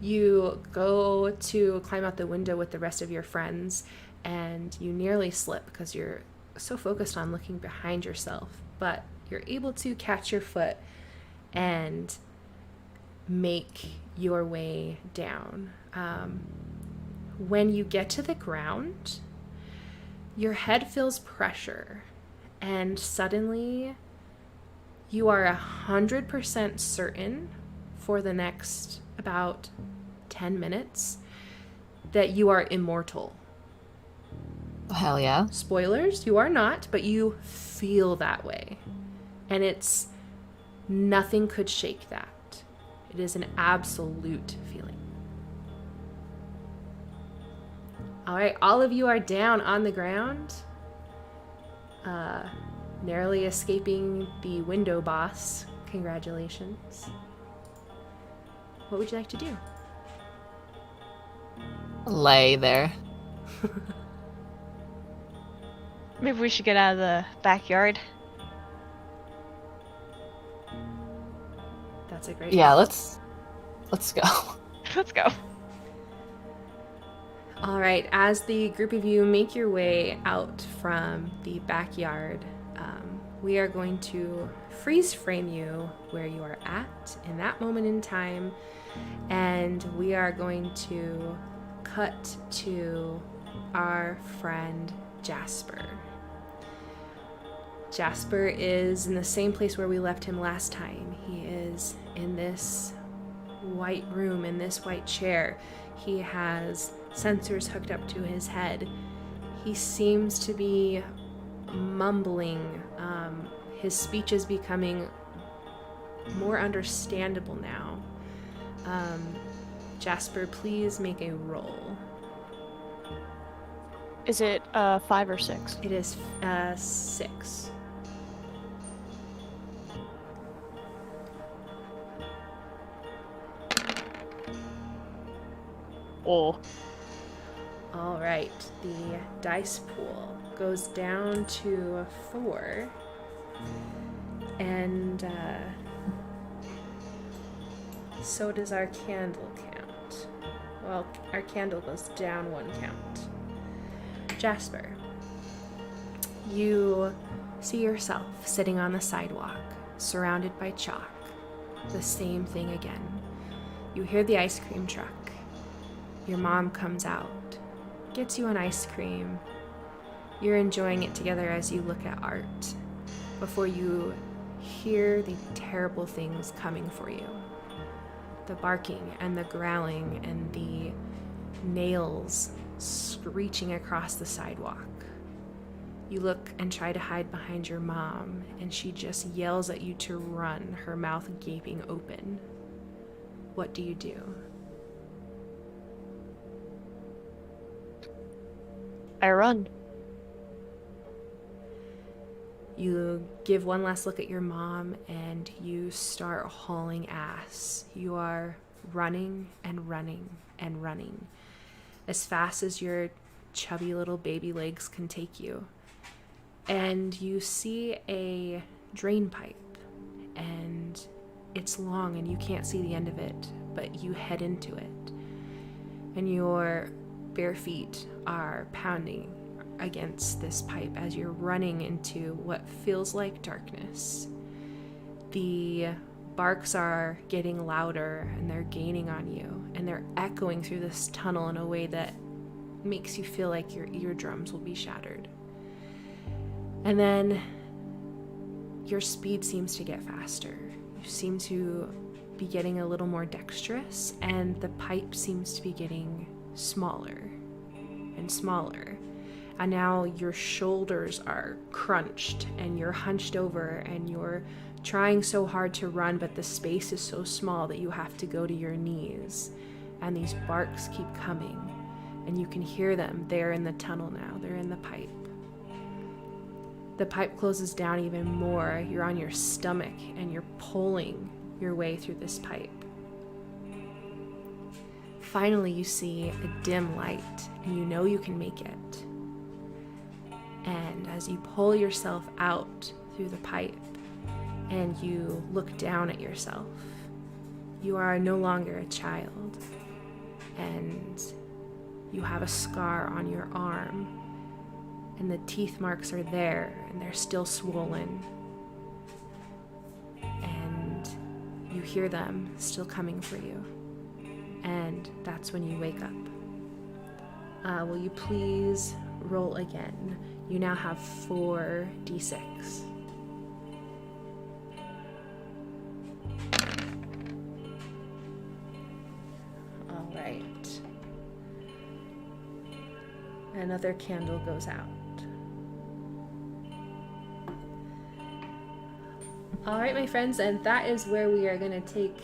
You go to climb out the window with the rest of your friends, and you nearly slip because you're so focused on looking behind yourself. But you're able to catch your foot and make your way down. When you get to the ground, your head feels pressure, and suddenly you are 100% certain for the next about 10 minutes that you are immortal. Hell yeah. Spoilers, you are not, but you feel that way. And it's nothing could shake that. It is an absolute feeling. All right, all of you are down on the ground, narrowly escaping the window boss. Congratulations. What would you like to do? Lay there. Maybe we should get out of the backyard. That's a great Yeah, call. let's go. Let's go. All right, as the group of you make your way out from the backyard, we are going to freeze frame you where you are at in that moment in time, and we are going to cut to our friend Jasper. Jasper is in the same place where we left him last time. He is in this white room, in this white chair. He has sensors hooked up to his head. He seems to be mumbling. His speech is becoming more understandable now. Jasper, please make a roll. Is it 5 or 6? It is 6. Oh. All right, the dice pool goes down to 4, and so does our candle count. Well, our candle goes down 1 count. Jasper, you see yourself sitting on the sidewalk, surrounded by chalk. The same thing again. You hear the ice cream truck. Your mom comes out, gets you an ice cream, You're enjoying it together as you look at art before you hear the terrible things coming for you. The barking and the growling and the nails screeching across the sidewalk. You look and try to hide behind your mom, and she just yells at you to run, her mouth gaping open. What do you do? I run. You give one last look at your mom and you start hauling ass. You are running and running and running as fast as your chubby little baby legs can take you. And you see a drain pipe, and it's long and you can't see the end of it, but you head into it. And your bare feet are pounding against this pipe as you're running into what feels like darkness. The barks are getting louder and they're gaining on you, and they're echoing through this tunnel in a way that makes you feel like your eardrums will be shattered. And then your speed seems to get faster. You seem to be getting a little more dexterous, and the pipe seems to be getting smaller and smaller. And now your shoulders are crunched and you're hunched over and you're trying so hard to run, but the space is so small that you have to go to your knees. And these barks keep coming, and you can hear them. They're in the tunnel now. They're in the pipe. The pipe closes down even more. You're on your stomach and you're pulling your way through this pipe. Finally, you see a dim light, and you know you can make it. And as you pull yourself out through the pipe and you look down at yourself, you are no longer a child, and you have a scar on your arm, and the teeth marks are there and they're still swollen, and you hear them still coming for you. And that's when you wake up. Will you please roll again? You now have 4d6. All right. Another candle goes out. All right, my friends, and that is where we are going to take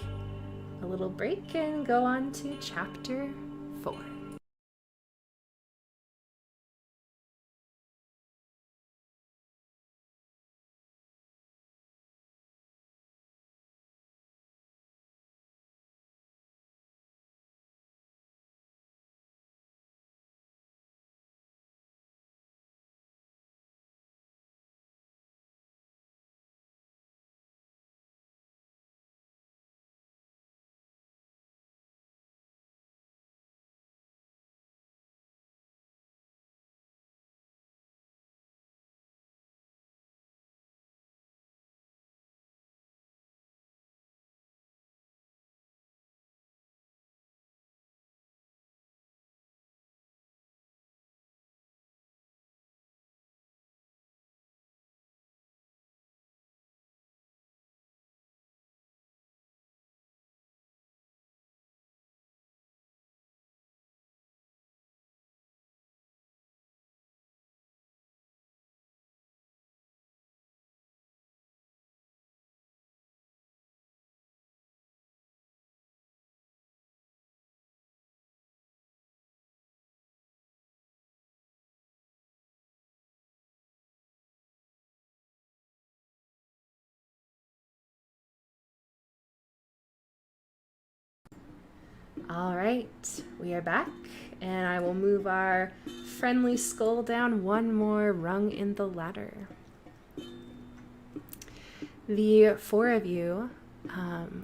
a little break and go on to chapter 4. All right, we are back, and I will move our friendly skull down one more rung in the ladder. The 4 of you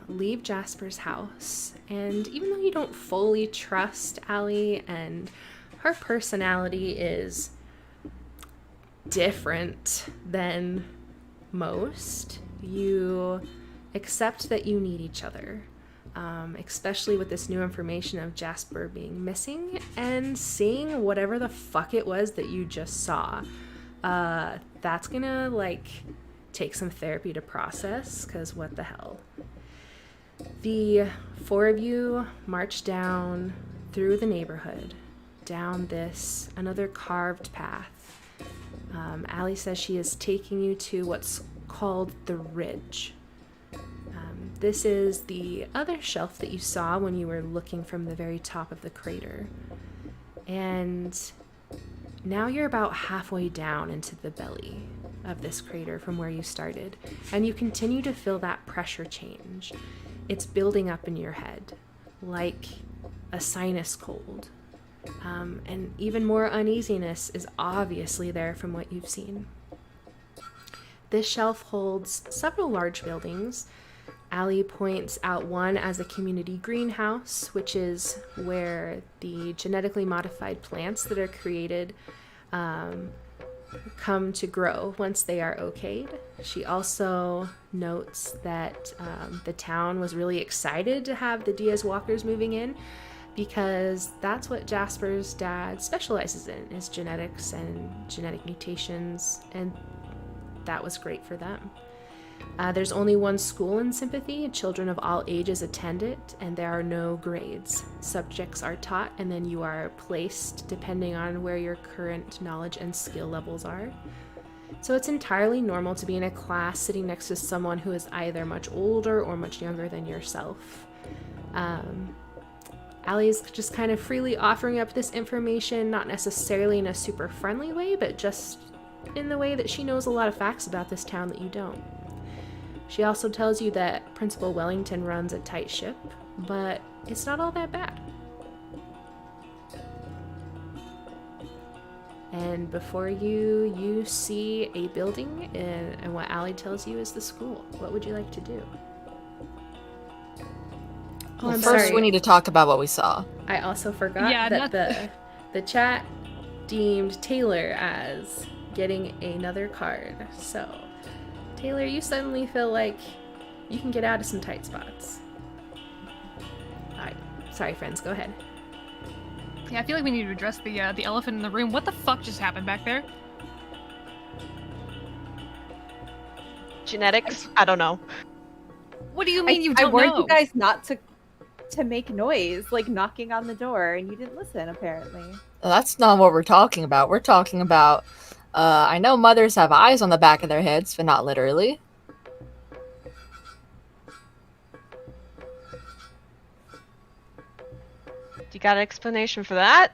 leave Jasper's house, and even though you don't fully trust Allie, and her personality is different than most, you accept that you need each other. especially with this new information of Jasper being missing and seeing whatever the fuck it was that you just saw. That's gonna, like, take some therapy to process, because what the hell. The four of you march down through the neighborhood, down this another carved path. Allie says she is taking you to what's called the Ridge. This is the other shelf that you saw when you were looking from the very top of the crater. And now you're about halfway down into the belly of this crater from where you started, and you continue to feel that pressure change. It's building up in your head, like a sinus cold. And even more uneasiness is obviously there from what you've seen. This shelf holds several large buildings. Allie points out one as a community greenhouse, which is where the genetically modified plants that are created come to grow once they are okayed. She also notes that the town was really excited to have the Diaz-Walkers moving in, because that's what Jasper's dad specializes in, is genetics and genetic mutations, and that was great for them. There's only one school in Sympathy. Children of all ages attend it, and there are no grades. Subjects are taught, and then you are placed depending on where your current knowledge and skill levels are. So it's entirely normal to be in a class sitting next to someone who is either much older or much younger than yourself. Allie's just kind of freely offering up this information, not necessarily in a super friendly way, but just in the way that she knows a lot of facts about this town that you don't. She also tells you that Principal Wellington runs a tight ship, but it's not all that bad. And before you see a building, and what Allie tells you is the school. What would you like to do? Oh, well, first, we need to talk about what we saw. I also forgot that the chat deemed Taylor as getting another card. So, Taylor, you suddenly feel like you can get out of some tight spots. Alright, sorry friends, go ahead. Yeah, I feel like we need to address the elephant in the room. What the fuck just happened back there? Genetics? I don't know. What do you mean you don't know? I warned know? you guys not to make noise, like knocking on the door, and you didn't listen, apparently. That's not what we're talking about. We're talking about, I know mothers have eyes on the back of their heads, but not literally. You got an explanation for that?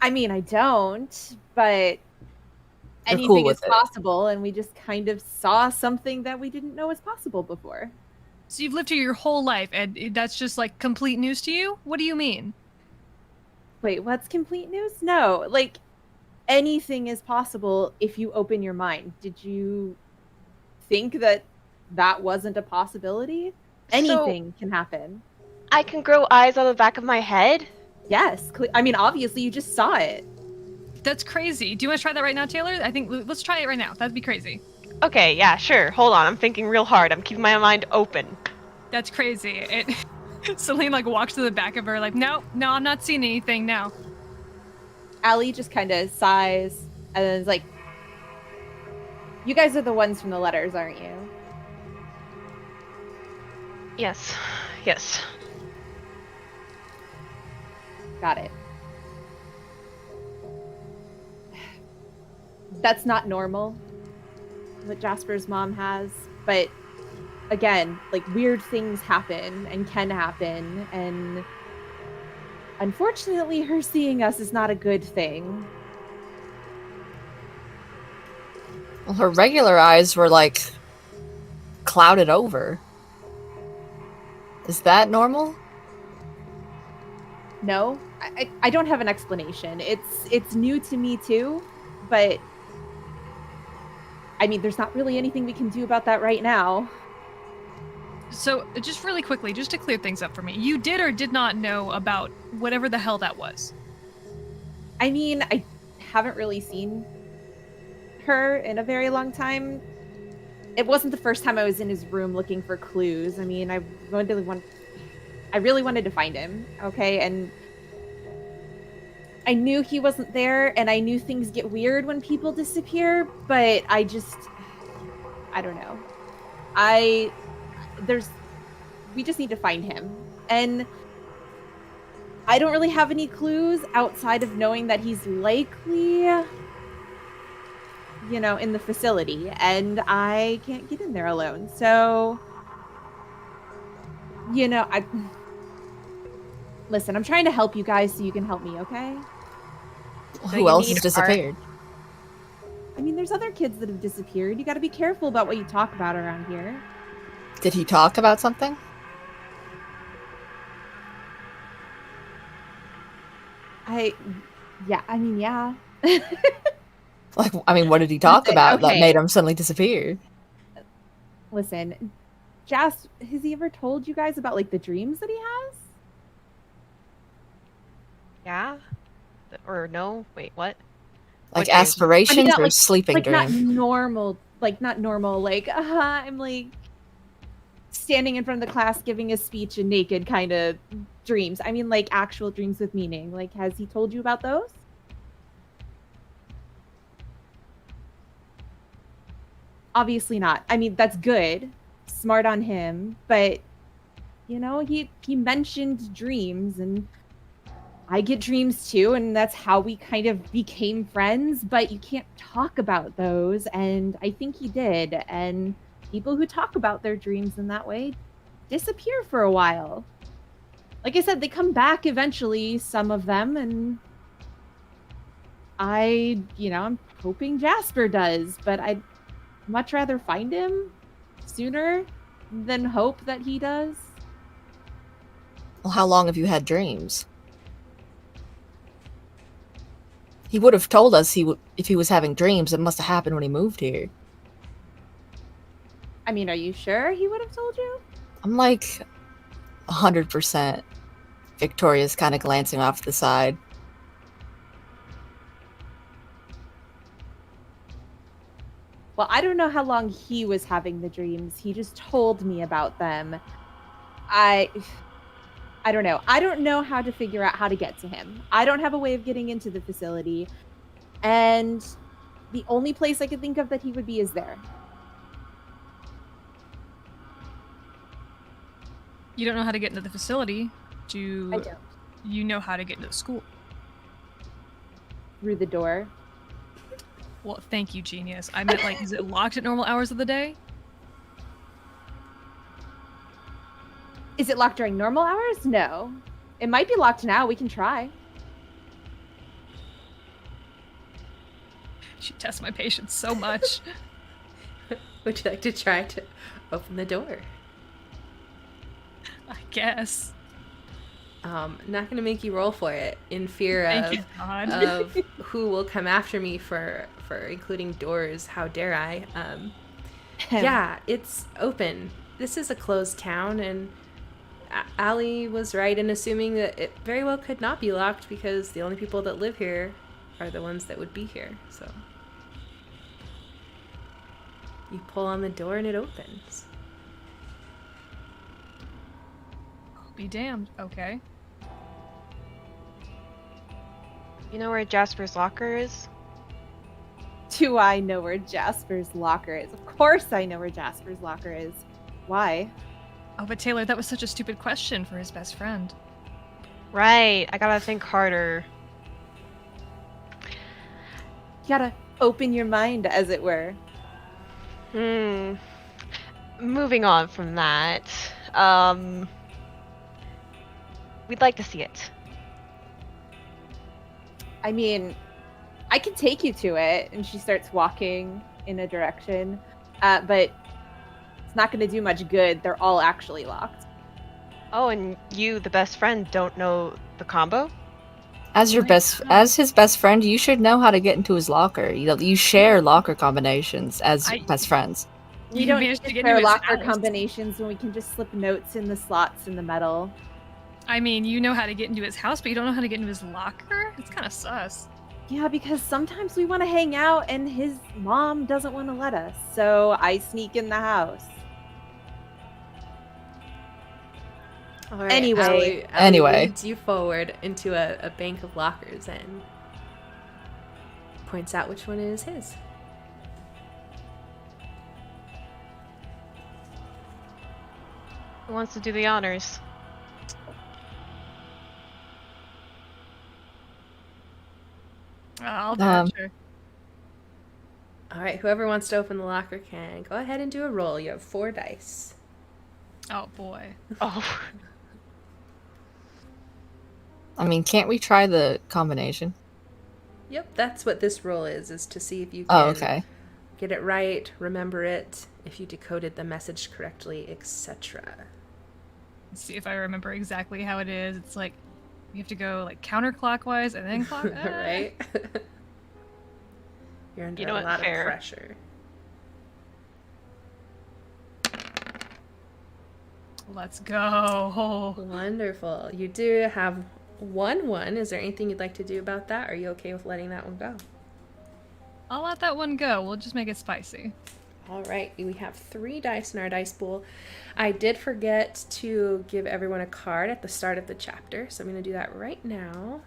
I mean, I don't, but anything is possible, and we just kind of saw something that we didn't know was possible before. So you've lived here your whole life, and that's just, like, complete news to you? What do you mean? Wait, what's complete news? No, like, anything is possible if you open your mind. Did you think that that wasn't a possibility? Anything can happen. I can grow eyes on the back of my head? Yes. I mean, obviously, you just saw it. That's crazy. Do you want to try that right now, Taylor? I think let's try it right now. That'd be crazy. Okay, yeah, sure. Hold on. I'm thinking real hard. I'm keeping my mind open. That's crazy. Seline, like, walks to the back of her, like, no, I'm not seeing anything now. Allie just kind of sighs and then is like, you guys are the ones from the letters, aren't you? Yes. Got it. That's not normal, what Jasper's mom has, but again, like, weird things happen and can happen, and unfortunately her seeing us is not a good thing. Well, her regular eyes were, like, clouded over. Is that normal? No, I don't have an explanation. It's new to me too, but I mean, there's not really anything we can do about that right now. So, just really quickly, just to clear things up for me, you did or did not know about whatever the hell that was? I mean, I haven't really seen her in a very long time. It wasn't the first time I was in his room looking for clues. I mean, I really want... I really wanted to find him, okay? And I knew he wasn't there, and I knew things get weird when people disappear, but I don't know. We just need to find him. And I don't really have any clues outside of knowing that he's likely, in the facility, and I can't get in there alone. So, listen, I'm trying to help you guys so you can help me, okay? Who else has disappeared? I mean, there's other kids that have disappeared. You got to be careful about what you talk about around here. Did he talk about something? Yeah. What did he talk about that okay. made him suddenly disappear? Listen, has he ever told you guys about, like, the dreams that he has? Yeah? Or no? Wait, what? Like What dreams? aspirations or sleeping dreams? Not normal, I'm, like, standing in front of the class giving a speech and naked kind of dreams. I mean, like, actual dreams with meaning. Like, has he told you about those? Obviously not. I mean, that's good. Smart on him. But, he mentioned dreams, and I get dreams too, and that's how we kind of became friends, but you can't talk about those, and I think he did. And people who talk about their dreams in that way disappear for a while. Like I said, they come back eventually, some of them, and I'm hoping Jasper does, but I'd much rather find him sooner than hope that he does. Well, how long have you had dreams? He would have told us if he was having dreams. It must have happened when he moved here. I mean, are you sure he would have told you? I'm like 100%. Victoria's kind of glancing off to the side. Well, I don't know how long he was having the dreams. He just told me about them. I don't know. I don't know how to figure out how to get to him. I don't have a way of getting into the facility. And the only place I could think of that he would be is there. You don't know how to get into the facility. I don't. You know how to get into the school? Through the door. Well, thank you, genius. I meant, is it locked at normal hours of the day? Is it locked during normal hours? No. It might be locked now. We can try. She tests my patience so much. Would you like to try to open the door? I guess. Not gonna make you roll for it in fear Thank you, God. of who will come after me for including doors. How dare I? Yeah, it's open. This is a closed town, and Allie was right in assuming that it very well could not be locked because the only people that live here are the ones that would be here. So you pull on the door and it opens. I'll be damned. Okay. You know where Jasper's locker is? Do I know where Jasper's locker is? Of course I know where Jasper's locker is. Why? Oh, but Taylor, that was such a stupid question for his best friend. Right. I gotta think harder. You gotta open your mind, as it were. Moving on from that. We'd like to see it. I mean, I can take you to it. And she starts walking in a direction. But it's not going to do much good. They're all actually locked. Oh, and you, the best friend, don't know the combo? As his best friend, you should know how to get into his locker. You share locker combinations as best friends. You don't managed to get share into his locker house. combinations when we can just slip notes in the slots in the metal. I mean, you know how to get into his house, but you don't know how to get into his locker? It's kind of sus. Yeah, because sometimes we want to hang out and his mom doesn't want to let us. So I sneak in the house. All right, Anyway. Allie leads you forward into a bank of lockers and points out which one is his. Who wants to do the honors? I'll do it, sure. All right, whoever wants to open the locker can go ahead and do a roll. You have 4 dice. Oh boy. Oh. I mean, can't we try the combination? Yep, that's what this roll is to see if you can get it right, remember it, if you decoded the message correctly, etc. Let's see if I remember exactly how it is. It's like you have to go like counterclockwise and then clockwise. Right? You're under a lot of pressure. Let's go. Wonderful. You do have 1-1. Is there anything you'd like to do about that? Are you okay with letting that one go? I'll let that one go. We'll just make it spicy. All right. We have 3 dice in our dice pool. I did forget to give everyone a card at the start of the chapter, so I'm going to do that right now.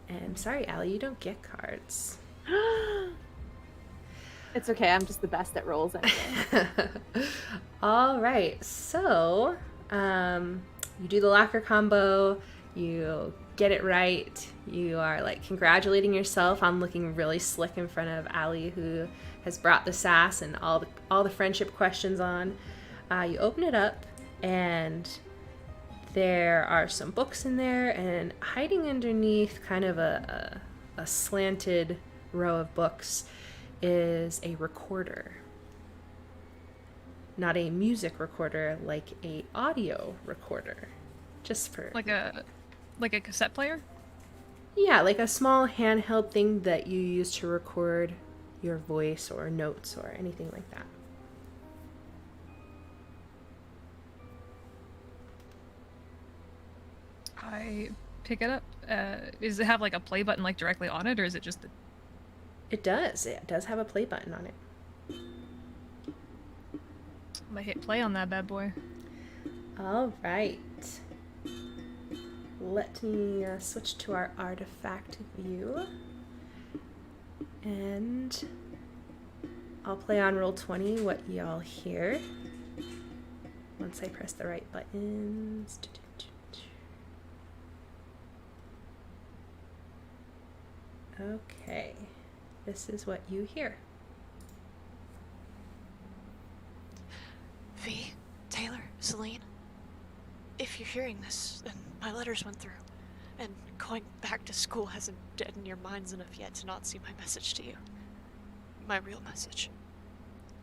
And sorry, Allie, you don't get cards. It's okay, I'm just the best at rolls anyway. All right, so you do the locker combo, you get it right, you are like congratulating yourself on looking really slick in front of Allie, who has brought the sass and all the friendship questions on. You open it up, and there are some books in there, and hiding underneath kind of a slanted row of books is a recorder. Not a music recorder, like a audio recorder. Just for like a cassette player? Yeah, like a small handheld thing that you use to record your voice or notes or anything like that. I pick it up. Does it have like a play button like directly on it, or is it just It does. It does have a play button on it. I'm gonna hit play on that bad boy. All right. Let me switch to our artifact view. And I'll play on roll 20 what y'all hear. Once I press the right buttons. Okay. This is what you hear. V, Taylor, Seline, if you're hearing this, then my letters went through, and going back to school hasn't deadened your minds enough yet to not see my message to you. My real message.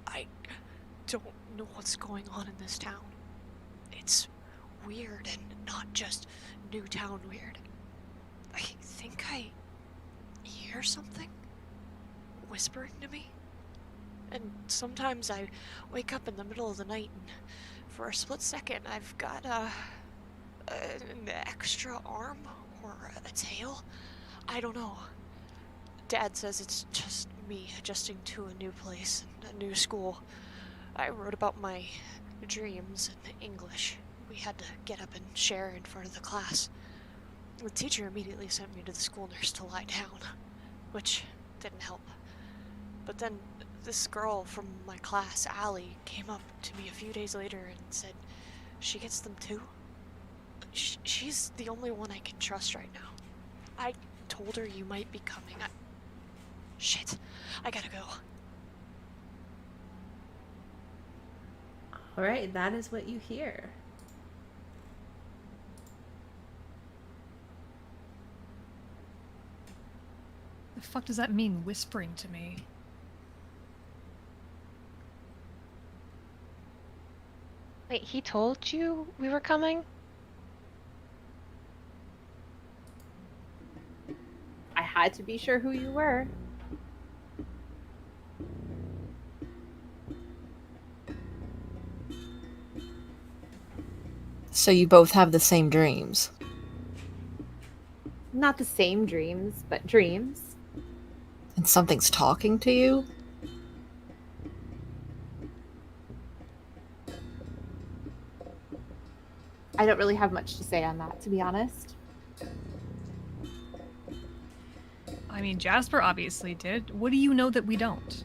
I don't know what's going on in this town. It's weird, and not just new town weird. I think I hear something whispering to me. And sometimes I wake up in the middle of the night, and for a split second I've got an extra arm or a tail. I don't know. Dad says it's just me adjusting to a new place and a new school. I wrote about my dreams in English. We had to get up and share in front of the class. The teacher immediately sent me to the school nurse to lie down, which didn't help. But then this girl from my class, Allie, came up to me a few days later and said she gets them too. She's the only one I can trust right now. I told her you might be coming. Shit, I gotta go. All right, that is what you hear. The fuck does that mean, whispering to me? Wait, he told you we were coming? I had to be sure who you were. So you both have the same dreams. Not the same dreams, but dreams. And something's talking to you? I don't really have much to say on that, to be honest. I mean, Jasper obviously did. What do you know that we don't?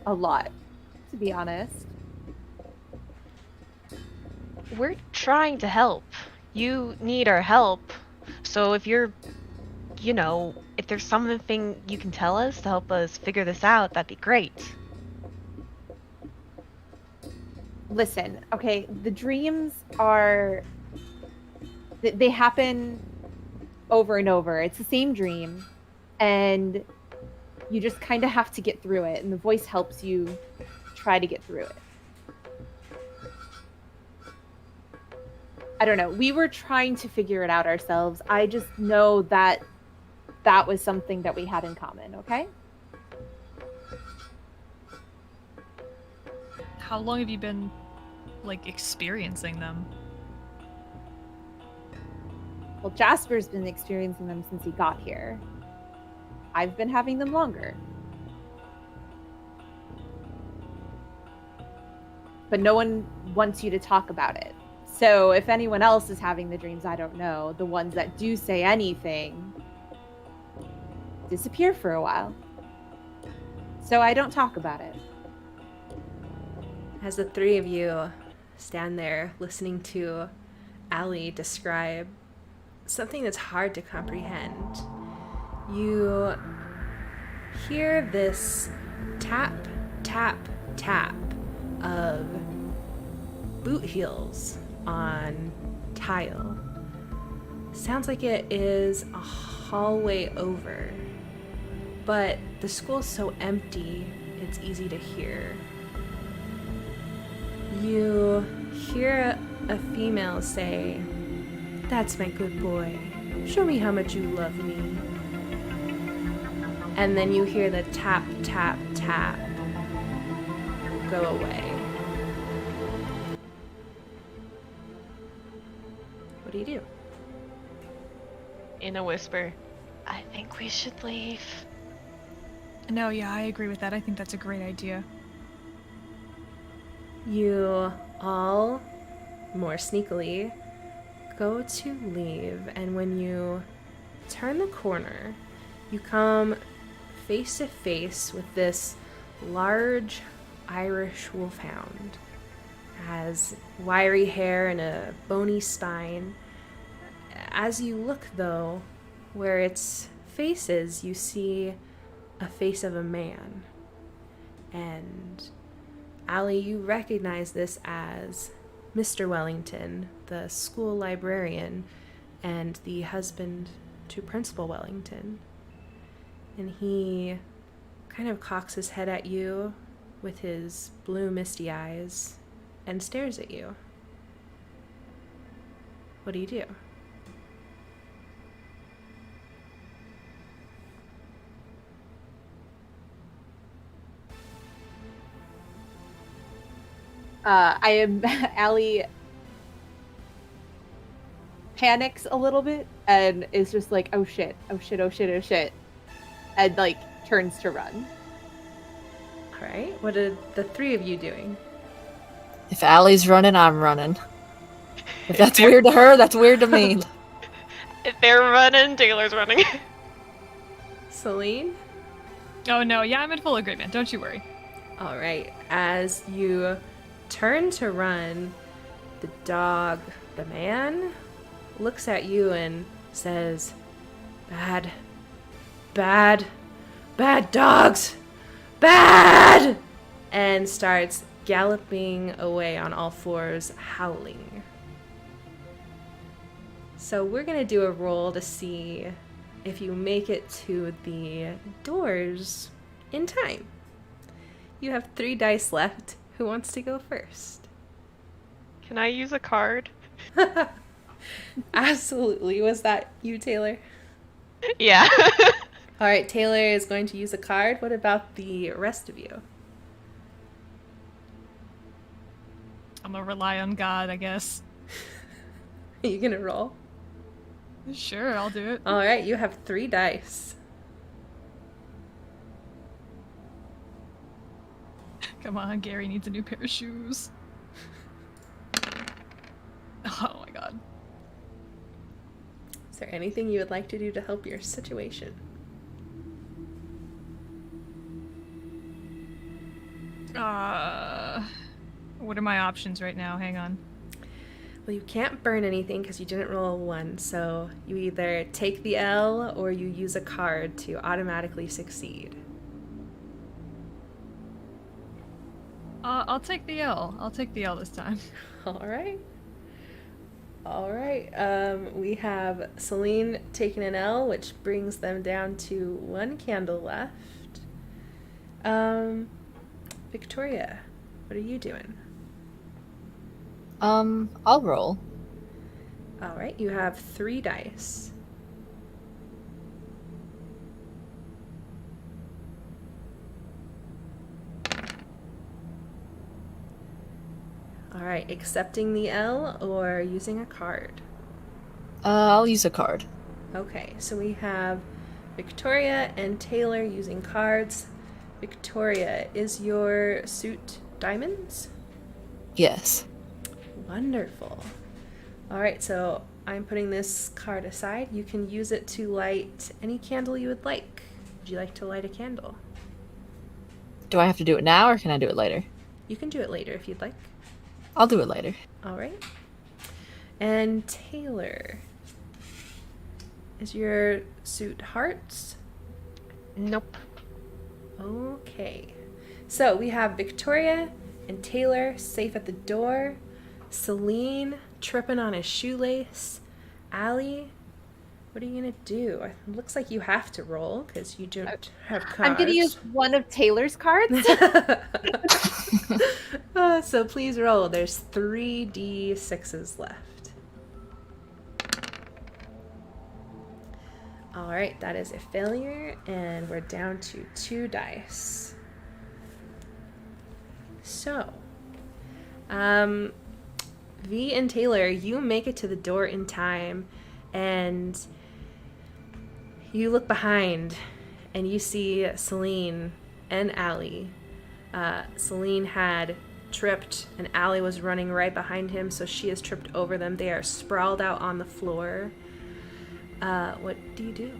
A lot, to be honest. We're trying to help. You need our help. So if you're, if there's something you can tell us to help us figure this out, that'd be great. Listen, okay, the dreams are... They happen over and over. It's the same dream, and you just kind of have to get through it, and the voice helps you try to get through it. I don't know. We were trying to figure it out ourselves. I just know that that was something that we had in common, okay? How long have you been, experiencing them? Well, Jasper's been experiencing them since he got here. I've been having them longer. But no one wants you to talk about it. So if anyone else is having the dreams, I don't know. The ones that do say anything disappear for a while. So I don't talk about it. As the three of you stand there listening to Allie describe something that's hard to comprehend, you hear this tap, tap, tap of boot heels on tile. Sounds like it is a hallway over, but the school's so empty, it's easy to hear. You hear a female say, "That's my good boy. Show me how much you love me." And then you hear the tap, tap, tap go away. What do you do? In a whisper, I think we should leave. No, yeah, I agree with that. I think that's a great idea. You all, more sneakily, go to leave, and when you turn the corner, you come face to face with this large Irish wolfhound. Has wiry hair and a bony spine. As you look, though, where its face is, you see a face of a man. And Allie, you recognize this as Mr. Wellington, the school librarian, and the husband to Principal Wellington. And he kind of cocks his head at you with his blue misty eyes and stares at you. What do you do? Allie panics a little bit and is just like, oh shit, oh shit, oh shit, oh shit. And turns to run. Alright, what are the three of you doing? If Allie's running, I'm running. If that's weird to her, that's weird to me. If they're running, Taylor's running. Seline? Oh no, yeah, I'm in full agreement. Don't you worry. Alright, as you turn to run, the dog, the man, looks at you and says, "Bad, bad, bad dogs, bad!" and starts galloping away on all fours, howling. So we're gonna do a roll to see if you make it to the doors in time. You have 3 dice left. Who wants to go first? Can I use a card? Absolutely. Was that you, Taylor? Yeah. All right, Taylor is going to use a card. What about the rest of you? I'm gonna rely on God, I guess. Are you gonna roll? Sure, I'll do it. All right, you have 3 dice. Come on, Gary needs a new pair of shoes. Oh my god. Is there anything you would like to do to help your situation? What are my options right now? Hang on. Well, you can't burn anything because you didn't roll a 1, so you either take the L or you use a card to automatically succeed. I'll take the L. I'll take the L this time. All right. We have Seline taking an L, which brings them down to 1 candle left. Victoria, what are you doing? I'll roll. All right, you have 3 dice. All right, accepting the L or using a card? I'll use a card. Okay, so we have Victoria and Taylor using cards. Victoria, is your suit diamonds? Yes. Wonderful. All right, so I'm putting this card aside. You can use it to light any candle you would like. Would you like to light a candle? Do I have to do it now, or can I do it later? You can do it later if you'd like. I'll do it later. All right. And Taylor, is your suit hearts? Nope. Okay. So we have Victoria and Taylor safe at the door. Seline tripping on a shoelace. Allie, what are you going to do? It looks like you have to roll because you don't have cards. I'm going to use one of Taylor's cards. So please roll. There's 3d6s left. All right, that is a failure, and we're down to 2 dice. So, V and Taylor, you make it to the door in time, and you look behind, and you see Seline and Allie. Seline had tripped, and Allie was running right behind him, so she has tripped over them. They are sprawled out on the floor. What do you do?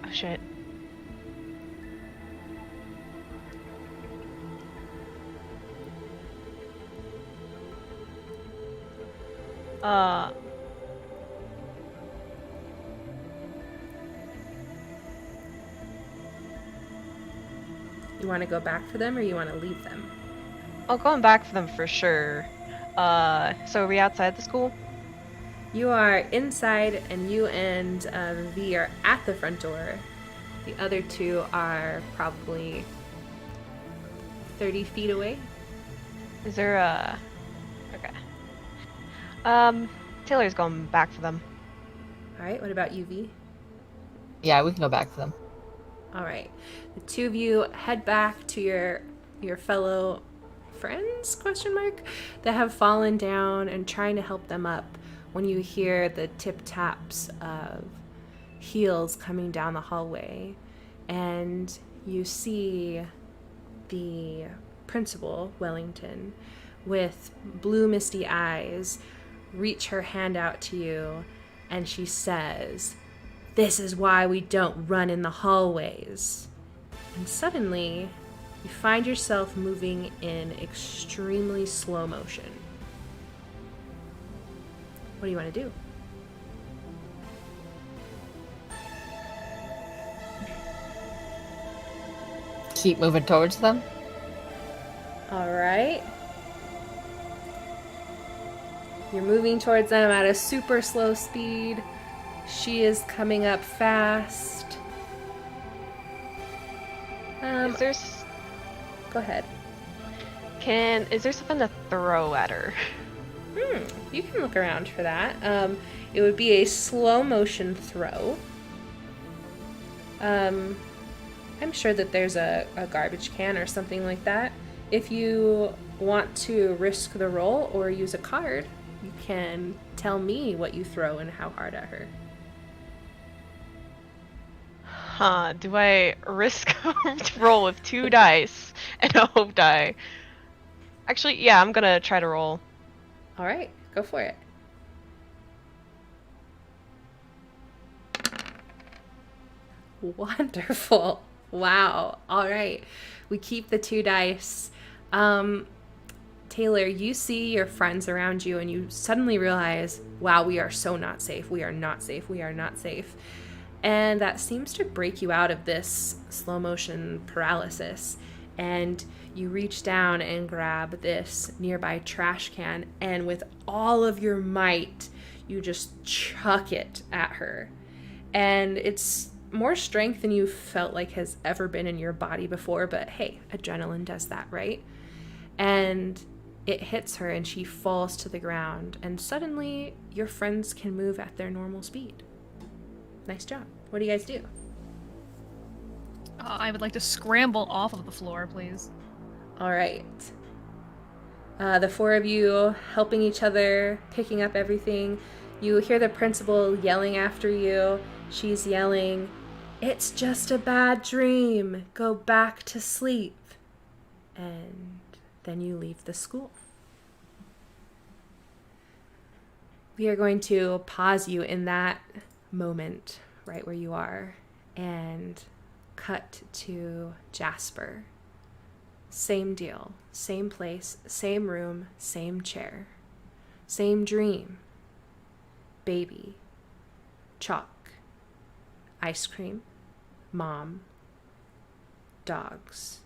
Oh shit. You want to go back for them, or you want to leave them? I'll go back for them for sure. So are we outside the school? You are inside, and you and V are at the front door. The other 2 are probably 30 feet away. Is there a... Okay. Taylor's going back for them. All right, what about you, V? Yeah, we can go back for them. All right. The 2 of you head back to your fellow friends, question mark, that have fallen down and trying to help them up when you hear the tip-taps of heels coming down the hallway. And you see the principal, Wellington, with blue misty eyes, reach her hand out to you, and she says, "This is why we don't run in the hallways." And suddenly, you find yourself moving in extremely slow motion. What do you want to do? Keep moving towards them. All right. You're moving towards them at a super slow speed. She is coming up fast. Go ahead. Is there something to throw at her? You can look around for that. It would be a slow motion throw. I'm sure that there's a garbage can or something like that. If you want to risk the roll or use a card, you can tell me what you throw and how hard at her. Do I risk to roll with 2 dice and a hope die? Actually, yeah, I'm gonna try to roll. All right, go for it. Wonderful. Wow. All right. We keep the 2 dice. Taylor, you see your friends around you and you suddenly realize, wow, we are so not safe. We are not safe. We are not safe. And that seems to break you out of this slow motion paralysis. And you reach down and grab this nearby trash can, and with all of your might, you just chuck it at her. And it's more strength than you felt like has ever been in your body before, but hey, adrenaline does that, right? And it hits her and she falls to the ground, and suddenly your friends can move at their normal speed. Nice job. What do you guys do? I would like to scramble off of the floor, please. All right. The 4 of you helping each other, picking up everything. You hear the principal yelling after you. She's yelling, "It's just a bad dream. Go back to sleep." And then you leave the school. We are going to pause you in that moment, right where you are, and cut to Jasper. Same deal, same place, same room, same chair, same dream. Baby, chalk, ice cream, mom, dogs,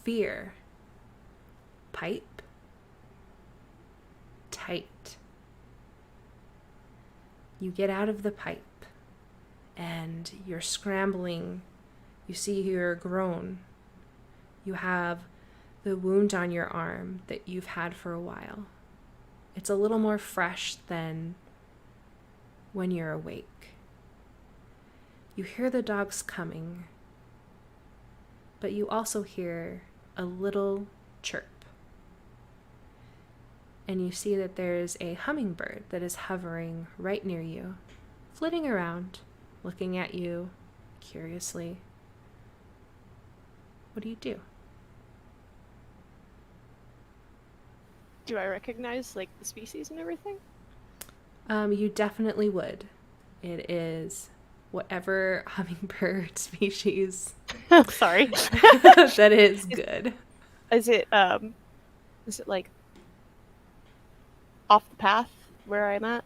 fear, pipe, tight. You get out of the pipe and you're scrambling. You see you're grown. You have the wound on your arm that you've had for a while. It's a little more fresh than when you're awake. You hear the dogs coming, but you also hear a little chirp. And you see that there's a hummingbird that is hovering right near you, flitting around, looking at you curiously. What do you do? Do I recognize, like, the species and everything? You definitely would. It is whatever hummingbird species Sorry. that is good. Is it like off the path where I'm at?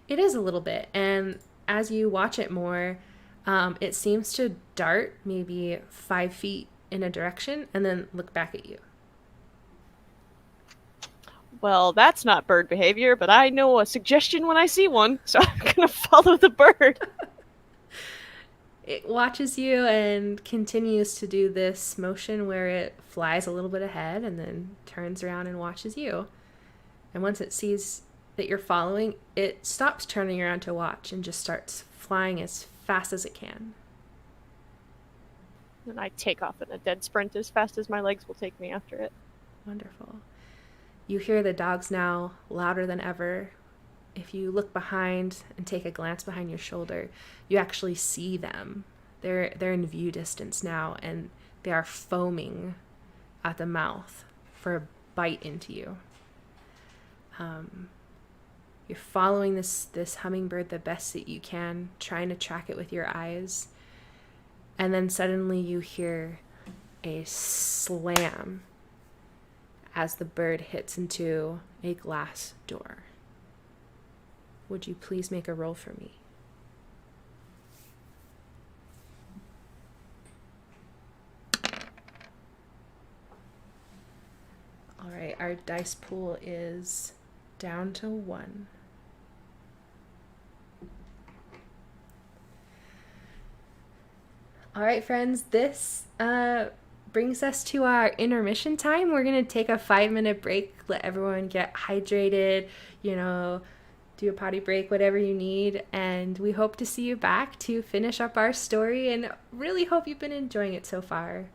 It is a little bit, and as you watch it more, it seems to dart maybe 5 feet in a direction and then look back at you. Well, that's not bird behavior, but I know a suggestion when I see one, so I'm gonna follow the bird. It watches you and continues to do this motion where it flies a little bit ahead and then turns around and watches you. And once it sees that you're following, it stops turning around to watch and just starts flying as fast as it can. And I take off in a dead sprint as fast as my legs will take me after it. Wonderful. You hear the dogs now louder than ever. If you look behind and take a glance behind your shoulder, you actually see them. They're in view distance now, and they are foaming at the mouth for a bite into you. You're following this hummingbird the best that you can, trying to track it with your eyes. And then suddenly you hear a slam as the bird hits into a glass door. Would you please make a roll for me? All right, our dice pool is down to 1. All right, friends, this brings us to our intermission time. We're going to take a 5-minute break, let everyone get hydrated, do a potty break, whatever you need. And we hope to see you back to finish up our story, and really hope you've been enjoying it so far.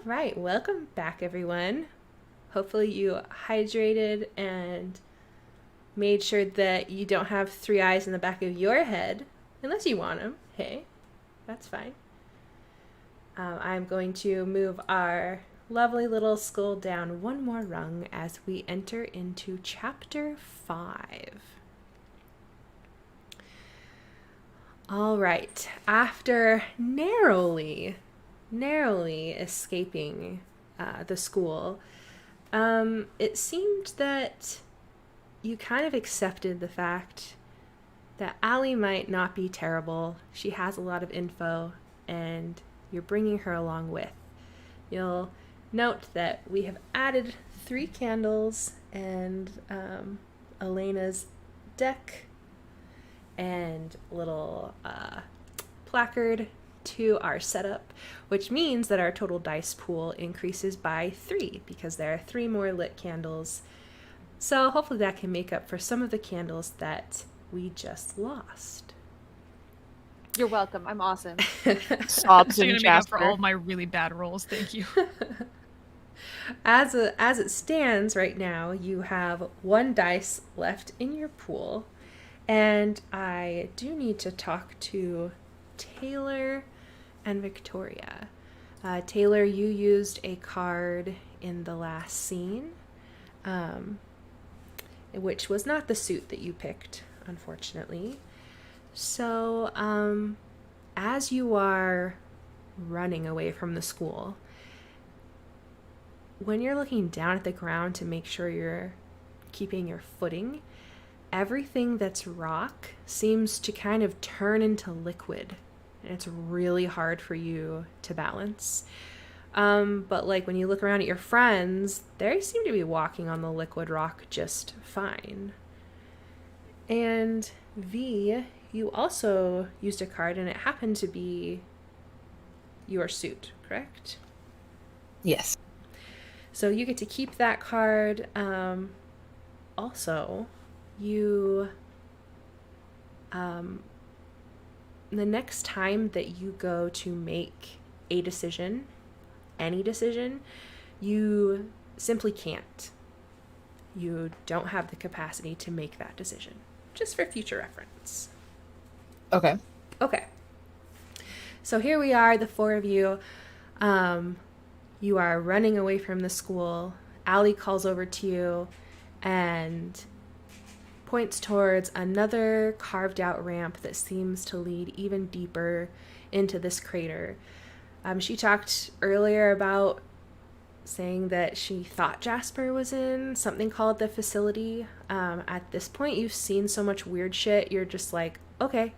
right, welcome back, everyone. Hopefully you hydrated and made sure that you don't have 3 eyes in the back of your head, unless you want them. Hey, that's fine. I'm going to move our lovely little skull down one more rung as we enter into Chapter 5. All right, after narrowly escaping the school, it seemed that you kind of accepted the fact that Allie might not be terrible. She has a lot of info, and you're bringing her along with. You'll note that we have added 3 candles and Alayna's deck and little placard to our setup, which means that our total dice pool increases by 3 because there are 3 more lit candles. So hopefully that can make up for some of the candles that we just lost. You're welcome. I'm awesome. Sobs You're in gonna make up for Jasper. all of my really bad rolls. Thank you. As it stands right now, you have 1 dice left in your pool, and I do need to talk to Taylor and Victoria. Taylor, you used a card in the last scene, which was not the suit that you picked, unfortunately. So, as you are running away from the school, when you're looking down at the ground to make sure you're keeping your footing, everything that's rock seems to kind of turn into liquid, and it's really hard for you to balance. But like when you look around at your friends, they seem to be walking on the liquid rock just fine. And V, you also used a card, and it happened to be your suit, correct? Yes. So you get to keep that card. Also, you, the next time that you go to make a decision, any decision, you simply can't. You don't have the capacity to make that decision, just for future reference. Okay. Okay. So here we are, the 4 of you. You are running away from the school. Allie calls over to you and points towards another carved out ramp that seems to lead even deeper into this crater. She talked earlier about saying that she thought Jasper was in something called the facility. At this point, you've seen so much weird shit, you're just like, okay,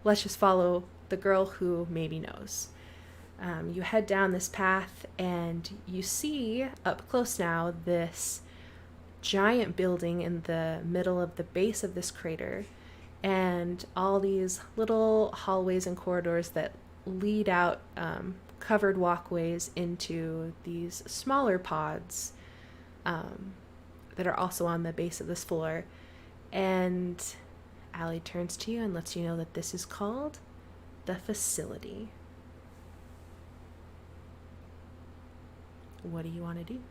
let's just follow the girl who maybe knows. You head down this path, and you see up close now this giant building in the middle of the base of this crater, and all these little hallways and corridors that lead out covered walkways into these smaller pods that are also on the base of this floor. And Allie turns to you and lets you know that this is called the facility. What do you want to do?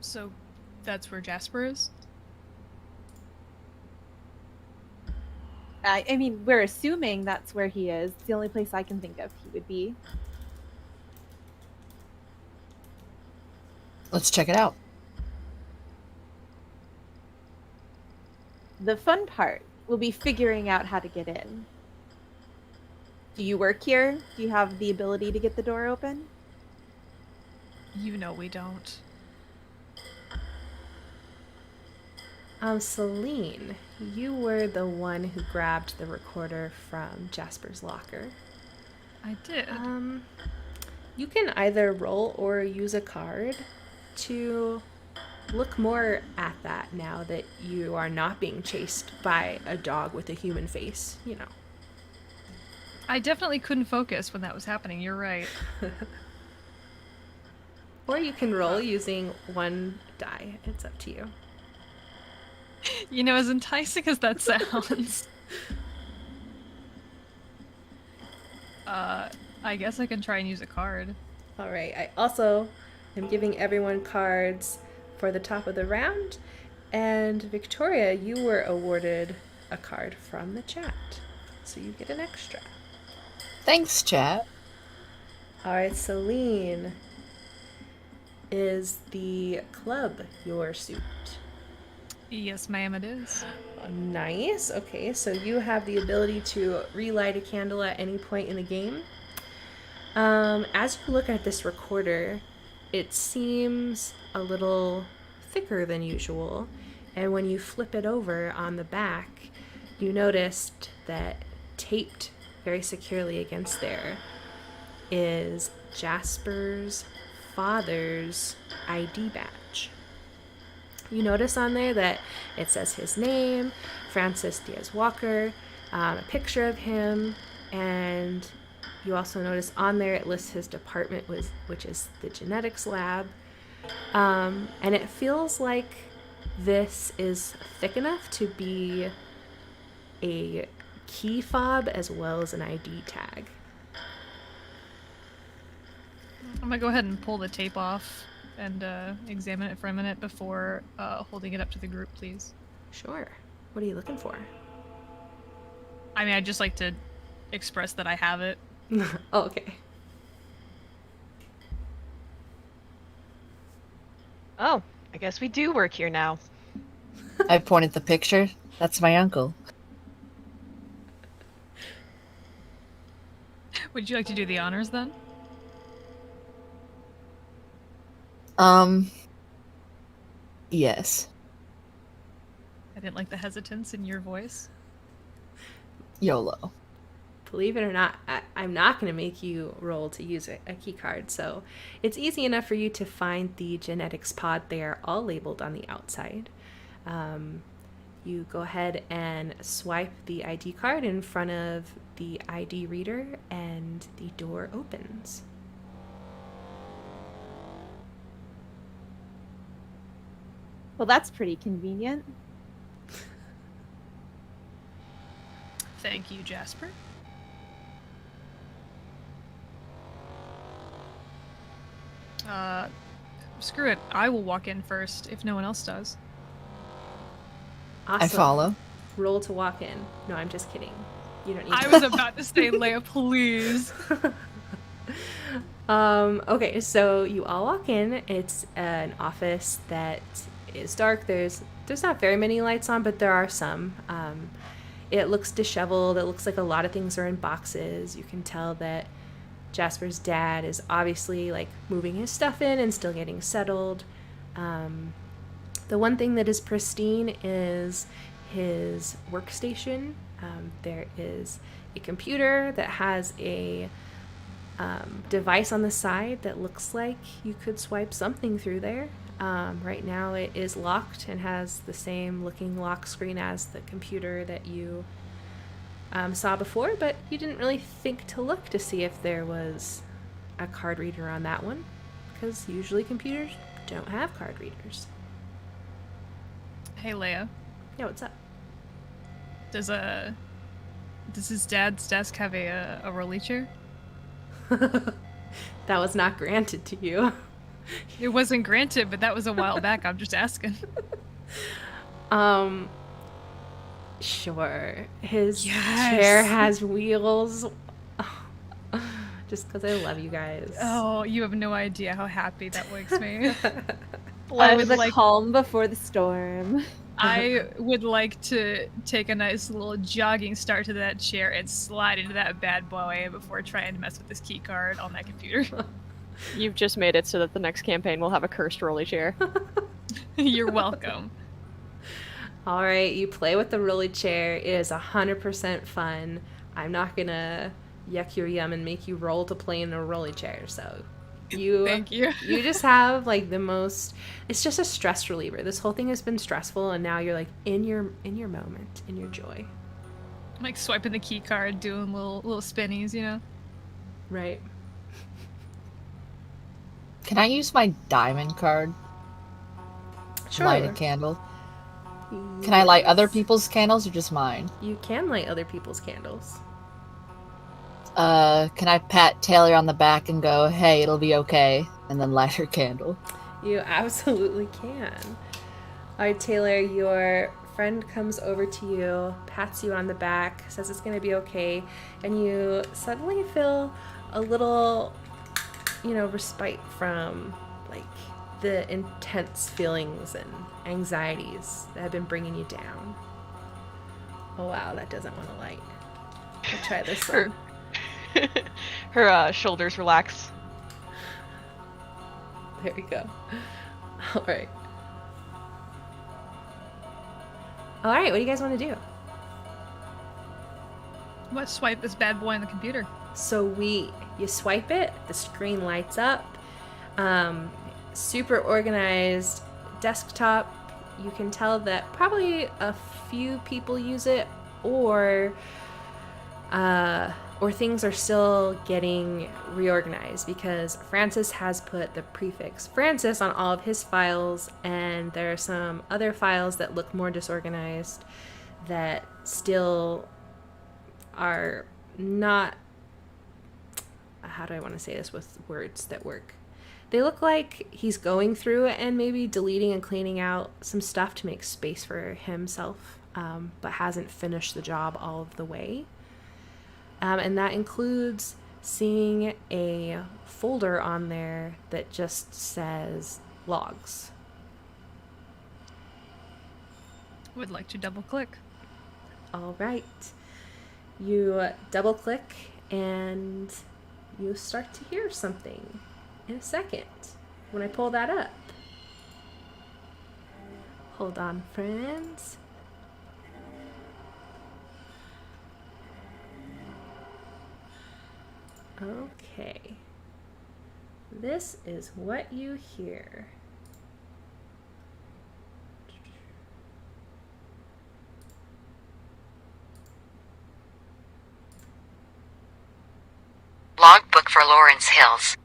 So that's where Jasper is? I mean, we're assuming that's where he is. It's the only place I can think of he would be. Let's check it out. The fun part will be figuring out how to get in. Do you work here? Do you have the ability to get the door open? You know we don't. Seline, you were the one who grabbed the recorder from Jasper's locker. I did. You can either roll or use a card to look more at that now that you are not being chased by a dog with a human face, you know. I definitely couldn't focus when that was happening, you're right. Or you can roll using 1 die. It's up to you. You know, as enticing as that sounds. I guess I can try and use a card. All right. I also am giving everyone cards for the top of the round. And Victoria, you were awarded a card from the chat. So you get an extra. Thanks, chat. All right, Seline. Is the club your suit? Yes, ma'am, it is. Nice. Okay, so you have the ability to relight a candle at any point in the game. As you look at this recorder, it seems a little thicker than usual. And when you flip it over on the back, you noticed that taped very securely against there is Jasper's father's ID badge. You notice on there that it says his name, Francis Diaz-Walker, a picture of him, and you also notice on there it lists his department, which is the genetics lab. And it feels like this is thick enough to be a key fob as well as an ID tag. I'm gonna go ahead and pull the tape off and examine it for a minute before holding it up to the group, please. Sure. What are you looking for? I mean, I'd just like to express that I have it. Oh, okay. Oh, I guess we do work here now. I pointed the picture. That's my uncle. Would you like to do the honors then? Yes. I didn't like the hesitance in your voice. YOLO. Believe it or not, I'm not going to make you roll to use a key card, so it's easy enough for you to find the genetics pod. They are all labeled on the outside. You go ahead and swipe the ID card in front of the ID reader, and the door opens. Well, that's pretty convenient. Thank you, Jasper. Screw it. I will walk in first if no one else does. Awesome. I follow. Roll to walk in. No, I'm just kidding. You don't need I to. was about to say, Leigha, please. Okay, so you all walk in. It's an office that is dark. There's not very many lights on, but there are some. It looks disheveled. It looks like a lot of things are in boxes. You can tell that Jasper's dad is obviously like moving his stuff in and still getting settled. The one thing that is pristine is his workstation. There is a computer that has a device on the side that looks like you could swipe something through there. Right now it is locked and has the same looking lock screen as the computer that you saw before, but you didn't really think to look to see if there was a card reader on that one, because usually computers don't have card readers. Hey, Leigha. Yeah, what's up? Does his dad's desk have a rolly chair? That was not granted to you. It wasn't granted, but that was a while back. I'm just asking. Sure. His Yes. chair has wheels. Just because I love you guys. Oh, you have no idea how happy that makes me. I With would the like calm before the storm. I would like to take a nice little jogging start to that chair and slide into that bad boy before trying to mess with this key card on that computer. You've just made it so that the next campaign will have a cursed rolly chair. You're welcome. All right, you play with the rolly chair. It is 100% fun. I'm not gonna yuck your yum and make you roll to play in a rolly chair. So you Thank you. You just have like the most. It's just a stress reliever. This whole thing has been stressful, and now you're like in your moment, in your joy. I'm like swiping the key card, doing little spinnies, you know. Right. Can I use my diamond card to Sure. light a candle? Can I light other people's candles or just mine? You can light other people's candles. Can I pat Taylor on the back and go, hey, it'll be okay, and then light her candle? You absolutely can. All right, Taylor, your friend comes over to you, pats you on the back, says it's going to be okay, and you suddenly feel a little, respite from, like, the intense feelings and anxieties that have been bringing you down. Oh, wow, that doesn't want to light. We'll try this one. Her shoulders relax. There we go. All right. All right, what do you guys want to do? Let's swipe this bad boy on the computer. So you swipe it, the screen lights up. Super organized desktop. You can tell that probably a few people use it, or things are still getting reorganized because Francis has put the prefix Francis on all of his files, and there are some other files that look more disorganized that still are not, how do I want to say this with words that work? They look like he's going through and maybe deleting and cleaning out some stuff to make space for himself, but hasn't finished the job all of the way. And that includes seeing a folder on there that just says logs. Would like to double click. All right. You double click and you start to hear something in a second when I pull that up. Hold on, friends. Okay. This is what you hear. Logbook for Lawrence Hills.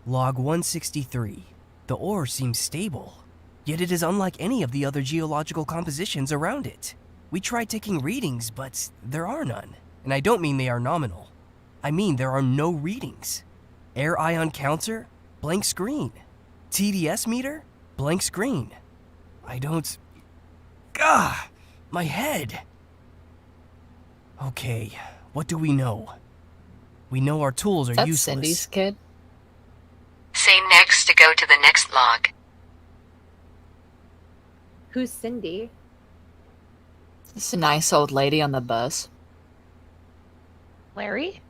Log 163. The ore seems stable, yet it is unlike any of the other geological compositions around it. We tried taking readings, but there are none. And I don't mean they are nominal. I mean there are no readings. Air ion counter? Blank screen. TDS meter? Blank screen. I don't... Gah! My head! Okay, what do we know? We know our tools are That's useless. Cindy's kid. Say next to go to the next log. Who's Cindy? It's a nice old lady on the bus. Larry?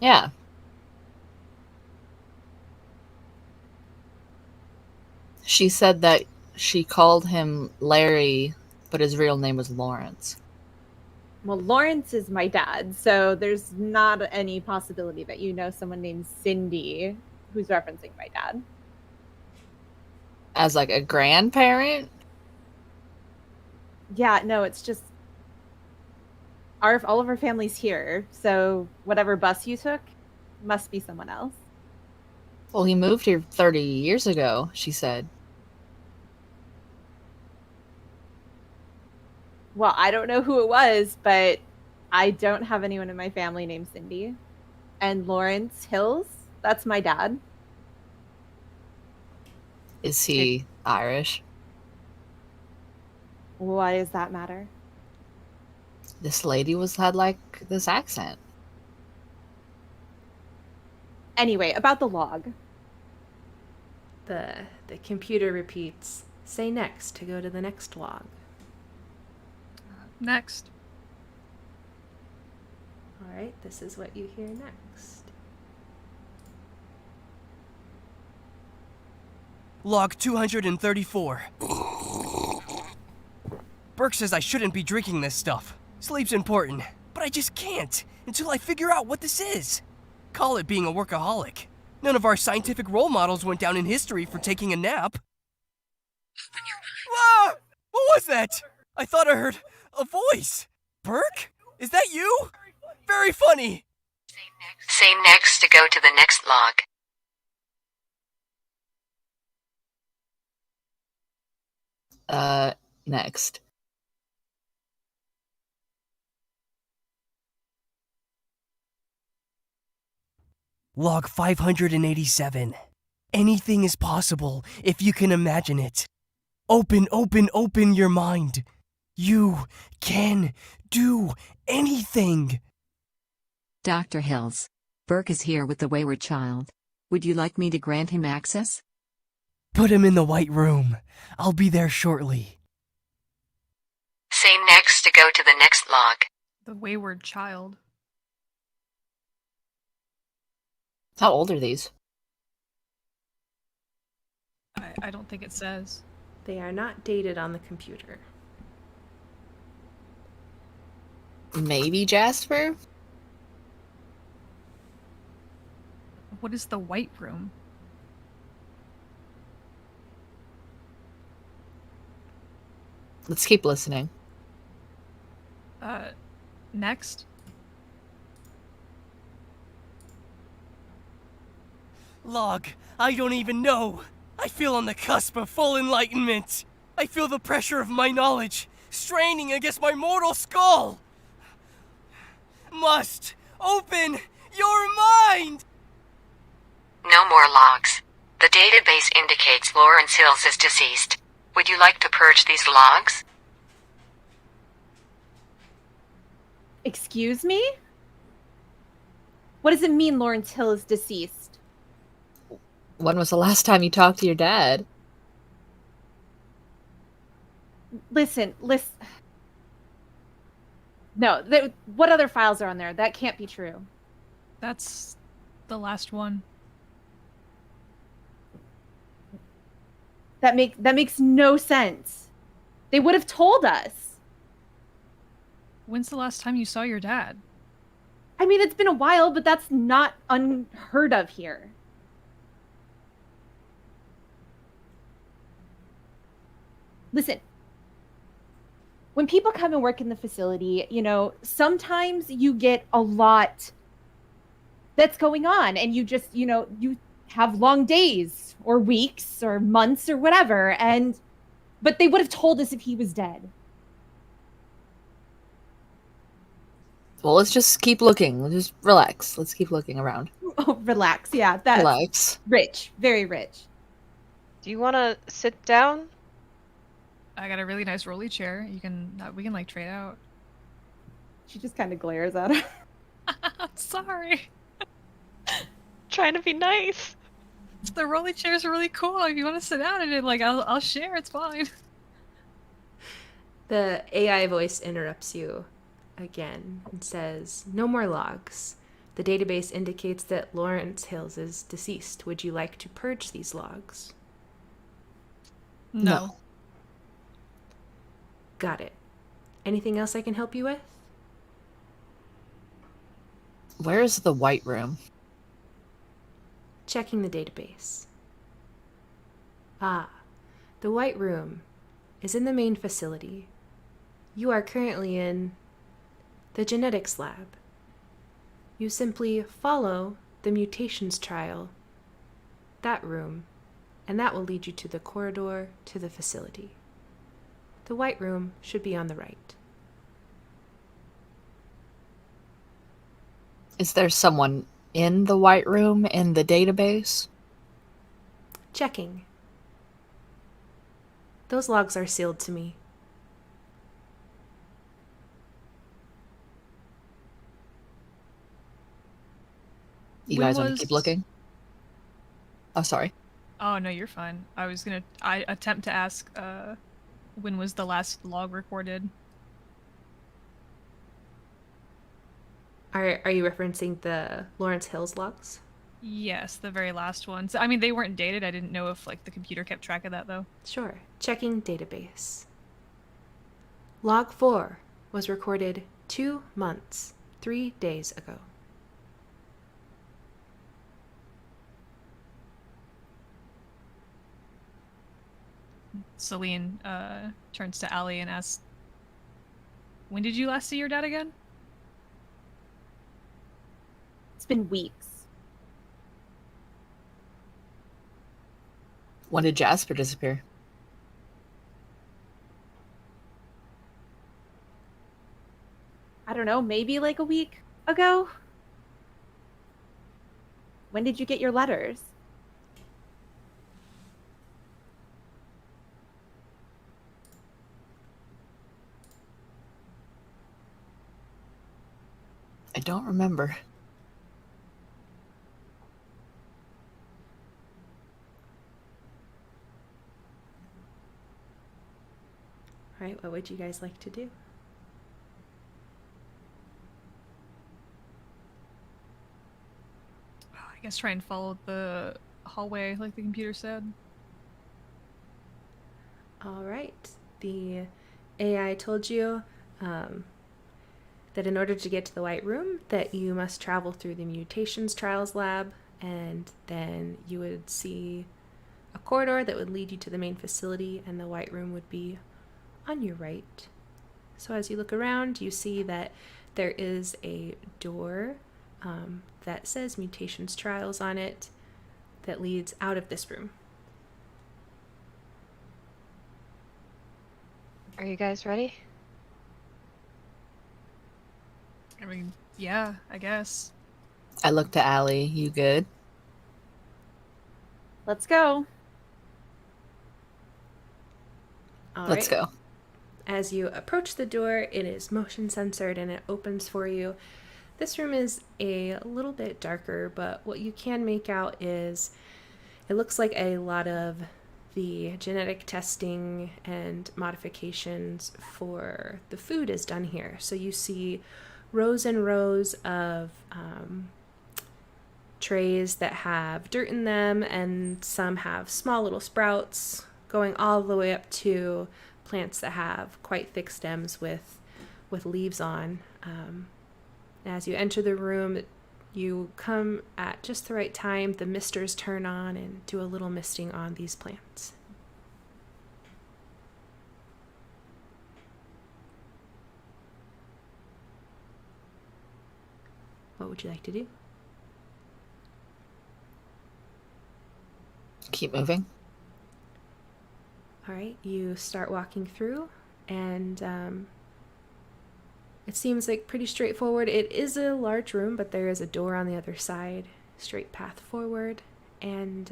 Yeah. She said that she called him Larry, but his real name was Lawrence. Well, Lawrence is my dad, so there's not any possibility that you know someone named Cindy who's referencing my dad. As like a grandparent? Yeah, no, it's just all of our family's here, so whatever bus you took must be someone else. Well, he moved here 30 years ago, she said. Well, I don't know who it was, but I don't have anyone in my family named Cindy. And Lawrence Hills, that's my dad. Is he Irish? Why does that matter? This lady had like this accent. Anyway, about the log. The computer repeats, say next to go to the next log. Next. All right, this is what you hear next. Log 234. Burke says I shouldn't be drinking this stuff. Sleep's important, but I just can't until I figure out what this is. Call it being a workaholic. None of our scientific role models went down in history for taking a nap. Ah! What was that? I thought I heard a voice. Burke? Is that you? Very funny. Say next to go to the next log. Next. Log 587. Anything is possible if you can imagine it. Open your mind. You can do anything. Dr. Hills. Burke is here with the wayward child. Would you like me to grant him access? Put him in the White Room. I'll be there shortly. Say next to go to the next log. The wayward child. How old are these? I don't think it says. They are not dated on the computer. Maybe Jasper? What is the White Room? Let's keep listening. Next? Log, I don't even know. I feel on the cusp of full enlightenment. I feel the pressure of my knowledge straining against my mortal skull. Must open your mind! No more logs. The database indicates Lawrence Hills is deceased. Would you like to purge these logs? Excuse me? What does it mean Lawrence Hill is deceased? When was the last time you talked to your dad? Listen. No, what other files are on there? That can't be true. That's the last one. That makes no sense. They would have told us. When's the last time you saw your dad? I mean, it's been a while, but that's not unheard of here. Listen, when people come and work in the facility, sometimes you get a lot that's going on, and you just, you have long days or weeks or months or whatever, but they would have told us if he was dead. Well, let's just keep looking. Let's just relax. Let's keep looking around. Oh, relax. Yeah, that's Relax. rich. Very rich. Do you want to sit down? I got a really nice rolly chair. We can like trade out. She just kind of glares at her. Sorry. Trying to be nice. The rolly chairs are really cool. If you want to sit down in it, I'll share. It's fine. The AI voice interrupts you again and says, "No more logs. The database indicates that Lawrence Hills is deceased. Would you like to purge these logs?" No. Got it. Anything else I can help you with? Where's the White Room? Checking the database. The White Room is in the main facility. You are currently in the genetics lab. You simply follow the mutations trial, that room, and that will lead you to the corridor to the facility. The White Room should be on the right. Is there someone in the White Room in the database? Checking. Those logs are sealed to me. You guys want to keep looking? Oh, sorry. Oh, no, you're fine. I attempt to ask, when was the last log recorded? Are you referencing the Lawrence Hills logs? Yes, the very last one. So, I mean, they weren't dated. I didn't know if, the computer kept track of that, though. Sure. Checking database. Log 4 was recorded 2 months, 3 days ago. Seline turns to Allie and asks, "When did you last see your dad again?" It's been weeks. When did Jasper disappear? I don't know, maybe like a week ago? When did you get your letters? I don't remember. All right, what would you guys like to do? I guess try and follow the hallway like the computer said. All right. The AI told you that in order to get to the White Room, that you must travel through the Mutations Trials Lab, and then you would see a corridor that would lead you to the main facility, and the White Room would be on your right. So as you look around, you see that there is a door that says Mutations Trials on it that leads out of this room. Are you guys ready? I mean, yeah, I guess. I looked to Allie. You good? Let's go. All Let's right. go. As you approach the door, it is motion censored and it opens for you. This room is a little bit darker, but what you can make out is it looks like a lot of the genetic testing and modifications for the food is done here. So you see rows and rows of trays that have dirt in them, and some have small little sprouts going all the way up to plants that have quite thick stems with leaves on. As you enter the room, you come at just the right time. The misters turn on and do a little misting on these plants. What would you like to do? Keep moving. All right, you start walking through, and it seems like pretty straightforward. It is a large room, but there is a door on the other side, straight path forward, and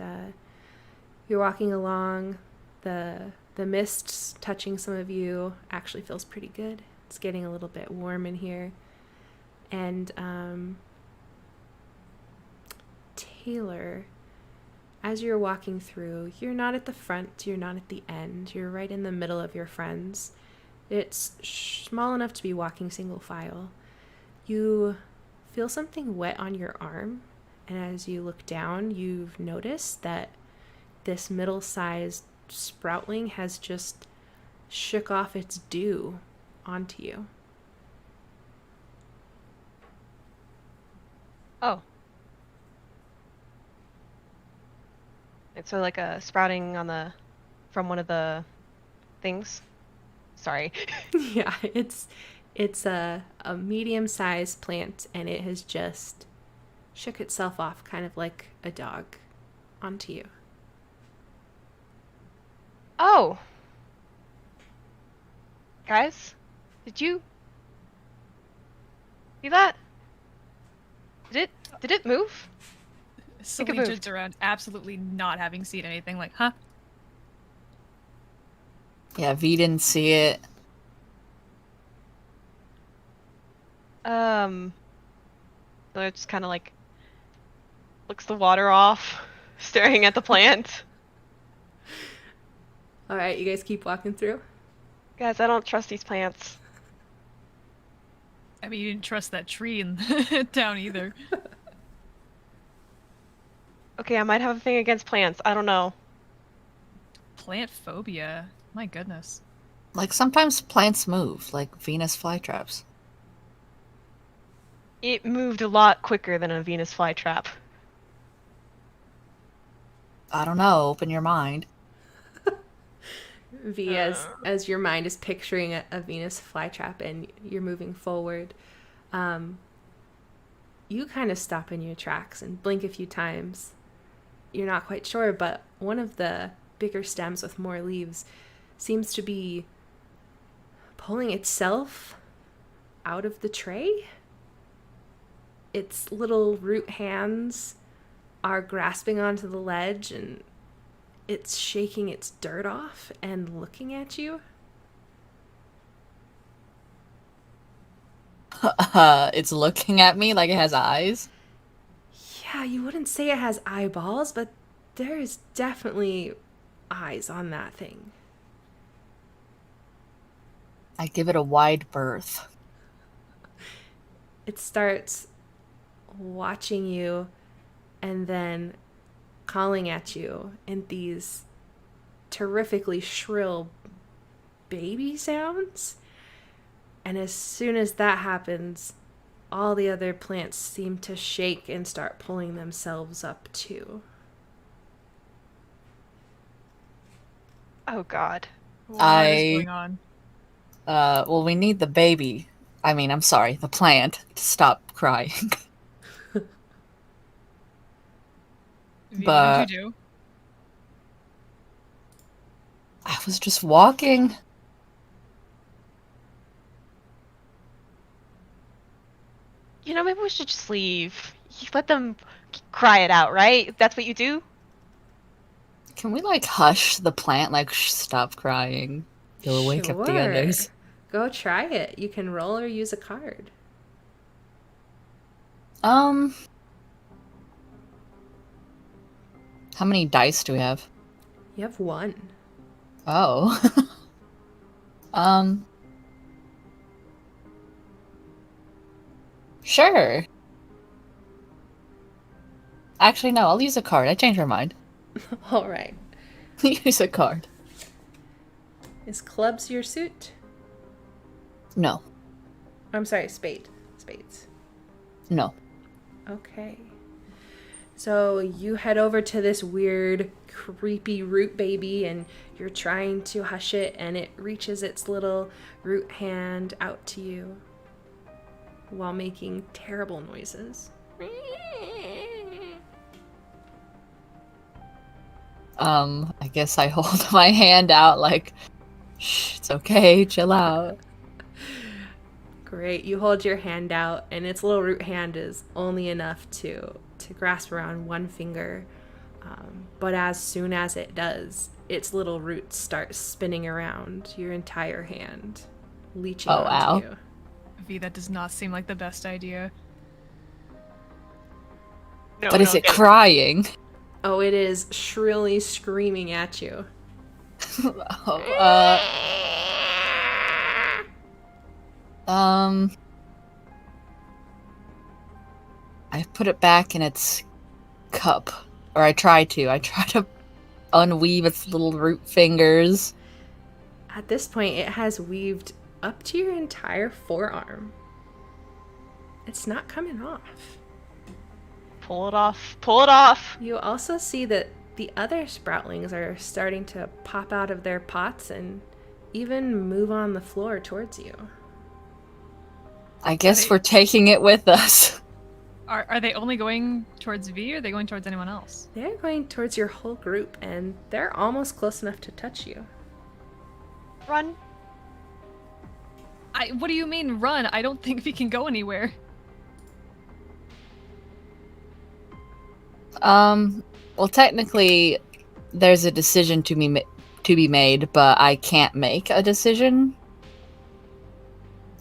you're walking along. The mists touching some of you actually feels pretty good. It's getting a little bit warm in here. And Taylor, as you're walking through, you're not at the front, you're not at the end, you're right in the middle of your friends. It's small enough to be walking single file. You feel something wet on your arm, and as you look down, you've noticed that this middle-sized sproutling has just shook off its dew onto you. Oh. It's so like a sprouting on the from one of the things. Sorry. Yeah, it's a medium-sized plant, and it has just shook itself off, kind of like a dog, onto you. Oh. Guys, did you see that? Did it move? Seline turns around, absolutely not having seen anything, like, huh? Yeah, V didn't see it. So it just kind of like looks the water off, staring at the plant. All right, you guys keep walking through. Guys, I don't trust these plants. I mean, you didn't trust that tree in town either. Okay, I might have a thing against plants. I don't know. Plant phobia. My goodness. Like, sometimes plants move, like Venus flytraps. It moved a lot quicker than a Venus flytrap. I don't know, open your mind. V, as your mind is picturing a Venus flytrap and you're moving forward, you kind of stop in your tracks and blink a few times. You're not quite sure, but one of the bigger stems with more leaves seems to be pulling itself out of the tray. Its little root hands are grasping onto the ledge and it's shaking its dirt off and looking at you. It's looking at me like it has eyes. Yeah, you wouldn't say it has eyeballs, but there is definitely eyes on that thing. I give it a wide berth. It starts watching you and then calling at you in these terrifically shrill baby sounds. And as soon as that happens, all the other plants seem to shake and start pulling themselves up too. Oh God. What is going on? Well, we need the baby. I mean, I'm sorry, the plant to stop crying. What did you do? I was just walking. You know, maybe we should just leave. You let them cry it out, right? That's what you do? Can we, like, hush the plant? Like, stop crying. You'll wake up the Sure. others. Go try it. You can roll or use a card. How many dice do we have? You have one. Oh. Sure. Actually, no, I'll use a card. I changed my mind. All right. Use a card. Is clubs your suit? No. I'm sorry, spades. No. Okay. So you head over to this weird, creepy root baby and you're trying to hush it, and it reaches its little root hand out to you while making terrible noises. I guess I hold my hand out like, shh, it's okay, chill out. Great. You hold your hand out, and its little root hand is only enough to grasp around one finger. But as soon as it does, its little roots start spinning around your entire hand, leeching onto you. V, that does not seem like the best idea. No, But is it crying? Oh, it is shrilly screaming at you. I put it back in its cup. Or I try to unweave its little root fingers. At this point, it has weaved up to your entire forearm. It's not coming off. Pull it off. Pull it off. You also see that the other sproutlings are starting to pop out of their pots and even move on the floor towards you. I guess we're taking it with us. Are they only going towards V, or are they going towards anyone else? They're going towards your whole group, and they're almost close enough to touch you. Run. What do you mean run? I don't think we can go anywhere. Well, technically, there's a decision to be made, but I can't make a decision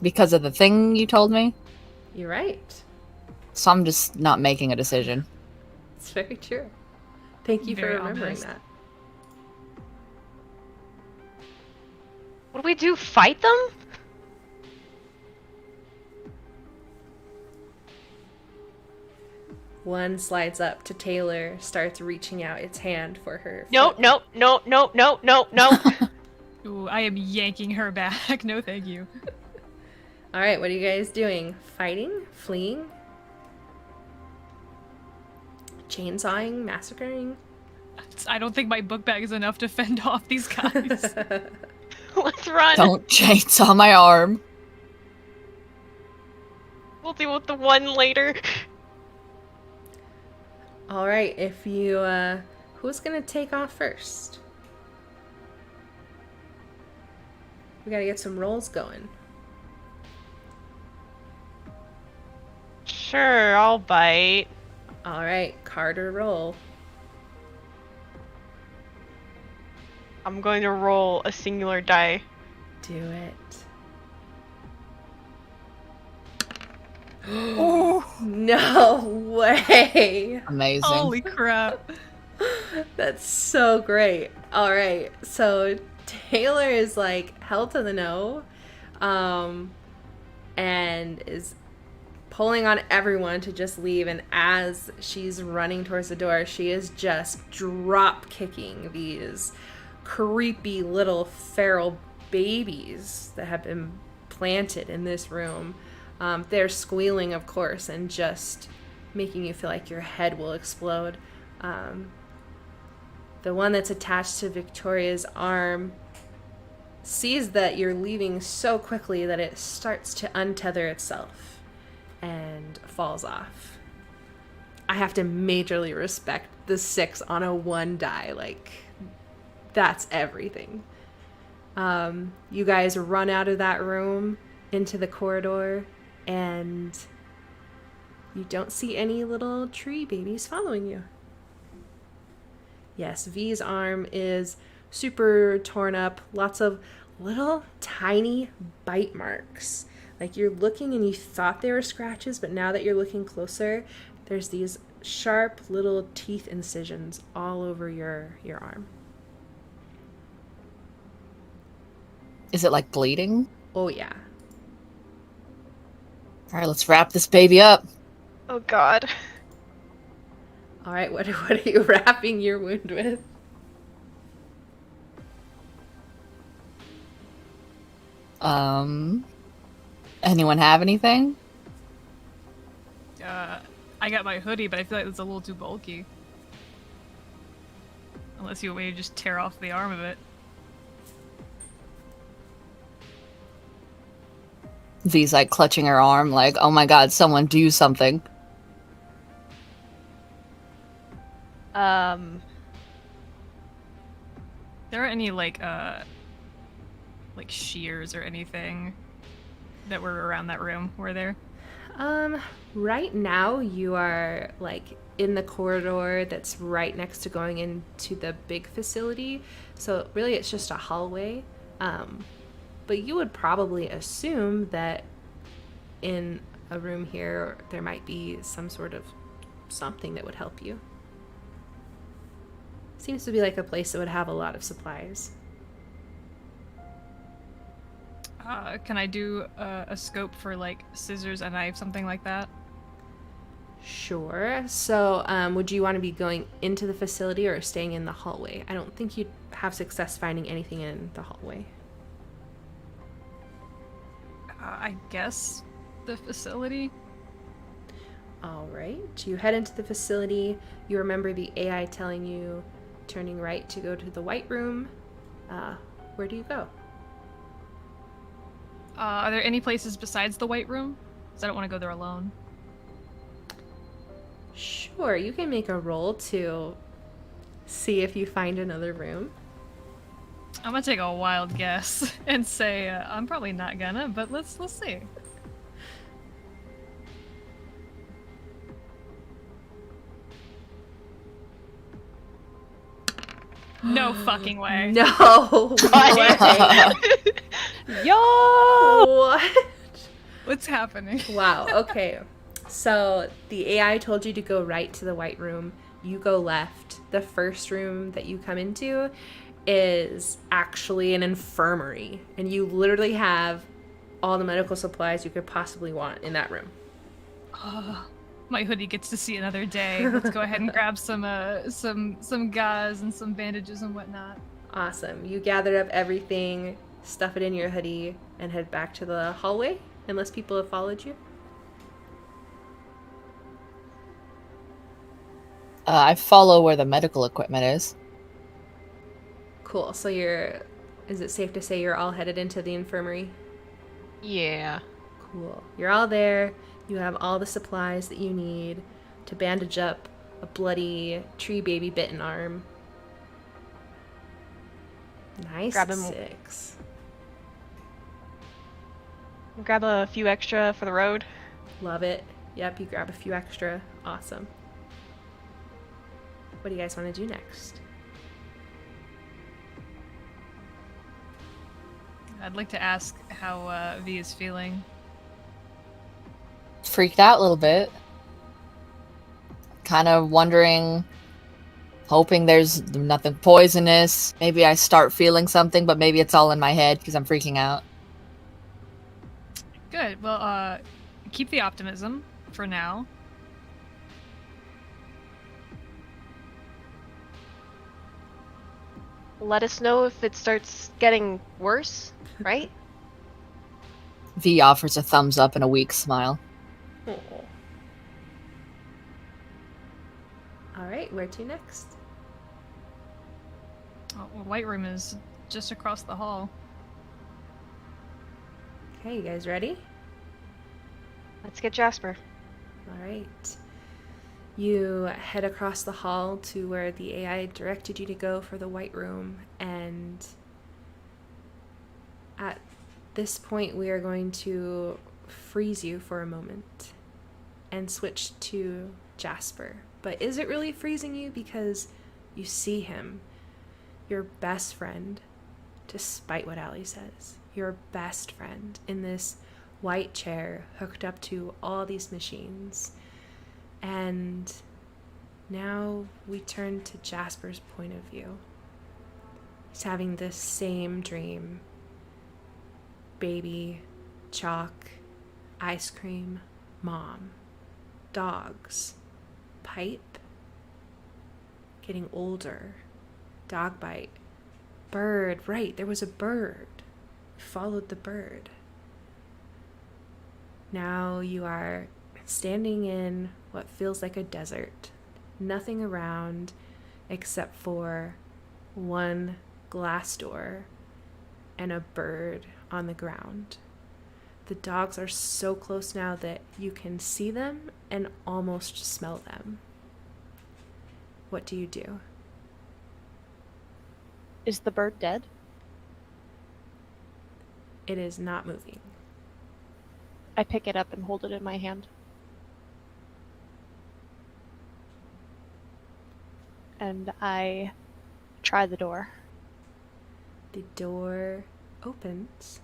because of the thing you told me. You're right. So I'm just not making a decision. It's very true. Thank you Very for remembering honest. that. What do we do? Fight them? One slides up to Taylor, starts reaching out its hand for her. No, foot. no, no, no, no, no, no. Ooh, I am yanking her back. No, thank you. All right, what are you guys doing? Fighting? Fleeing? Chainsawing? Massacring? I don't think my book bag is enough to fend off these guys. Let's run. Don't chainsaw my arm. We'll deal with the one later. All right, if you, who's gonna take off first? We gotta get some rolls going. Sure, I'll bite. All right, Carter, roll. I'm going to roll a singular die. Do it. Oh, No way. Amazing. holy crap. That's so great. All right. So Taylor is like hell to the no, and is pulling on everyone to just leave. And as she's running towards the door, she is just drop kicking these creepy little feral babies that have been planted in this room. They're squealing, of course, and just making you feel like your head will explode. The one that's attached to Victoria's arm sees that you're leaving so quickly that it starts to untether itself and falls off. I have to majorly respect the 6 on a 1 die. Like, that's everything. You guys run out of that room into the corridor, and you don't see any little tree babies following you. Yes, V's arm is super torn up, lots of little tiny bite marks. Like, you're looking and you thought they were scratches, but now that you're looking closer, there's these sharp little teeth incisions all over your arm. Is it like bleeding? Oh yeah. All right, let's wrap this baby up. Oh god. All right, what are you wrapping your wound with? Anyone have anything? I got my hoodie, but I feel like it's a little too bulky. Unless you want me to just tear off the arm of it. V's like clutching her arm, like, oh my god, someone do something. There aren't any like shears or anything that were around that room, were there? Right now you are like in the corridor that's right next to going into the big facility. So really it's just a hallway. But you would probably assume that in a room here there might be some sort of something that would help you. Seems to be like a place that would have a lot of supplies. Can I do a scope for like scissors, a knife, something like that? Sure. So would you want to be going into the facility or staying in the hallway? I don't think you'd have success finding anything in the hallway. I guess the facility. All right. You head into the facility. You remember the AI telling you turning right to go to the white room. Where do you go? Are there any places besides the white room? Because I don't want to go there alone. Sure. You can make a roll to see if you find another room. I'm gonna take a wild guess and say I'm probably not gonna, but let's see. No fucking way. No way. Yo! What? What's happening? Wow. Okay. So the AI told you to go right to the white room. You go left. The first room that you come into is actually an infirmary, and you literally have all the medical supplies you could possibly want in that room. My hoodie gets to see another day. Let's go ahead and grab some gauze and some bandages and whatnot. Awesome. You gathered up everything, stuff it in your hoodie, and head back to the hallway, unless people have followed you. I follow where the medical equipment is. Cool. So is it safe to say you're all headed into the infirmary? Yeah. Cool. You're all there. You have all the supplies that you need to bandage up a bloody tree baby bitten arm. Nice. Grab him. 6. Grab a few extra for the road. Love it. Yep, you grab a few extra. Awesome. What do you guys want to do next? I'd like to ask how V is feeling. Freaked out a little bit. Kind of wondering, hoping there's nothing poisonous. Maybe I start feeling something, but maybe it's all in my head because I'm freaking out. Good. Well, keep the optimism for now. Let us know if it starts getting worse, right? V offers a thumbs up and a weak smile. Alright, where to next? Oh, well, White Room is just across the hall. Okay, you guys ready? Let's get Jasper. Alright. You head across the hall to where the AI directed you to go for the White Room, and at this point we are going to freeze you for a moment and switch to Jasper. But is it really freezing you? Because you see him, your best friend, despite what Allie says, your best friend in this white chair hooked up to all these machines. And now we turn to Jasper's point of view. He's having this same dream. Baby, chalk, ice cream, mom, dogs, pipe, getting older, dog bite, bird, right, there was a bird. Followed the bird. Now you are standing in what feels like a desert. Nothing around except for one glass door and a bird on the ground. The dogs are so close now that you can see them and almost smell them. What do you do? Is the bird dead? It is not moving. I pick it up and hold it in my hand. And I try the door. The door opens.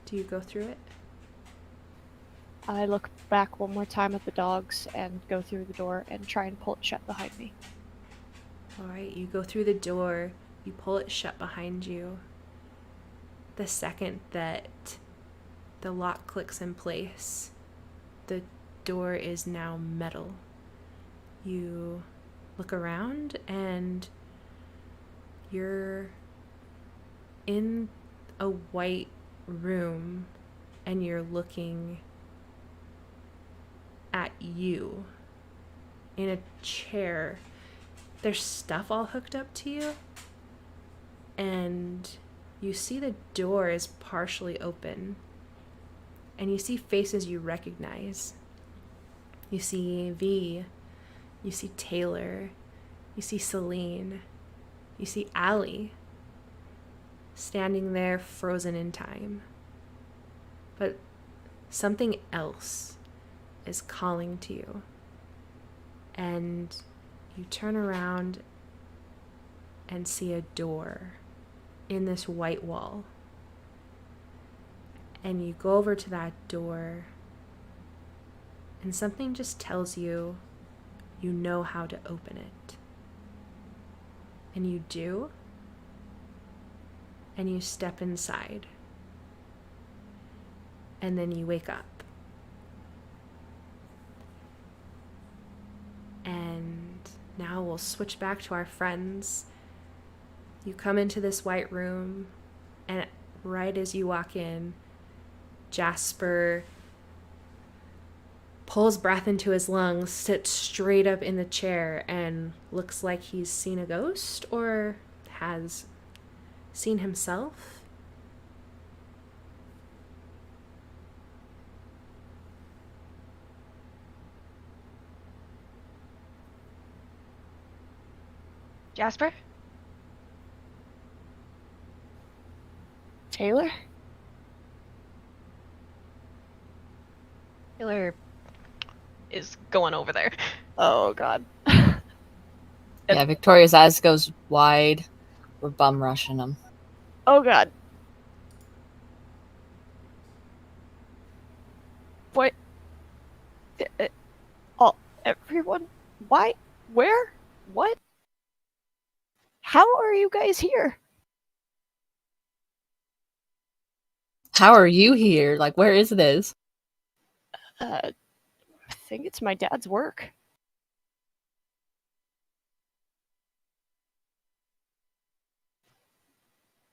Do you go through it? I look back one more time at the dogs and go through the door and try and pull it shut behind me. Alright, you go through the door, you pull it shut behind you. The second that the lock clicks in place, the door is now metal. You look around and you're in a white room and you're looking at you in a chair. There's stuff all hooked up to you, and you see the door is partially open, and you see faces you recognize. You see V, you see Taylor, you see Seline, you see Allie standing there frozen in time. But something else is calling to you, and you turn around and see a door in this white wall. And you go over to that door, and something just tells you you know how to open it. And you do, and you step inside. And then you wake up. And now we'll switch back to our friends. You come into this white room, and right as you walk in, Jasper pulls breath into his lungs, sits straight up in the chair, and looks like he's seen a ghost or has seen himself. Jasper? Taylor? Taylor is going over there. Oh god. Yeah, Victoria's eyes goes wide. We're bum rushing him. Oh god. What? All everyone? Why? Where? What? How are you guys here? How are you here? Like, where is this? I think it's my dad's work.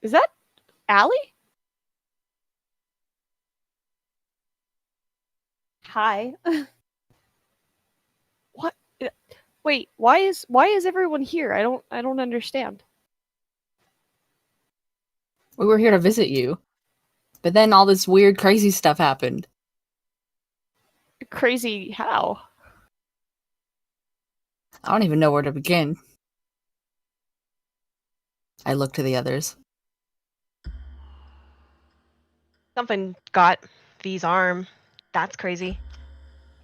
Is that Allie? Hi. What? Wait, why is everyone here? I don't understand. We were here to visit you. But then all this weird, crazy stuff happened. Crazy how? I don't even know where to begin. I look to the others. Something got V's arm. That's crazy.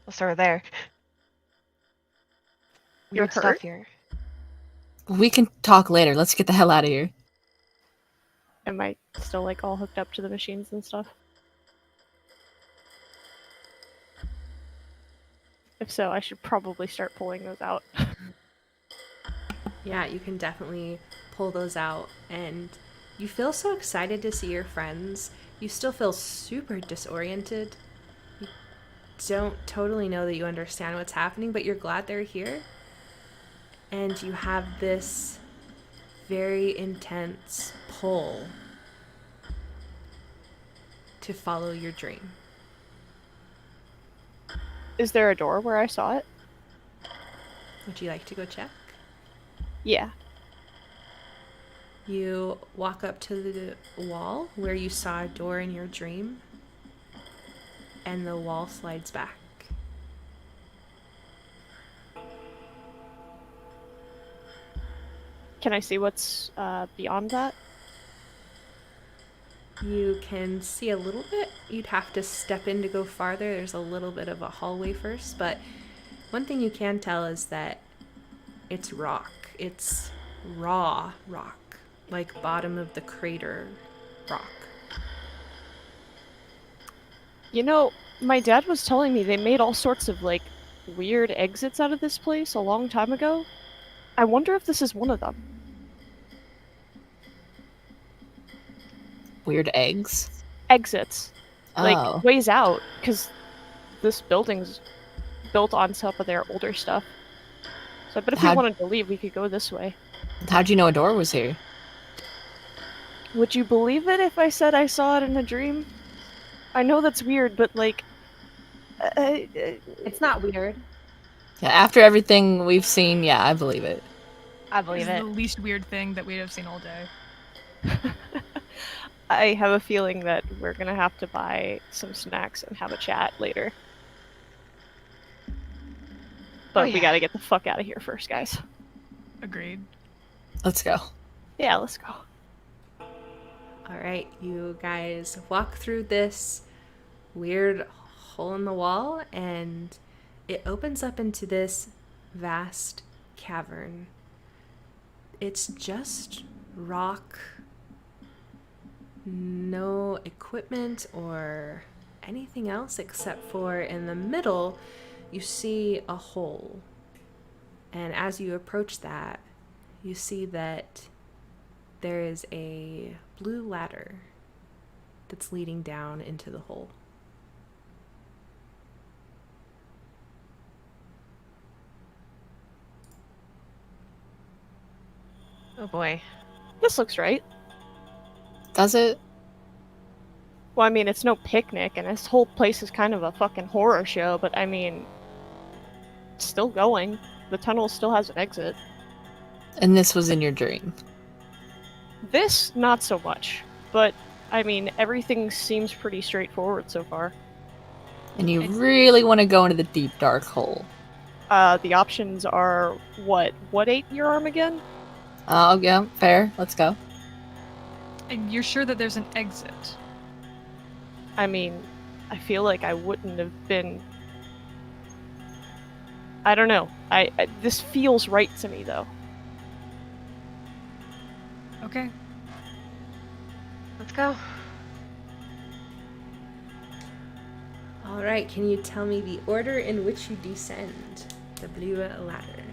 We'll start there. You're Weird stuff hurt? here. We can talk later. Let's get the hell out of here. Am I still like all hooked up to the machines and stuff? If so, I should probably start pulling those out. Yeah, you can definitely pull those out, and you feel so excited to see your friends. You still feel super disoriented. You don't totally know that you understand what's happening, but you're glad they're here. And you have this very intense pull to follow your dream. Is there a door where I saw it? Would you like to go check? Yeah. You walk up to the wall where you saw a door in your dream, and the wall slides back. Can I see what's beyond that? You can see a little bit. You'd have to step in to go farther. There's a little bit of a hallway first, but one thing you can tell is that it's rock. It's raw rock, like bottom of the crater rock. You know, my dad was telling me they made all sorts of like weird exits out of this place a long time ago. I wonder if this is one of them. Weird eggs? Exits. Oh. Like, ways out, because this building's built on top of their older stuff. So I bet if we wanted to leave, we could go this way. How'd you know a door was here? Would you believe it if I said I saw it in a dream? I know that's weird, but like... It's not weird. Yeah, after everything we've seen, yeah, I believe it. I believe This it. is the least weird thing that we'd have seen all day. I have a feeling that we're gonna have to buy some snacks and have a chat later. But we gotta get the fuck out of here first, guys. Agreed. Let's go. Yeah, let's go. All right, you guys walk through this weird hole in the wall, and it opens up into this vast cavern. It's just rock, no equipment or anything else except for in the middle you see a hole. And as you approach that, you see that there is a blue ladder that's leading down into the hole. Oh boy. This looks right. Does it? Well, I mean, it's no picnic, and this whole place is kind of a fucking horror show, but I mean... It's still going. The tunnel still has an exit. And this was in your dream? This, not so much. But, I mean, everything seems pretty straightforward so far. And you really want to go into the deep, dark hole? The options are, what? What ate your arm again? Oh, yeah, fair. Let's go. And you're sure that there's an exit? I mean, I feel like I wouldn't have been... I don't know. This feels right to me, though. Okay. Let's go. All right, can you tell me the order in which you descend the blue ladder?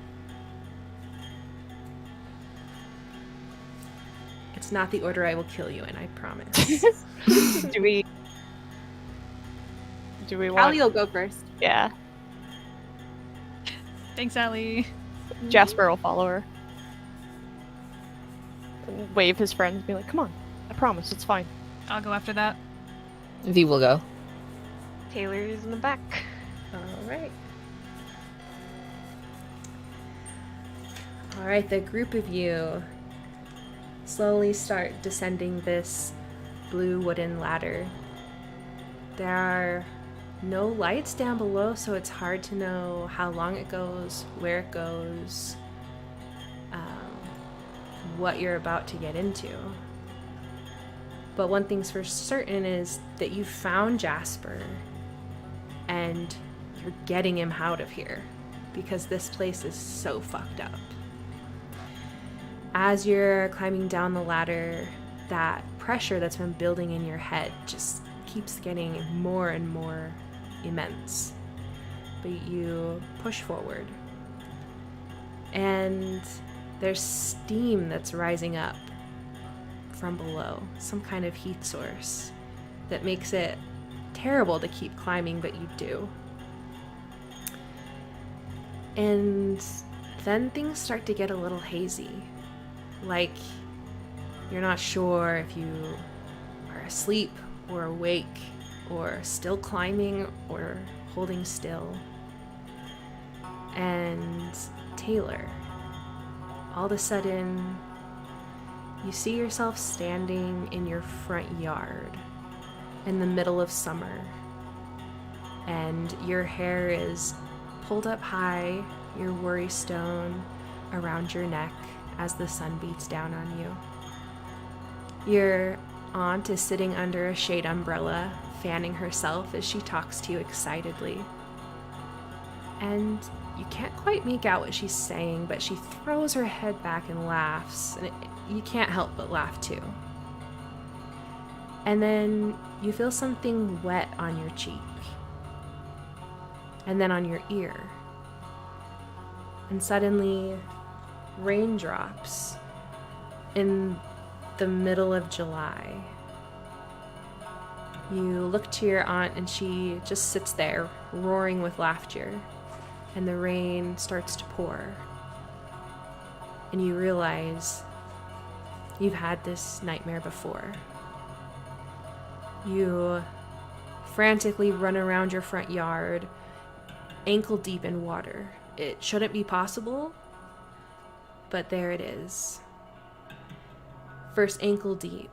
It's not the order I will kill you in, I promise. Do we want... Allie will go first. Yeah. Thanks, Allie. Jasper will follow her. And wave his friends and be like, come on. I promise, it's fine. I'll go after that. V will go. Taylor's in the back. All right. All right, the group of you slowly start descending this blue wooden ladder. There are no lights down below, so it's hard to know how long it goes, where it goes, what you're about to get into. But one thing's for certain is that you found Jasper and you're getting him out of here because this place is so fucked up. As you're climbing down the ladder, that pressure that's been building in your head just keeps getting more and more immense. But you push forward. And there's steam that's rising up from below, some kind of heat source that makes it terrible to keep climbing, but you do. And then things start to get a little hazy. Like you're not sure if you are asleep or awake or still climbing or holding still. And Taylor, all of a sudden, you see yourself standing in your front yard in the middle of summer. And your hair is pulled up high, your worry stone around your neck as the sun beats down on you. Your aunt is sitting under a shade umbrella, fanning herself as she talks to you excitedly. And you can't quite make out what she's saying, but she throws her head back and laughs, and you can't help but laugh too. And then you feel something wet on your cheek, and then on your ear. And suddenly, raindrops in the middle of July. You look to your aunt and she just sits there, roaring with laughter, and the rain starts to pour. And you realize you've had this nightmare before. You frantically run around your front yard, ankle deep in water. It shouldn't be possible, but there it is. First ankle deep,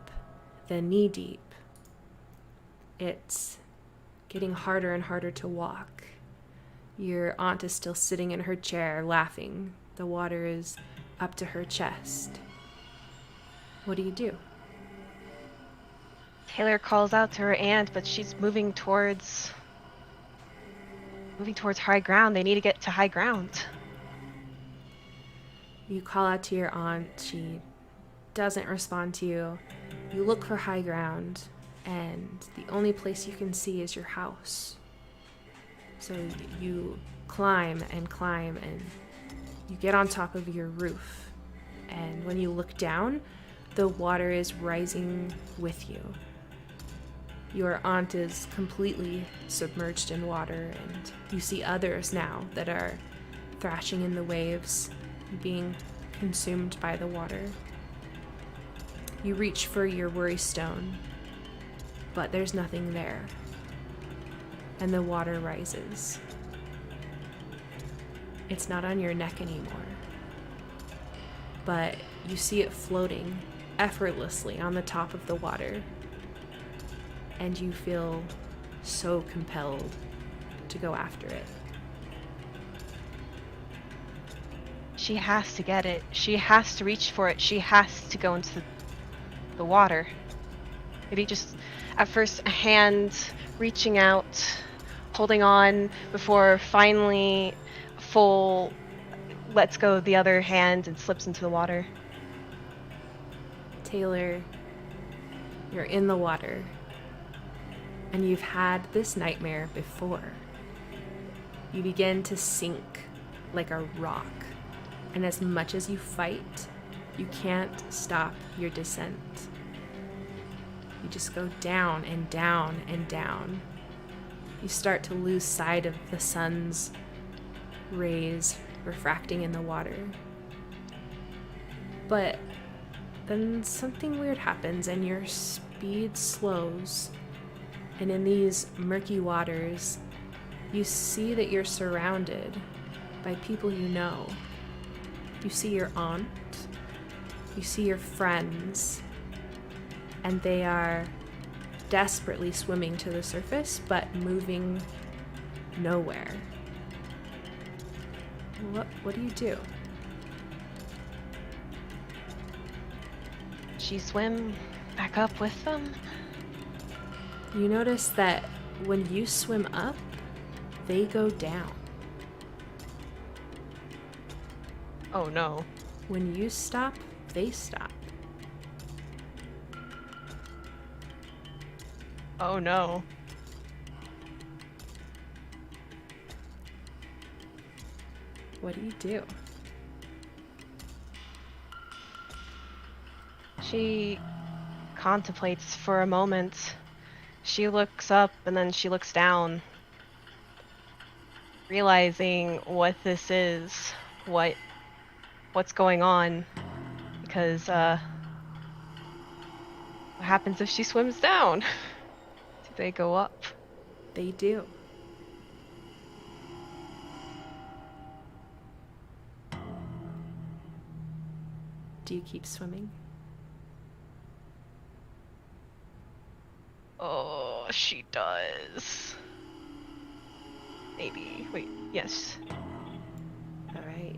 then knee deep. It's getting harder and harder to walk. Your aunt is still sitting in her chair, laughing. The water is up to her chest. What do? Taylor calls out to her aunt, but she's moving towards high ground. They need to get to high ground. You call out to your aunt. She doesn't respond to you. You look for high ground, and the only place you can see is your house. So you climb and you get on top of your roof. And when you look down, the water is rising with you. Your aunt is completely submerged in water, and you see others now that are thrashing in the waves, being consumed by the water. You reach for your worry stone, but there's nothing there. And the water rises. It's not on your neck anymore, but you see it floating effortlessly on the top of the water, and you feel so compelled to go after it. She has to get it. She has to reach for it. She has to go into the water. Maybe just at first a hand reaching out, holding on, before finally full lets go of the other hand and slips into the water. Taylor, you're in the water, and you've had this nightmare before. You begin to sink like a rock, and as much as you fight, you can't stop your descent. You just go down and down and down. You start to lose sight of the sun's rays refracting in the water. But then something weird happens and your speed slows. And in these murky waters, you see that you're surrounded by people you know. You see your aunt, you see your friends, and they are desperately swimming to the surface, but moving nowhere. What do you do? She swim back up with them? You notice that when you swim up, they go down. Oh no. When you stop, they stop. Oh no. What do you do? She contemplates for a moment. She looks up and then she looks down, realizing what this is, what's going on, because what happens if she swims down? Do they go up? They do. Do you keep swimming? Oh, she does. Maybe. Wait, yes. All right.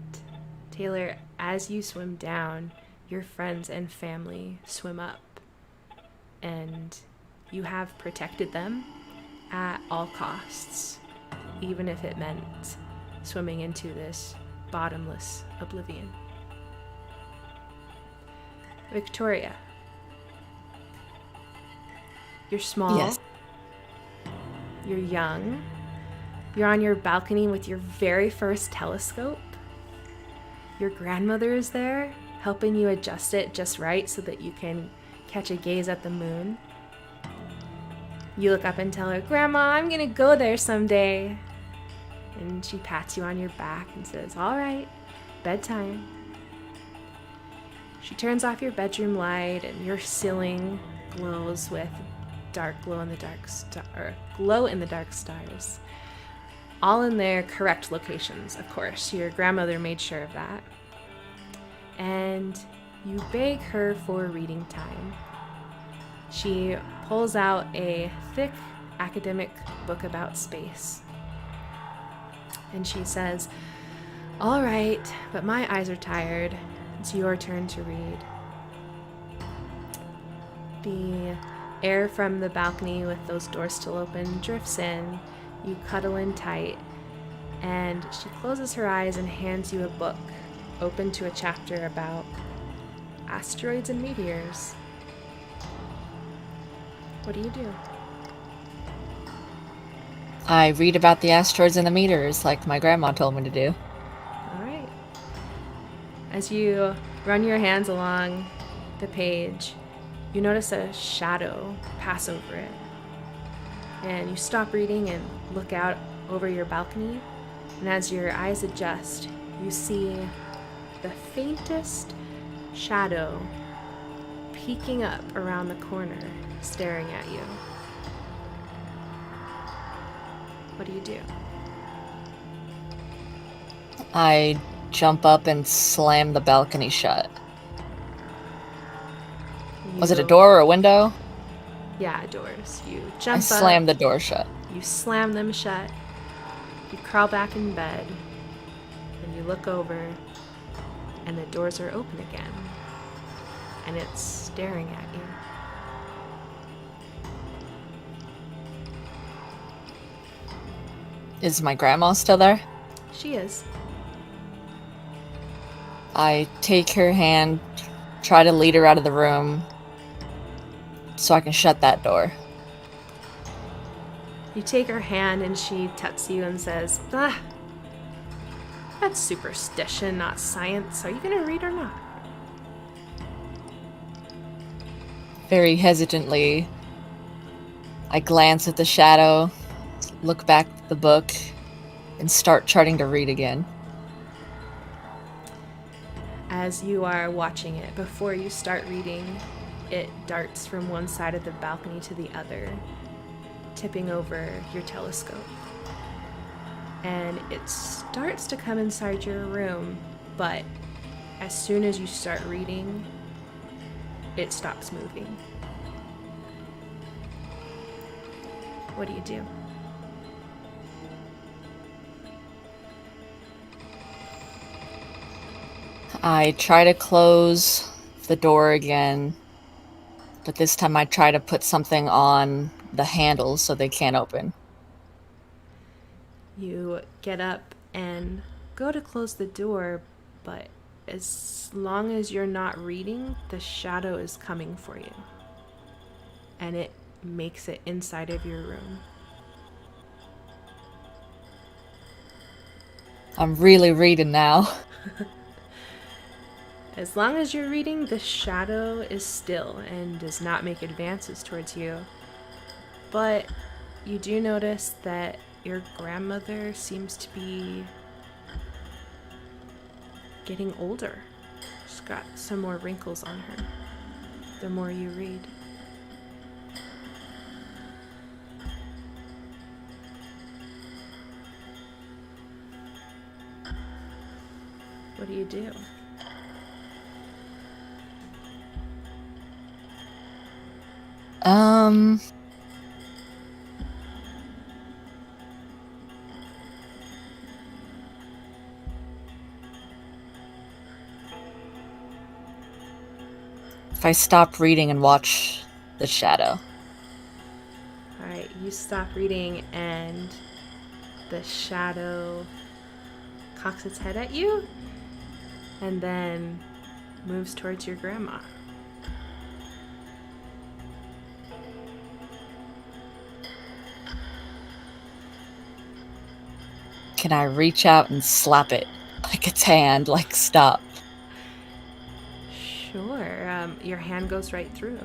Taylor, as you swim down, your friends and family swim up. And you have protected them at all costs, even if it meant swimming into this bottomless oblivion. Victoria, you're small. Yes. You're young. You're on your balcony with your very first telescope. Your grandmother is there, helping you adjust it just right so that you can catch a gaze at the moon. You look up and tell her, "Grandma, I'm gonna go there someday." And she pats you on your back and says, "All right, bedtime." She turns off your bedroom light and your ceiling glows with glow in the dark stars. All in their correct locations, of course. Your grandmother made sure of that. And you beg her for reading time. She pulls out a thick academic book about space. And she says, "All right, but my eyes are tired. It's your turn to read." The air from the balcony with those doors still open drifts in. You cuddle in tight, and she closes her eyes and hands you a book, open to a chapter about asteroids and meteors. What do you do? I read about the asteroids and the meteors like my grandma told me to do. All right. As you run your hands along the page, you notice a shadow pass over it. And you stop reading and look out over your balcony. And as your eyes adjust, you see the faintest shadow peeking up around the corner, staring at you. What do you do? I jump up and slam the balcony shut. Was it a door or a window? Yeah, doors. You I jump up. slammed the door shut. You slam them shut. You crawl back in bed. And you look over. And the doors are open again. And it's staring at you. Is my grandma still there? She is. I take her hand, try to lead her out of the room so I can shut that door. You take her hand and she tucks you and says, "Ah, that's superstition, not science. Are you going to read or not?" Very hesitantly, I glance at the shadow, look back at the book, and start trying to read again. As you are watching it, before you start reading, it darts from one side of the balcony to the other, tipping over your telescope. And it starts to come inside your room, but as soon as you start reading, it stops moving. What do you do? I try to close the door again, but this time I try to put something on the handles so they can't open. You get up and go to close the door, but as long as you're not reading, the shadow is coming for you. And it makes it inside of your room. I'm really reading now. As long as you're reading, the shadow is still and does not make advances towards you. But you do notice that your grandmother seems to be getting older. She's got some more wrinkles on her the more you read. What do you do? If I stop reading and watch the shadow. Alright, you stop reading and the shadow cocks its head at you and then moves towards your grandma. Can I reach out and slap it? Like its hand, like stop. Sure, your hand goes right through.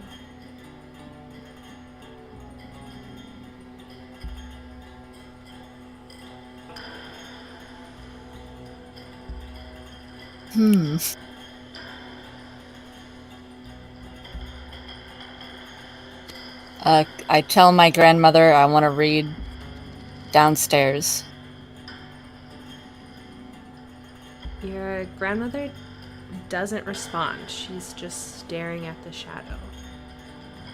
I tell my grandmother I want to read downstairs. Your grandmother doesn't respond. She's just staring at the shadow,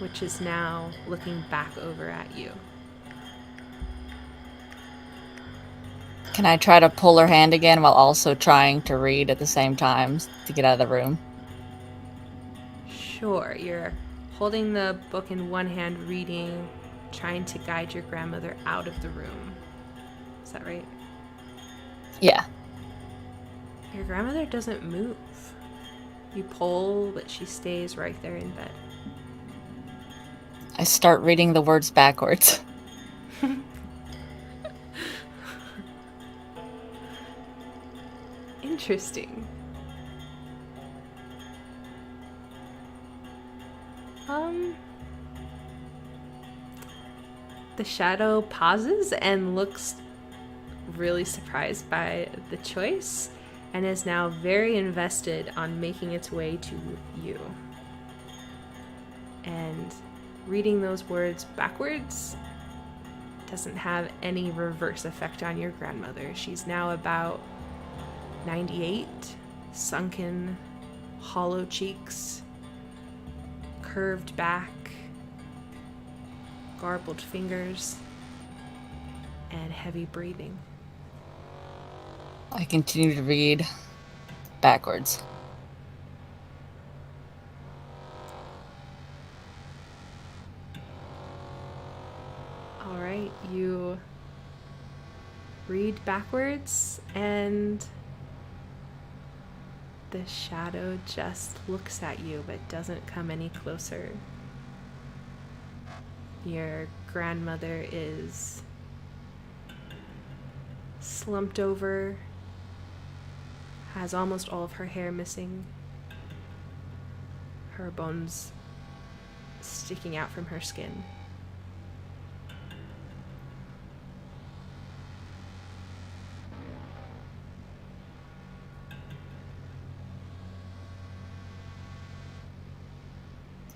which is now looking back over at you. Can I try to pull her hand again while also trying to read at the same time to get out of the room? Sure, you're holding the book in one hand, reading, trying to guide your grandmother out of the room. Is that right? Yeah. Your grandmother doesn't move. You pull, but she stays right there in bed. I start reading the words backwards. Interesting. The shadow pauses and looks really surprised by the choice and is now very invested on making its way to you. And reading those words backwards doesn't have any reverse effect on your grandmother. She's now about 98, sunken, hollow cheeks, curved back, garbled fingers, and heavy breathing. I continue to read backwards. All right, you read backwards, and The shadow just looks at you but doesn't come any closer. Your grandmother is slumped over, has almost all of her hair missing, her bones sticking out from her skin.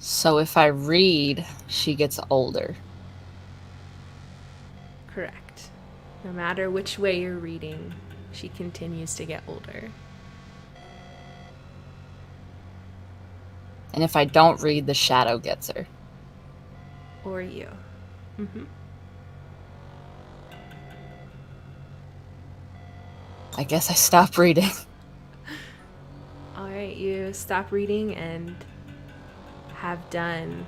So if I read, she gets older. Correct. No matter which way you're reading, she continues to get older. And if I don't read, the shadow gets her. Or you. Mm-hmm. I guess I stop reading. Alright, you stop reading and have done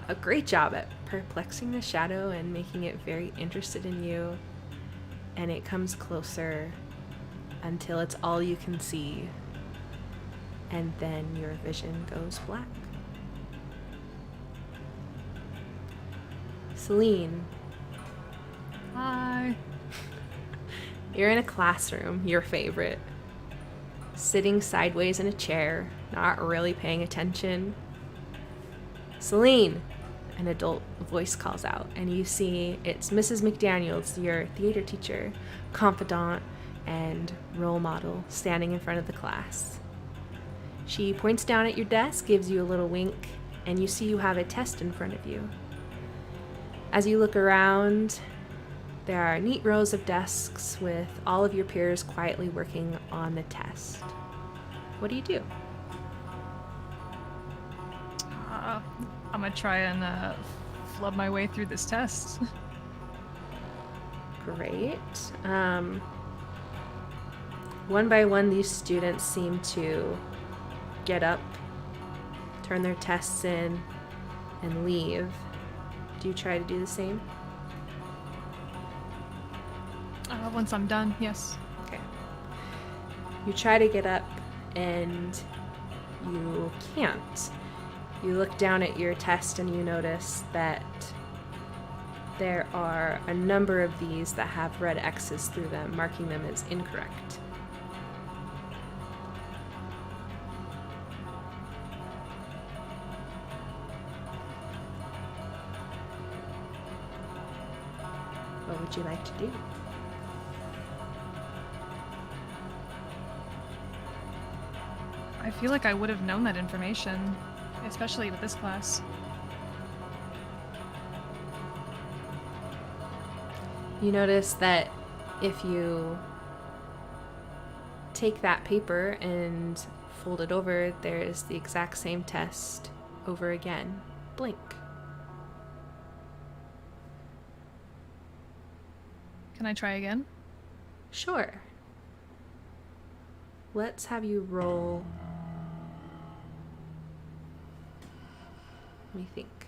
a great job at perplexing the shadow and making it very interested in you. And it comes closer until it's all you can see. And then your vision goes black. Seline. Hi. You're in a classroom, your favorite. Sitting sideways in a chair, not really paying attention. Seline, an adult voice calls out, and you see it's Mrs. McDaniels, your theater teacher, confidant, and role model, standing in front of the class. She points down at your desk, gives you a little wink, and you see you have a test in front of you. As you look around, there are neat rows of desks with all of your peers quietly working on the test. What do you do? I'm gonna try and flub my way through this test. Great. One by one, these students seem to get up, turn their tests in, and leave. Do you try to do the same? Once I'm done, yes. Okay. You try to get up, and you can't. You look down at your test and you notice that there are a number of these that have red X's through them, marking them as incorrect. What would you like to do? I feel like I would have known that information, especially with this class. You notice that if you take that paper and fold it over, there's the exact same test over again. Blink. Can I try again? Sure. Let's have you roll. Let me think.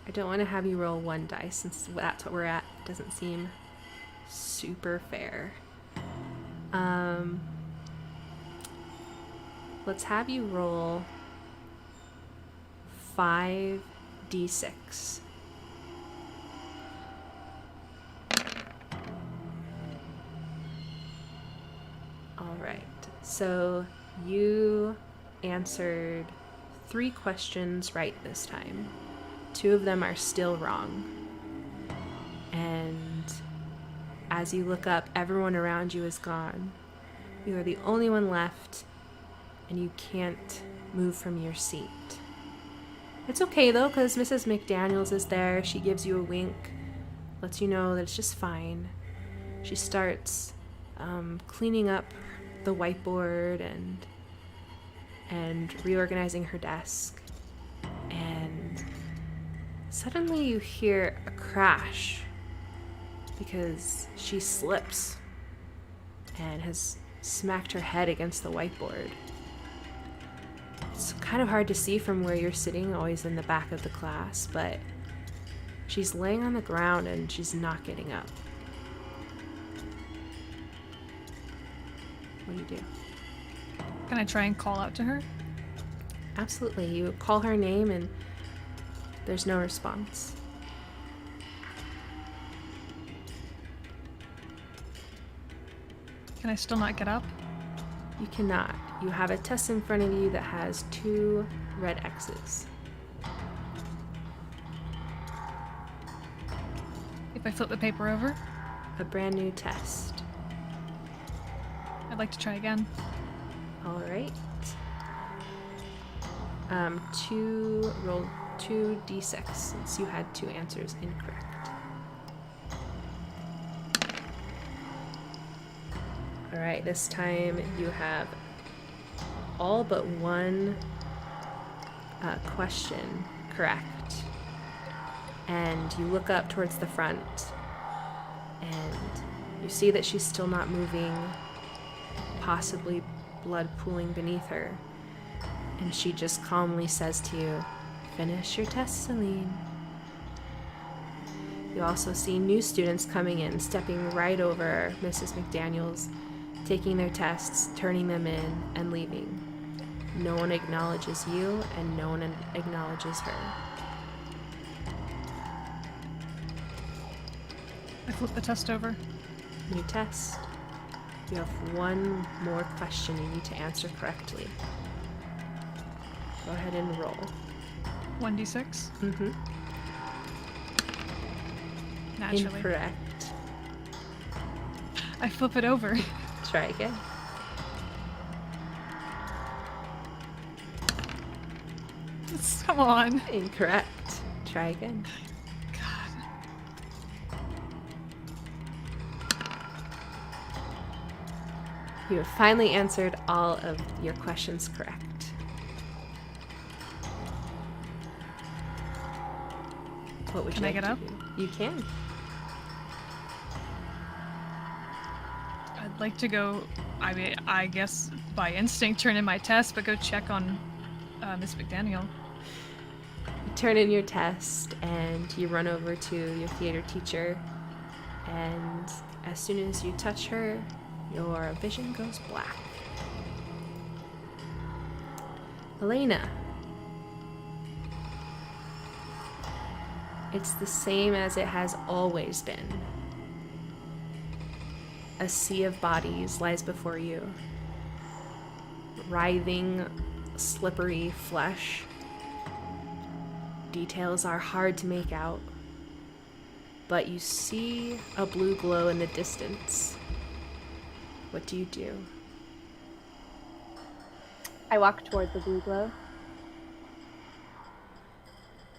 I don't want to have you roll one dice since that's what we're at. It doesn't seem super fair. Let's have you roll 5d6. Alright, so you answered 3 questions right this time. 2 of them are still wrong. And as you look up, everyone around you is gone. You are the only one left, and you can't move from your seat. It's okay though, because Mrs. McDaniels is there. She gives you a wink, lets you know that it's just fine. She starts cleaning up the whiteboard and reorganizing her desk. And suddenly you hear a crash because she slips and has smacked her head against the whiteboard. It's kind of hard to see from where you're sitting, always in the back of the class, but she's laying on the ground and she's not getting up. What do you do? Can I try and call out to her? Absolutely. You call her name and there's no response. Can I still not get up? You cannot. You have a test in front of you that has 2 red X's. If I flip the paper over, A brand new test. I'd like to try again. All right. Roll 2d6 since you had 2 answers incorrect. All right, this time you have all but 1 question correct. And you look up towards the front and you see that she's still not moving, possibly blood pooling beneath her. And she just calmly says to you, "Finish your test, Seline." You also see new students coming in, stepping right over Mrs. McDaniels, taking their tests, turning them in, and leaving. No one acknowledges you, and no one acknowledges her. I flip the test over. New test. You have 1 more question you need to answer correctly. Go ahead and roll. 1d6. Mm-hmm. Naturally. Incorrect. I flip it over. Try again. Come on. Incorrect. Try again. You have finally answered all of your questions correct. What would Can you I like get to up? do? You can. I'd like to go, I guess by instinct turn in my test, but go check on Miss McDaniel. You turn in your test and you run over to your theater teacher, and as soon as you touch her, your vision goes black. Alayna. It's the same as it has always been. A sea of bodies lies before you. Writhing, slippery flesh. Details are hard to make out, but you see a blue glow in the distance. What do you do? I walk toward the blue glow.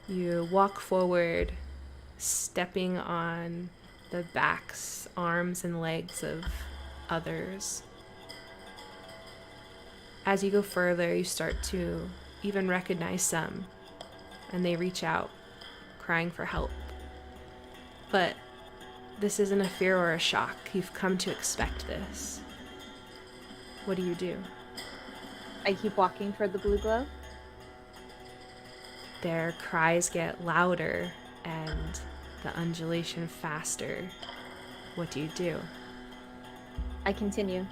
You walk forward, stepping on the backs, arms, and legs of others. As you go further, you start to even recognize some, and they reach out, crying for help. But this isn't a fear or a shock. You've come to expect this. What do you do? I keep walking toward the blue glow. Their cries get louder and the undulation faster. What do you do? I continue.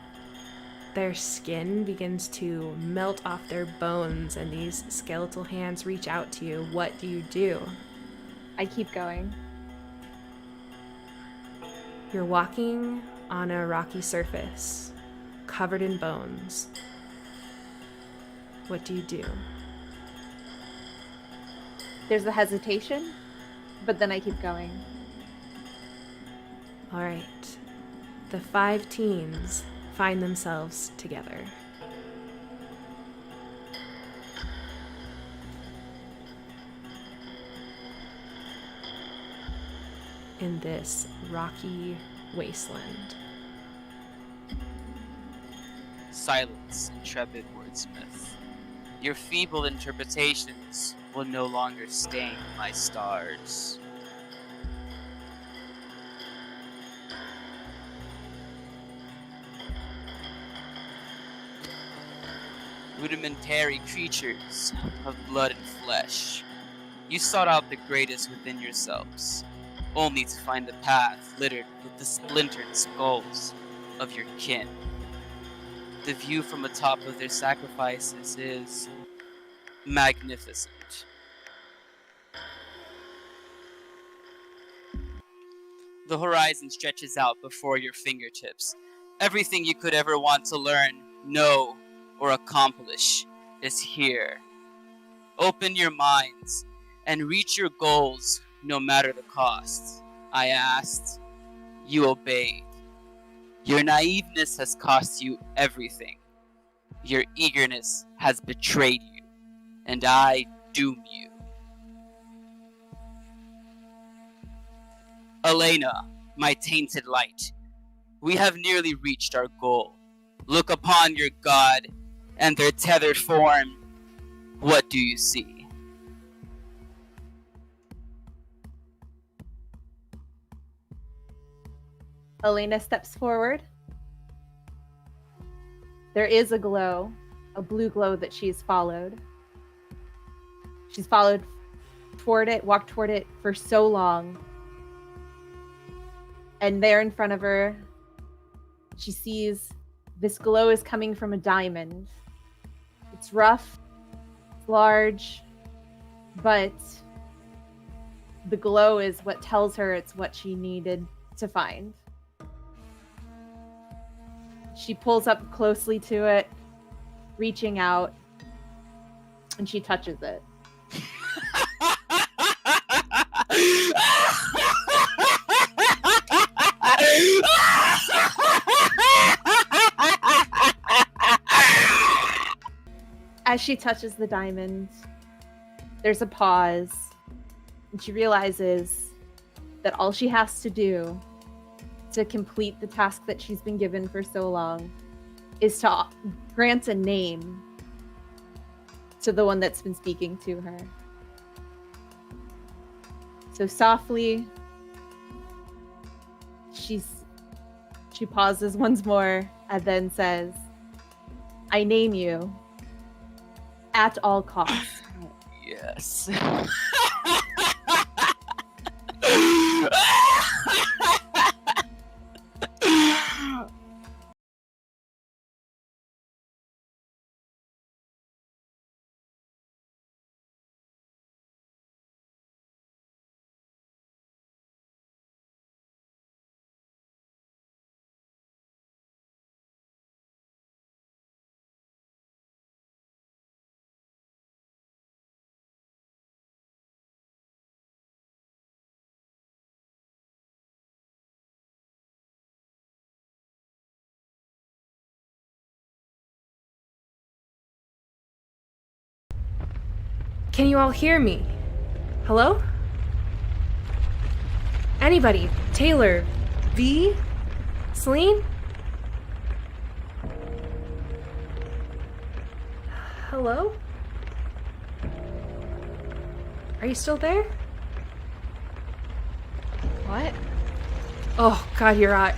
Their skin begins to melt off their bones and these skeletal hands reach out to you. What do you do? I keep going. You're walking on a rocky surface, covered in bones. What do you do? There's a hesitation, but then I keep going. All right. The 5 teens find themselves together. In this rocky wasteland. Silence, intrepid wordsmith. Your feeble interpretations will no longer stain my stars. Rudimentary creatures of blood and flesh, you sought out the greatest within yourselves, only to find a path littered with the splintered skulls of your kin. The view from atop of their sacrifices is magnificent. The horizon stretches out before your fingertips. Everything you could ever want to learn, know, or accomplish is here. Open your minds and reach your goals no matter the cost. I asked, you obeyed. Your naiveness has cost you everything. Your eagerness has betrayed you, and I doom you. Alayna, my tainted light, we have nearly reached our goal. Look upon your god and their tethered form. What do you see? Alayna steps forward. There is a glow, a blue glow that she's followed. She's followed toward it, walked toward it for so long. And there in front of her, she sees this glow is coming from a diamond. It's rough, it's large, but the glow is what tells her it's what she needed to find. She pulls up closely to it, reaching out, and she touches it. As she touches the diamond, there's a pause, and she realizes that all she has to do to complete the task that she's been given for so long is to grant a name to the one that's been speaking to her. So softly, she pauses once more and then says, I name you at all costs. Yes. Can you all hear me? Hello? Anybody? Taylor? V? Seline? Hello? Are you still there? What? Oh, God, you're right.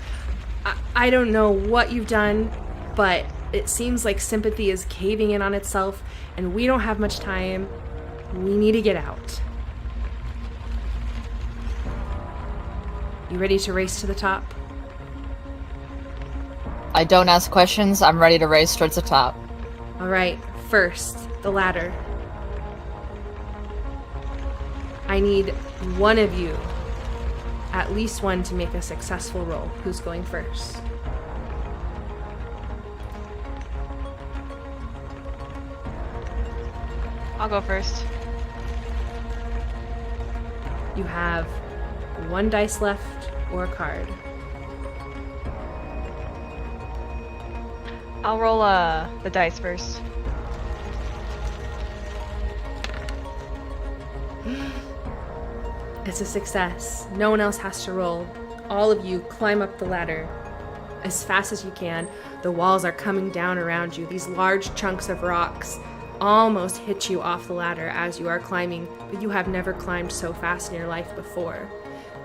I don't know what you've done, but it seems like sympathy is caving in on itself, and we don't have much time. We need to get out. You ready to race to the top? I don't ask questions. I'm ready to race towards the top. All right, first, the ladder. I need one of you, at least one, to make a successful roll. Who's going first? I'll go first. You have one dice left or a card. I'll roll the dice first. It's a success. No one else has to roll. All of you climb up the ladder as fast as you can. The walls are coming down around you. These large chunks of rocks almost hit you off the ladder as you are climbing, but you have never climbed so fast in your life before.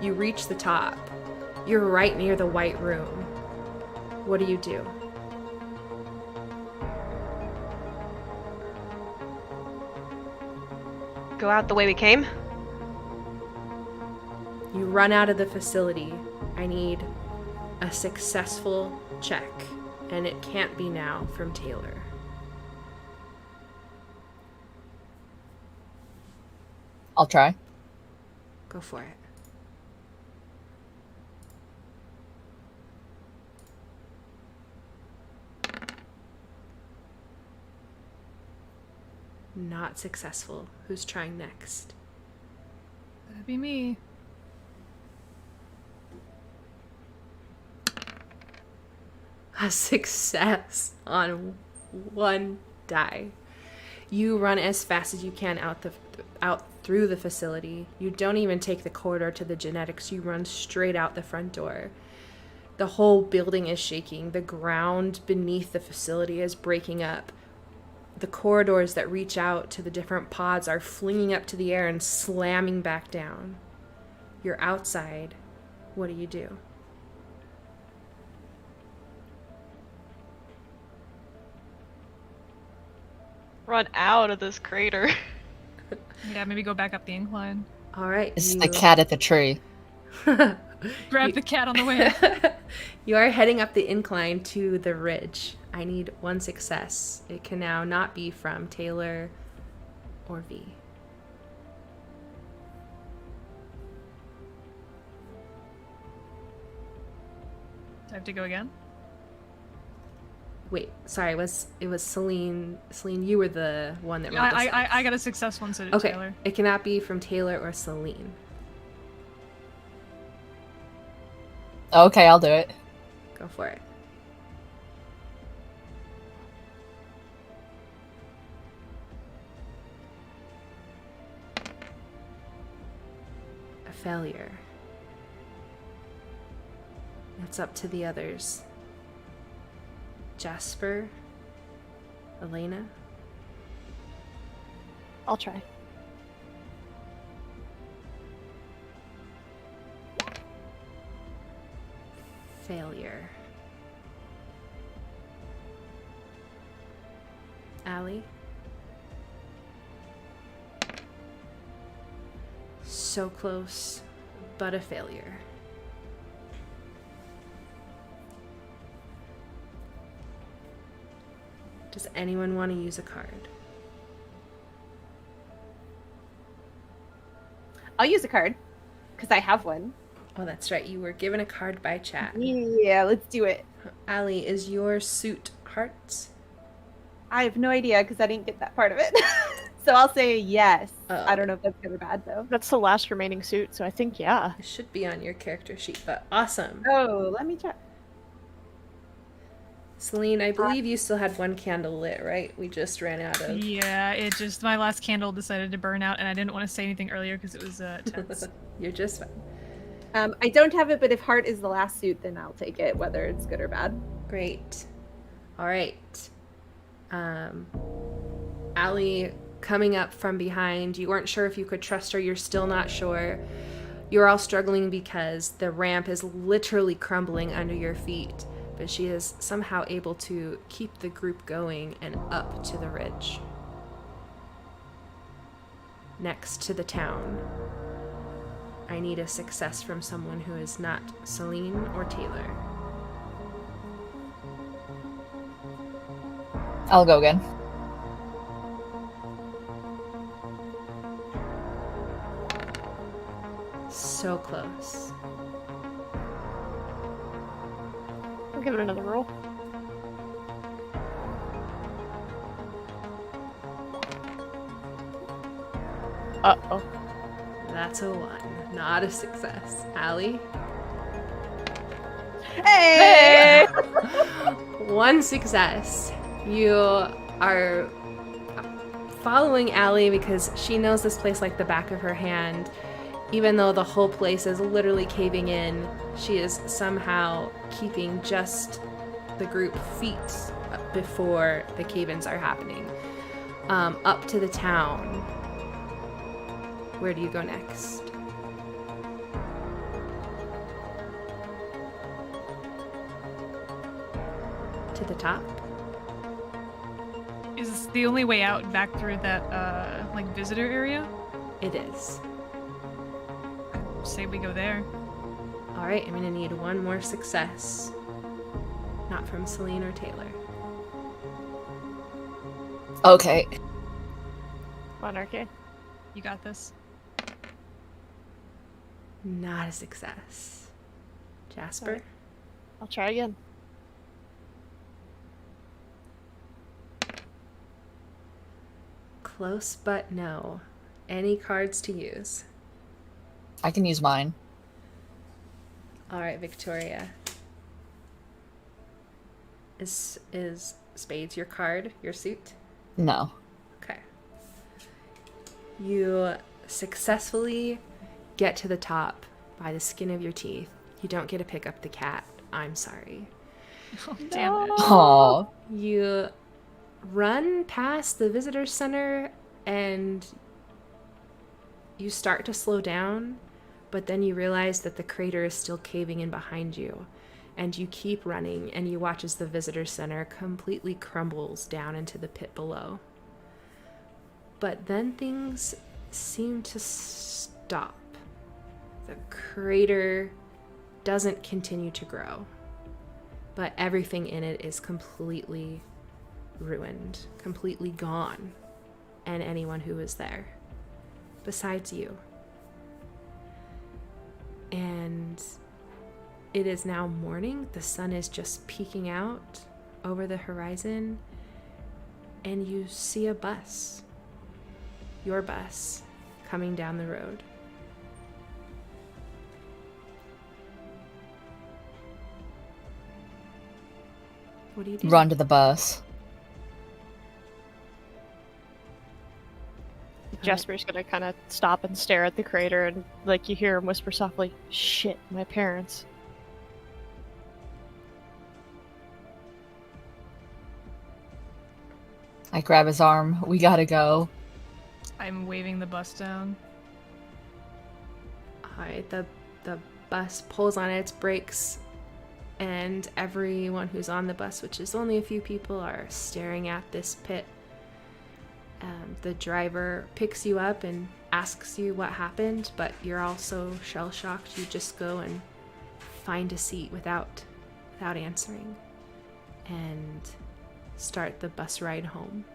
You reach the top. You're right near the white room. What do you do? Go out the way we came? You run out of the facility. I need a successful check. and it can't be now from Taylor. I'll try. Go for it. Not successful. Who's trying next? That'd be me. A success on one die. You run as fast as you can out through the facility. You don't even take the corridor to the genetics. You run straight out the front door. The whole building is shaking. The ground beneath the facility is breaking up. The corridors that reach out to the different pods are flinging up to the air and slamming back down. You're outside. What do? Run out of this crater. Yeah, maybe go back up the incline. All right. It's the cat at the tree. Grab the cat on the way. You are heading up the incline to the ridge. I need one success. It can now not be from Taylor or V. Do I have to go again? Wait, sorry, it was Seline. Seline, you were the one that rolled the success. I got a success one, so did Okay, Taylor. it cannot be from Taylor or Seline. Okay, I'll do it. Go for it. A failure. It's up to the others. Jasper? Alayna? I'll try. Failure. Allie? So close, but a failure. Does anyone want to use a card? I'll use a card, because I have one. Oh, that's right. You were given a card by chat. Yeah, let's do it. Allie, is your suit hearts? I have no idea, because I didn't get that part of it. So I'll say yes. Oh. I don't know if that's good or bad, though. That's the last remaining suit, so I think yeah. It should be on your character sheet, but awesome. Oh, let me check. Celine, I believe you still had one candle lit, right? We just ran out of... Yeah, my last candle decided to burn out, and I didn't want to say anything earlier because it was tense. You're just fine. I don't have it, but if heart is the last suit, then I'll take it, whether it's good or bad. Great. All right. Allie, coming up from behind, you weren't sure if you could trust her. You're still not sure. You're all struggling because the ramp is literally crumbling under your feet, but she is somehow able to keep the group going and up to the ridge. Next to the town. I need a success from someone who is not Seline or Taylor. I'll go again. So close. I'll give it another roll. Uh-oh. That's a 1. Not a success. Allie? Hey! 1 success. You are following Allie because she knows this place like the back of her hand. Even though the whole place is literally caving in, she is somehow keeping just the group feet before the cave-ins are happening. Up to the town. Where do you go next? To the top? Is the only way out back through that, visitor area? It is. Say we go there. Alright, I'm gonna need 1 more success. not from Seline or Taylor. Okay. Monarchy. You got this. Not a success. Jasper? Alright. I'll try again. Close, but no. Any cards to use? I can use mine. All right, Victoria. Is spades your card, your suit? No. Okay. You successfully get to the top by the skin of your teeth. You don't get to pick up the cat. I'm sorry. Oh, damn it. Aww. You run past the visitor center and you start to slow down, but then you realize that the crater is still caving in behind you. And you keep running, and you watch as the visitor center completely crumbles down into the pit below. But then things seem to stop. The crater doesn't continue to grow, but everything in it is completely ruined, completely gone, and anyone who was there, besides you. And it is now morning. The sun is just peeking out over the horizon, and you see a bus, your bus, coming down the road. What do you do? Run to the bus. Jasper's gonna kind of stop and stare at the crater, and like you hear him whisper softly, "Shit, my parents." I grab his arm. We gotta go. I'm waving the bus down. Alright, the bus pulls on its brakes, and everyone who's on the bus, which is only a few people, are staring at this pit. The driver picks you up and asks you what happened, but you're also shell-shocked. You just go and find a seat without answering, and start the bus ride home.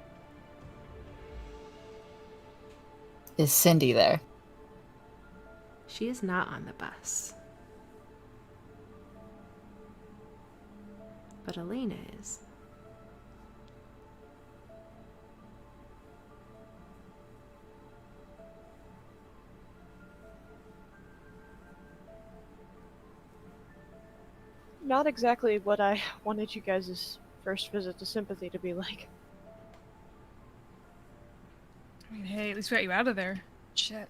Is Cindy there? She is not on the bus. But Alayna is. Not exactly what I wanted you guys' first visit to Sympathy to be like. I mean, hey, at least we got you out of there. Shit.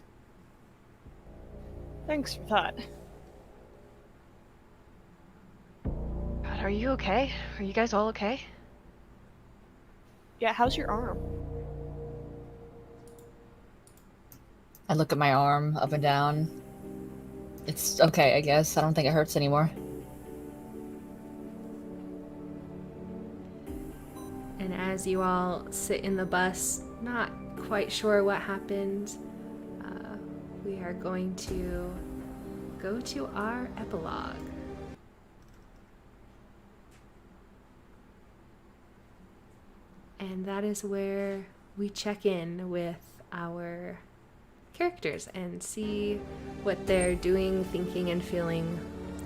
Thanks for that. God, are you okay? Are you guys all okay? Yeah, how's your arm? I look at my arm up and down. It's okay, I guess. I don't think it hurts anymore. And as you all sit in the bus, not quite sure what happened, we are going to go to our epilogue. And that is where we check in with our characters and see what they're doing, thinking, and feeling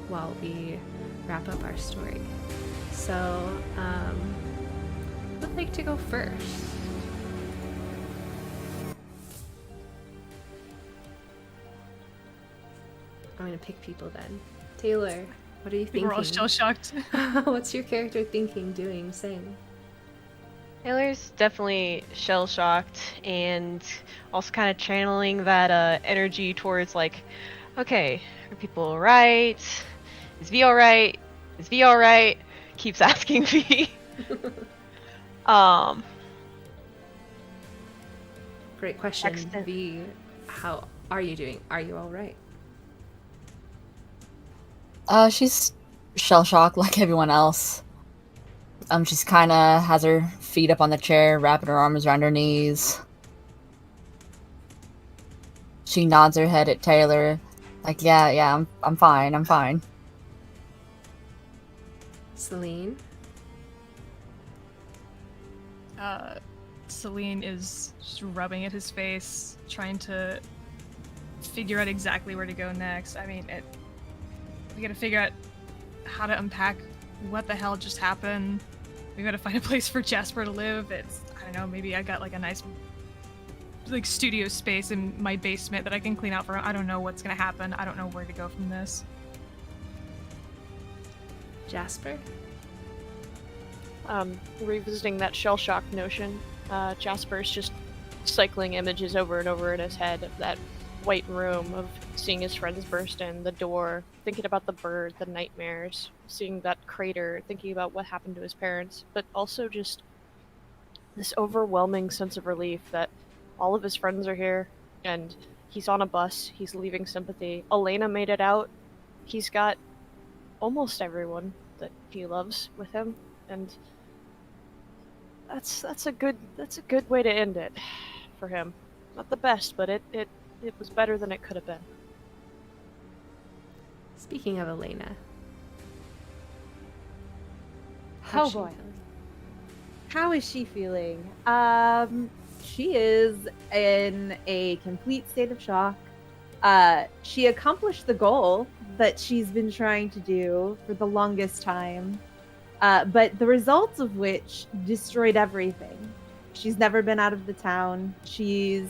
while we wrap up our story. So, who would like to go first? I'm gonna pick people then. Taylor, what are you thinking? We're all shell-shocked. What's your character thinking, doing, saying? Taylor's definitely shell-shocked and also kind of channeling that energy towards like, okay, are people alright? Is V alright? Is V alright? Keeps asking V. Great question. Excellent. V, how are you doing? Are you alright? She's shell-shocked like everyone else. She's kinda has her feet up on the chair, wrapping her arms around her knees. She nods her head at Taylor, like, yeah, I'm fine. Seline. Seline is just rubbing at his face, trying to figure out exactly where to go next. I mean, we gotta figure out how to unpack what the hell just happened. We gotta find a place for Jasper to live. I don't know, maybe I got like a nice like studio space in my basement that I can clean out for him. I don't know what's gonna happen. I don't know where to go from this. Jasper? Revisiting that shell shock notion, Jasper's just cycling images over and over in his head of that white room, of seeing his friends burst in, the door, thinking about the bird, the nightmares, seeing that crater, thinking about what happened to his parents, but also just this overwhelming sense of relief that all of his friends are here, and he's on a bus, he's leaving Sympathy. Alayna made it out. He's got almost everyone that he loves with him, and that's a good way to end it for him. Not the best, but it was better than it could have been. Speaking of Alayna. Oh boy. How is she feeling? She is in a complete state of shock. She accomplished the goal that she's been trying to do for the longest time, but the results of which destroyed everything. She's never been out of the town. She's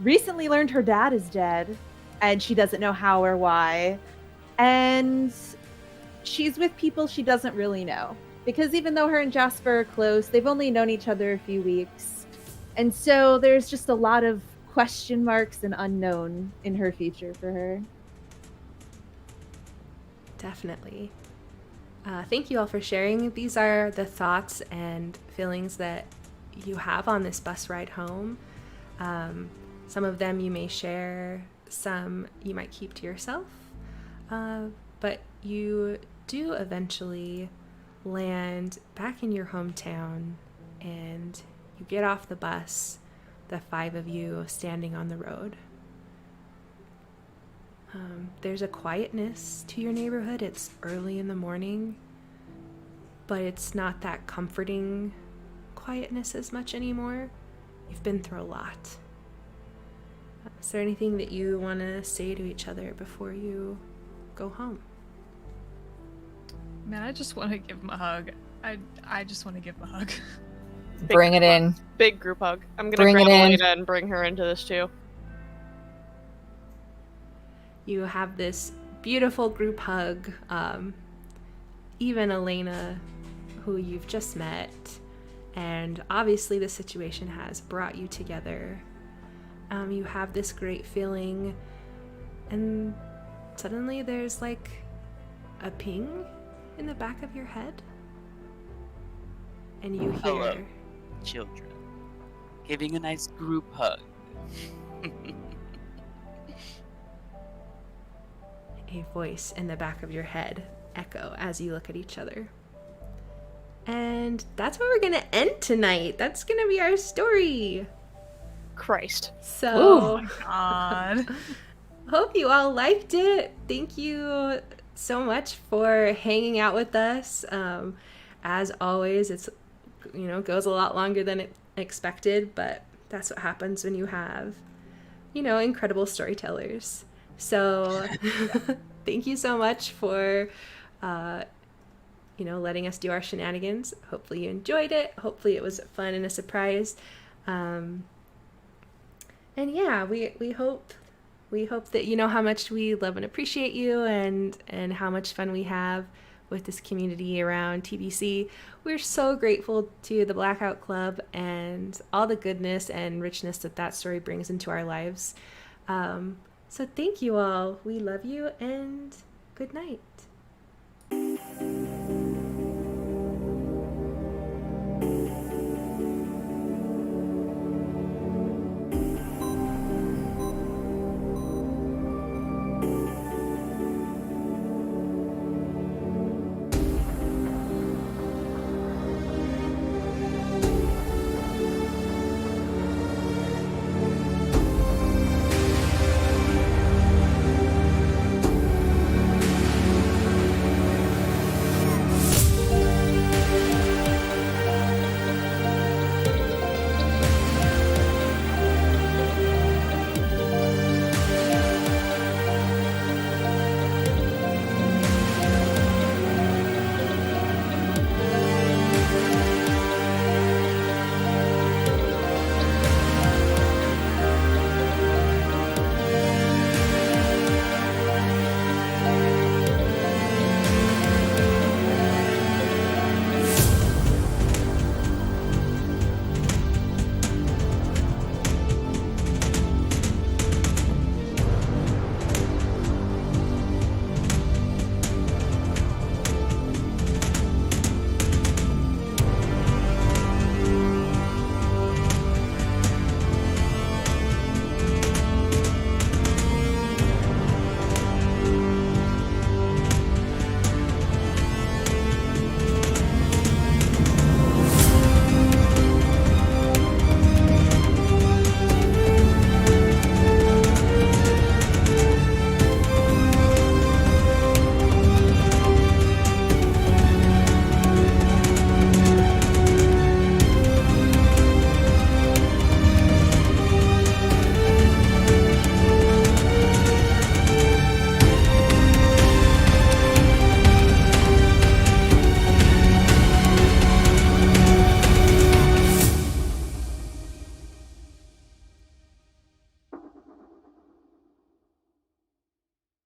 recently learned her dad is dead, and she doesn't know how or why. And she's with people she doesn't really know. Because even though her and Jasper are close, they've only known each other a few weeks. And so there's just a lot of question marks and unknown in her future for her. Definitely. Thank you all for sharing. These are the thoughts and feelings that you have on this bus ride home. Some of them you may share, some you might keep to yourself. But you do eventually land back in your hometown, and you get off the bus, the 5 of you standing on the road. There's a quietness to your neighborhood. It's early in the morning, but it's not that comforting quietness as much anymore. You've been through a lot. Is there anything that you want to say to each other before you go home? Man, I just want to give him a hug. I just want to give him a hug. Bring it in. Big group hug. I'm gonna grab Alayna and bring her into this too. You have this beautiful group hug. Even Alayna, who you've just met, and obviously the situation has brought you together. You have this great feeling, and suddenly there's like a ping in the back of your head, and you hear Hello, children. Giving a nice group hug. a voice in the back of your head echo as you look at each other. And that's where we're gonna end tonight. That's gonna be our story. Christ. So, oh my god. Hope you all liked it. Thank you so much for hanging out with us. As always, it's goes a lot longer than expected, but that's what happens when you have incredible storytellers. So thank you so much for letting us do our shenanigans. Hopefully you enjoyed it. Hopefully it was fun and a surprise. And yeah, we hope that you know how much we love and appreciate you, and how much fun we have with this community around TBC. We're so grateful to the Blackout Club and all the goodness and richness that story brings into our lives. So thank you all. We love you, and good night.